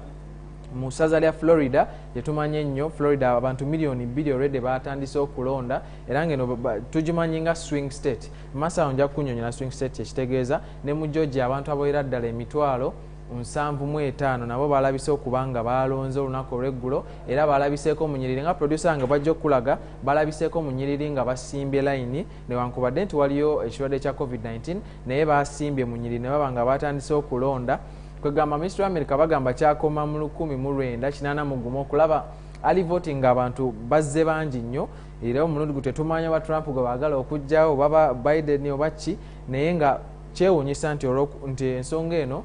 mu ssaza lya Florida yetumanye ennyo Florida abantu milioni 2 already batandise okulonda era ngeno tugimanyi nga swing state masawo nja kunyonyola swing state ekitegeeza ne mu Georgia abantu abawera ddala emitwalo 75 nabo balabise okubanga balonze olunaku olw'eggulo era balabiseeko mu nyiriri nga producer nga bajja okulaga balabiseeko mu nyiriri nga basimbye line newankubadde nti waliyo ekirwadde kya COVID-19 naye basimbye mu nyiriri ne baba nga batandise okulonda kwegamba Ministry of America bagamba kyakoma mu 1981 okulaba early voting abantu bazze bangi nnyo era omulundi gutetumanya wa Trump gwe baagala okujjawo baba Biden obachi naye nga kyewuunyisa nti ensonga eno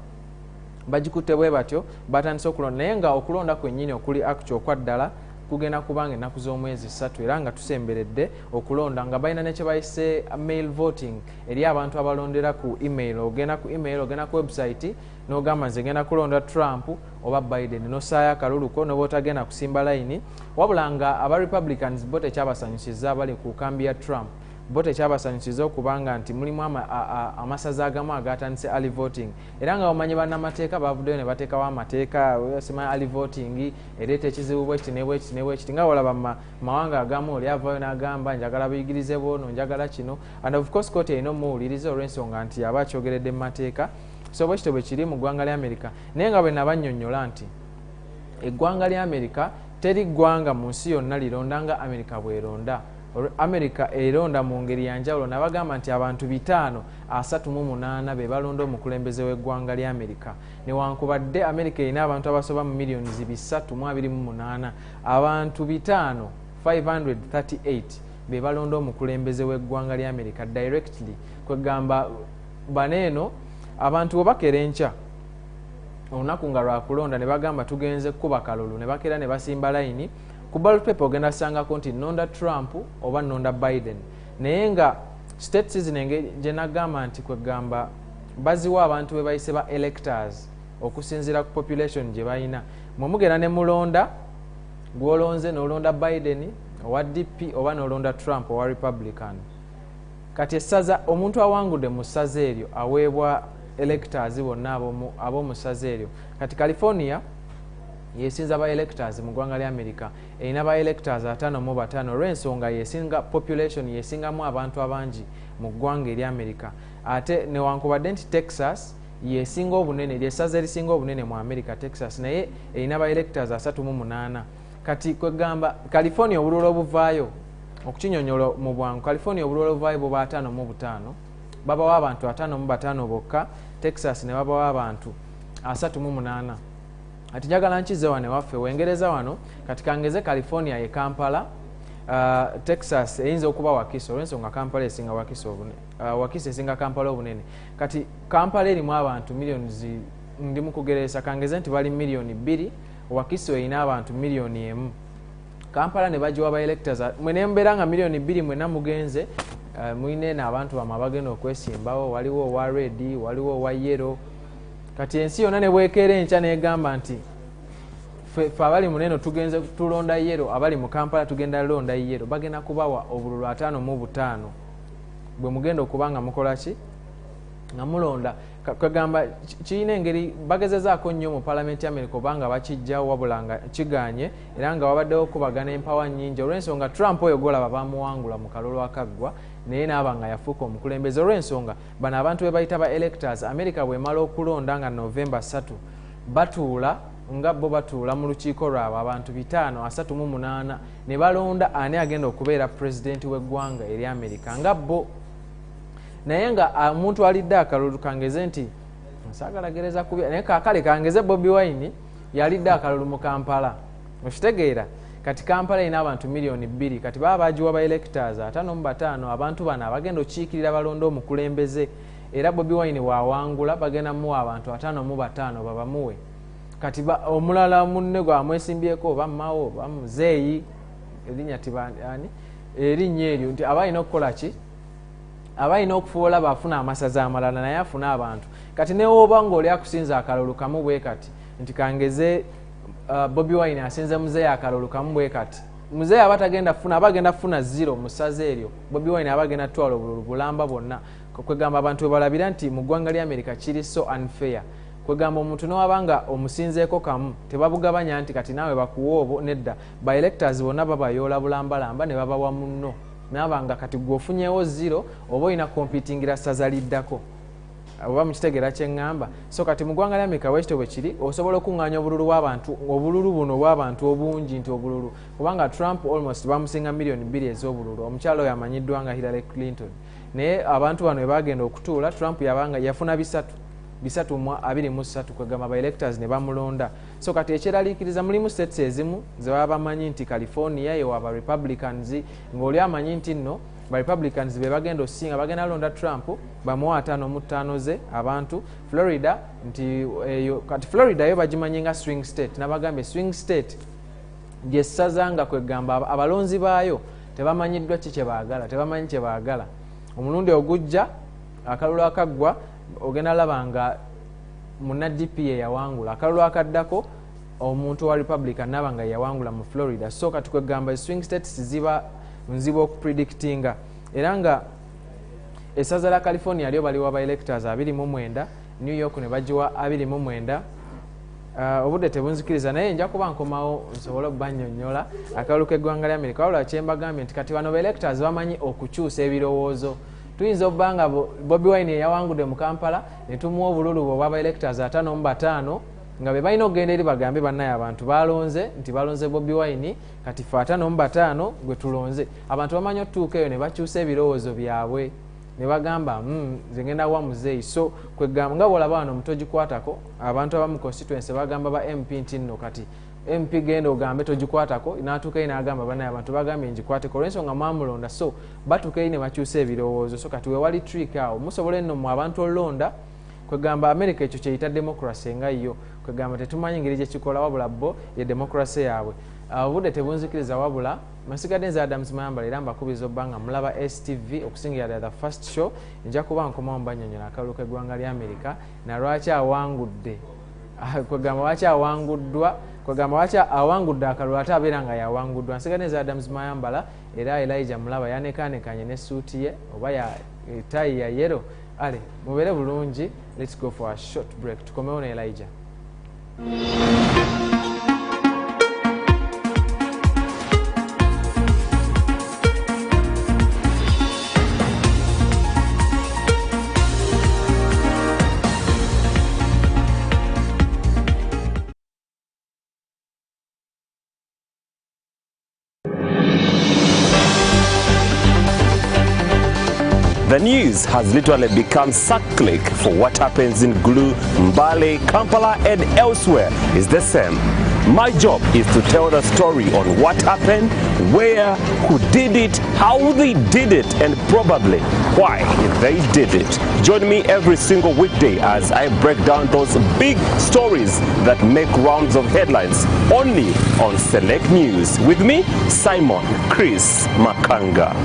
bagikutte bwe batyo batandise okulonda naye nga okulonda kwennyini okuli actual okwaddala kugenda kubanga ennaku z'omwezi 3 era nga tusemberedde okulonda nga balina ne kye bayise mail voting eri abantu abalondera ku email ogenda ku website n'ogamba nze genda kulonda Trump oba Biden n'osaayo akaluluko n'oba otagenda kusimba layini wabula nga aba Republicans bo tekyabasanyusiza bali ku kambi ya Trump bo tekyabasanyusiza okubanga nti mulimu amasaza agamu agatandise early voting era nga omanyi bannamateeka bavuddeyo ne bateekawo amateeka simanya early voting ereeta ekizibu bwekiti nebwekiti nga olaba mawanga agamu oli avaayo n'agamba njagala buyigirize bwono njagala kino and of course kooti erina omuwuliriza olw'ensonga nti aba akyogeredde mu mateeka so bwekito bwe kiri mu ggwanga lya Amerika naye nga bwe nabannyonnyola nti eggwanga lya Amerika teri ggwanga mu nsi yonna lironda nga Amerika bweronda Amerika eronda mu ngeri ya njawulo nabagamba nti abantu 538 be balonda omukulembeze w'eggwanga lya Amerika newankubadde Amerika erina abantu abasoba mu milioni 328 abantu 538 be balonda omukulembeze w'eggwanga lya Amerika directly kwegamba baneeno abantu bwe bakera enkya olunaku nga lwakulonda ne bagamba tugenze kuba kalulu ne bakera ne basimba layini ku ballot paper ogenda kusangako nti nonda Trump oba nonda Biden naye nga state seasoning gye nagamba nti kwegamba baziwa abantu be bayise ba electors okusinziira ku population gye balina mwemugenda ne mulonda gwolonze n'olonda Biden owa DP oba n'olonda Trump owa Republican kati essaza omuntu awangudde mu ssaza eryo aweebwa electors bonna ab'omu ssaza eryo kati California yesinza ba electors mu ggwanga lya Amerika erina ba electors 55 olw'ensonga yesinga population yesingamu abantu abangi mu ggwanga erya Amerika ate newankubadde nti Texas yesinga obunene lyessaza erisinga obunene mu Amerika Texas naye erina ba electors 38 kati kwegamba California obululu obuvaayo okukinyonyola mu bwangu California obululu obuvaayo buba 55 babawo abantu 55 bokka Texas ne babawo abantu 38 ati njagala nkize wano waffe wengereza wano kati kangeze California ye Kampala Texas eyinza okuba Wakiso olw'ensonga Kampala esinga Wakiso Wakiso esinga Kampala obunene kati Kampala erimu abantu milioni ndi mu kugeresa kangeze nti bali milioni 2 Wakiso erina abantu milioni 1 Kampala ne bagiwa ba electors mwene mbeera nga milioni 2 mwena mugenze mwine abantu bama bagenda okwesimbawo waliwo owa red waliwo owa yellow kati ensi yonna ne bwekeera enkya negamba nti fe abali muneno tugenze tulonda yero abali mu Kampala tugenda londa yero bagenda kubawa obululu 55 bwe mugenda okubanga mukola ki nga mulonda kagamba kiina engeri bagezezaako nnyo mu Parliament ya America obanga bakijjawo wabulanga kiganye era nga wabaddewo okubagana empawa nnyingi olw'ensonga Trump oyo golaba bamuwangula mu kalulu akaggwa naye naaba nga yafuuka omukulembeze olw'ensonga bano abantu be bayita ba electors America bw'emala okulonda nga November 3 batuula nga bo batuula mu lukiiko lwabwe abantu 538 ne balonda ani agenda okubeera president w'eggwanga eri America nga bo naye nga omuntu alidde akalulu kangeze nti nsagala gereza kubya naye kakale kangeze Bobi Wine yalidde akalulu mu Kampala okitegeera kati Kampala ina abantu milioni 2 kati baba bajiwa ba electors 55 abantu bana abagenda okiikirira balonda omukulembeze era Bobi Wine wawangula bagenda mu abantu 55 babamuwe kati omulala munne gwa mwesimbyeko bammawo bamuzeeyi erinya tibani erinnya eryo nti abalina okukola ki abalina okufuula bafuna amasaza amalala naye afuna abantu kati newoba ng'oli akusinza akalulu kamu bwe kati nti kangeze Bobi Wine asinze muzeeyi akalulu kamu bwe kati muzeeyi aba tagenda funa 0 mu ssaza eryo Bobi Wine aba agenda twala obululu bulamba bwonna kwegamba abantu we balabira nti mu ggwanga lya America kiri so unfair kwegamba omuntu nowabanga omusinzeeko kamu tebabugabanya nti kati naawe bakuwa obwo nedda ba electors bonna babayoola bulambalamba ne babawa munno nabanga kati gwofunyewo 0 oba olina kompitingira ssaza liddako oba mukitegeera kyeŋŋamba so kati mu ggwanga lya America bwekityo bwe kiri osobola okuŋŋaanya obululu bw'abantu obululu buno bw'abantu obungi nti obululu kubanga Trump almost bamusinga miliyoni 2 ez'obululu omukyalo oyo amanyiddwa nga Hillary Clinton naye abantu bano bwe bagenda okutuula Trump yafuna 323 kwegamba ba electors ne bamulonda so kati ekyeraliikiriza mulimu states ezimu ze baba bamanyi nti California ewaba Republicans ng'oli amanyi nti nno ba Republicans be bagenda osinga bagenda londa Trump bamuwa 5 ze abantu Florida nti kati Florida yo bagimanyi nga swing state nabagambye swing state gyessaza nga kwegamba abalonzi baayo tebamanyiddwa ki kyebaagala tebamanyi kyebaagala omulundi ogujja akalulu akaggwa ogenda laba nga muna DPA yawangula akalulu akaddako omuntu wa Republican naba nga yawangula mu Florida so kati kwegamba swing states ziba nzibu okupredictinga era nga essaza la California lyo baliwa ba electors 29 New York ne bagiwa 29 obudde tebunzikiriza naye nja kuba nkomawo nsobole okubannyonnyola akalulu k'eggwanga lya America wabula kyembagambye nti kati bano ba electors bamanyi okukyusa ebirowoozo tuyinza okuba nga Bobi Wine yawangudde mu Kampala ne tumuwa obululu obwa electors 5 nga be balina okugenda eri bagambe bannaye abantu balonze nti balonze Bobi Wine kati fe 5 gwe tulonze abantu bamanyi otutuuka eyo ne bakyusa ebirowoozo byabwe ne bagamba nze ngenda wa muzeeyi so kwegamba nga bwolaba wano mutogikwatako abantu abamu constituency bagamba ba MP nti nno kati MP genda ogambe togikwatako n'atuuka eri n'agamba bannaye abantu bagambye ngikwateko olw'ensonga mwamulonda so batuuka eri ne bakyusa ebirowoozo so kati wewali trick awo musobole nno mu abantu olonda kwegamba America ekyo kyeyita democracy nga yo kwegamba tetumanyi ngeri gyekikola wabula bo ye democracy yaabwe obudde tebunzikiriza wabula masigadde nze Adams Mayamba era mbakubiriza obba nga mulaba STV okusingira ddala the first show nja kuba nkomawo mbanyonyola akalulu k'eggwanga lya America na lwaki awangudde kwegamba lwaki awanguddwa kwegamba lwaki awangudde akalulu ate abeera nga yawanguddwa nsigadde nze Adams Mayambala era Elijah mulaba yanekaanekanye ne suuti ye oba ya tayi ya yero ale mubeere bulungi let's go for a short break tukomewo ne Elijah. The news has literally become cyclic for what happens in Gulu, Mbale, Kampala and elsewhere is the same. My job is to tell the story on what happened, where, who did it, how they did it and probably why they did it. Join me every single weekday as I break down those big stories that make rounds of headlines only on Select News. With me, Simon Chris Makanga.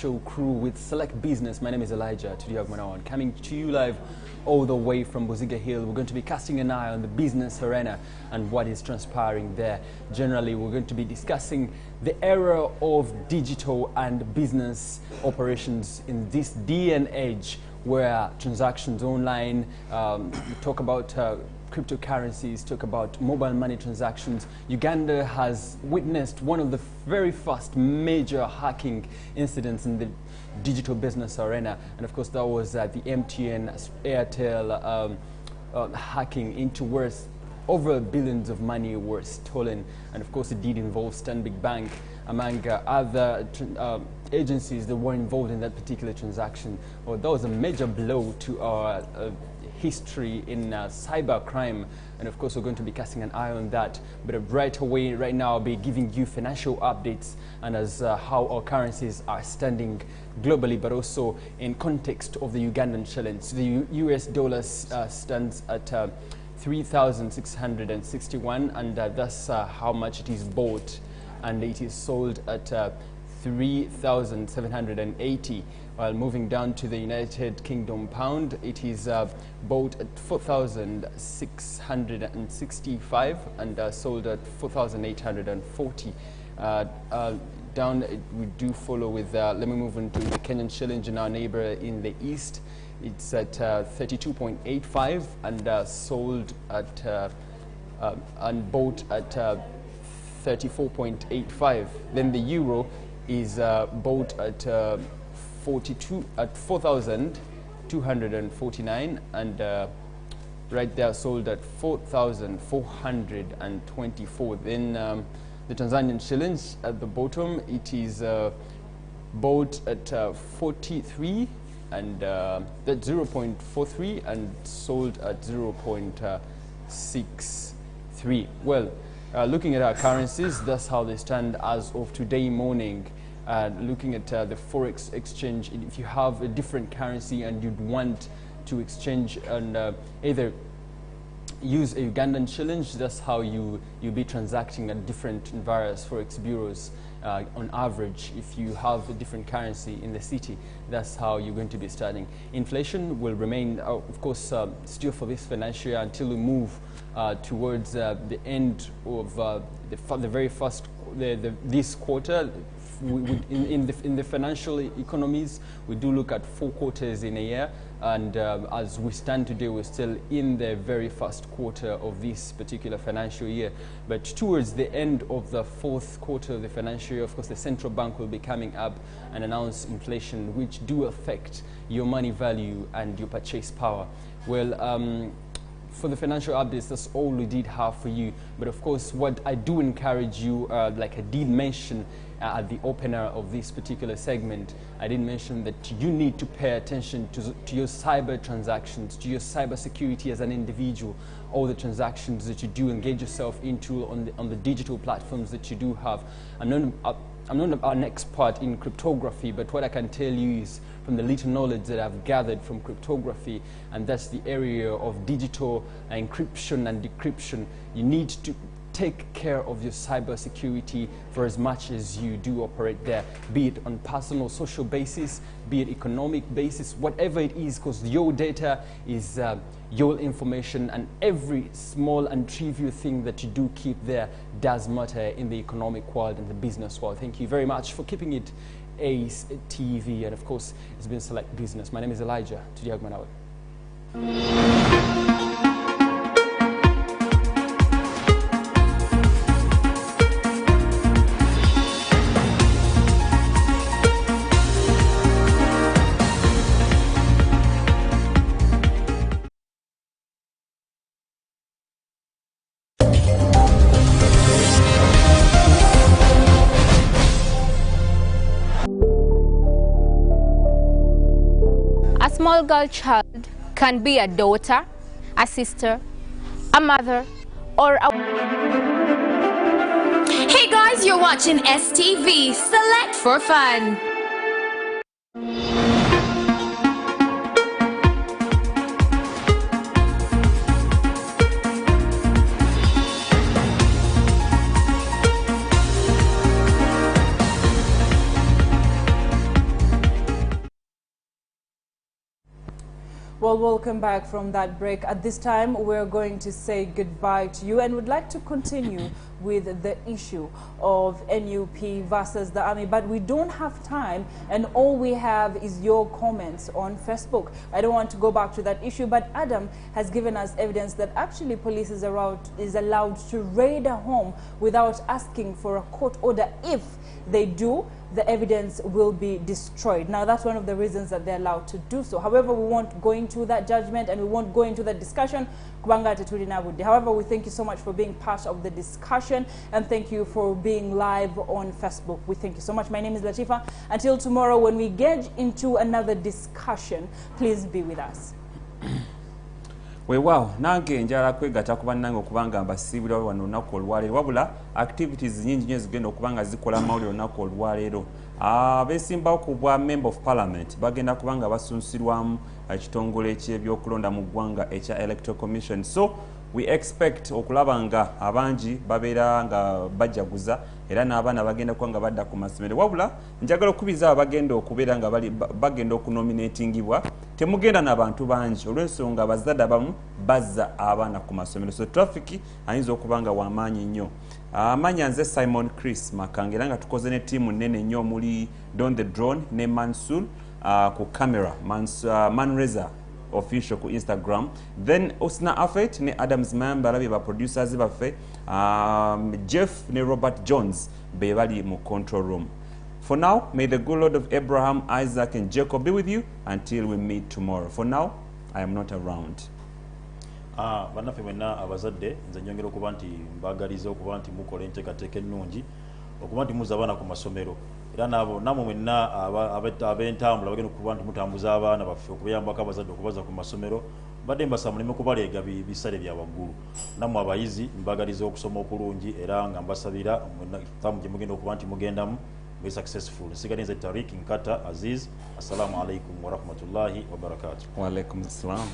Show crew with Select Business. My name is Elijah Tudiagmanawan, coming to you live all the way from Buziga Hill. We're going to be casting an eye on the business arena and what is transpiring there. Generally, we're going to be discussing the era of digital and business operations in this day and age where transactions online, we talk about cryptocurrencies, talk about mobile money transactions. Uganda has witnessed one of the very first major hacking incidents in the digital business arena. And of course, that was the MTN Airtel hacking into worth over billions of money were stolen. And of course, it did involve Stanbic Bank among other agencies that were involved in that particular transaction. Well, that was a major blow to our history in cyber crime, and of course we're going to be casting an eye on that. But right away, right now, I'll be giving you financial updates and as how our currencies are standing globally, but also in context of the Ugandan shilling. So the US dollar stands at 3,661, and that's how much it is bought, and it is sold at 3,780. While moving down to the United Kingdom pound, it is bought at 4,665 and sold at 4,840. Down we do follow with, let me move on to the Kenyan shilling in our neighbor in the east. It's at 32.85 and sold at and bought at 34.85. Then the euro is bought at 4,249 and right there sold at 4,424. Then the Tanzanian shillings at the bottom, it is bought at 43 and that's 0.43 and sold at 0.63. Well, looking at our currencies, that's how they stand as of today morning. Looking at the forex exchange, if you have a different currency and you'd want to exchange and either use a Ugandan shilling, that's how you be transacting at different various forex bureaus. On average, if you have a different currency in the city, that's how you're going to be starting. Inflation will remain, of course, still for this financial year until we move towards the end of the very first, this quarter. In the financial economies, we do look at 4 quarters in a year, and as we stand today, we're still in the very first quarter of this particular financial year. But towards the end of the 4th quarter of the financial year, of course, the central bank will be coming up and announce inflation, which do affect your money value and your purchase power. Well, for the financial updates, that's all we did have for you. But of course, what I do encourage you, like I did mention at the opener of this particular segment, I did mention that you need to pay attention to your cyber transactions, to your cyber security as an individual, all the transactions that you do engage yourself into on the digital platforms that you do have. I'm not an expert in cryptography, but what I can tell you is from the little knowledge that I've gathered from cryptography, and that's the area of digital encryption and decryption, you need to take care of your cyber security for as much as you do operate there, be it on personal, social basis, be it economic basis, whatever it is, because your data is your information, and every small and trivial thing that you do keep there does matter in the economic world and the business world. Thank you very much for keeping it Ace TV, and of course, it's been Select Business. My name is Elijah. Tudiagmanawe. A small girl child can be a daughter, a sister, a mother, or a... Hey guys, you're watching STV, Select for Fun. Well, welcome back from that break. At this time, we're going to say goodbye to you and would like to continue with the issue of NUP versus the Army, but we don't have time, and all we have is your comments on Facebook. I don't want to go back to that issue, but Adam has given us evidence that actually police is allowed to raid a home without asking for a court order. If they do, the evidence will be destroyed. Now, that's one of the reasons that they're allowed to do so. However, we won't go into that judgment and we won't go into that discussion. However, we thank you so much for being part of the discussion, and thank you for being live on Facebook. We thank you so much. My name is Latifa. Until tomorrow, when we get into another discussion, please be with us. Weewaawo nange njala kwegatta kuba nange okubanga mbasiibula wano olunaku olwaleero wabula activities nyingi nnyo zigenda okubanga zikola mawulire olunaku olwaleero. Abeesimbawo ku bwa member of parliament bagenda kubanga basunsirwamu ekitongole ky'ebyokulonda mu ggwanga ekya electoral commission. So we expect okulaba nga abangi babeera nga bajjaguza era n'abaana bagenda kuba nga badda ku masomero. Wabula njagala okubiza abagenda okubeera nga bagenda okunominatingibwa temugenda n'abantu bangi olw'ensonga abazadde abamu bazza abaana ku masomero. So traffic ayinza okuba nga w'amaanyi nnyo. Amanya nze Simon Chris Makange era nga tukoze ne ttiimu nnene nnyo muli Don the Drone ne Mansul ku camera Manreza official ku Instagram, then Osna Afet ne Adams Mamba labye ba producers baffe, Jeff ne Robert Jones be bali mu control room. For now, may the good Lord of Abraham, Isaac and Jacob be with you until we meet tomorrow. For now, I am not around. Bannaffe mwenna abazadde nze nyongera okuba nti mbagaliza okuba nti mukola enteekateeka ennungi okuba nti muzza abaana ku masomero era namwe mwenna ab'entambula bagenda okuba nti mutambuza abaana baffe okubeyambako abazadde okubaza ku masomero badde mbasaba muleme kubaleega bisale bya waggulu. Nammwe abayizi mbagaliza okusoma okulungi era nga mbasabira tamu gye mugenda okuba nti mugendamu be successful. Nsigalinze Tariq Nkata Aziz. Assalamu alaikum wa rahmatullahi wa barakatuh. Wa alaikum assalam.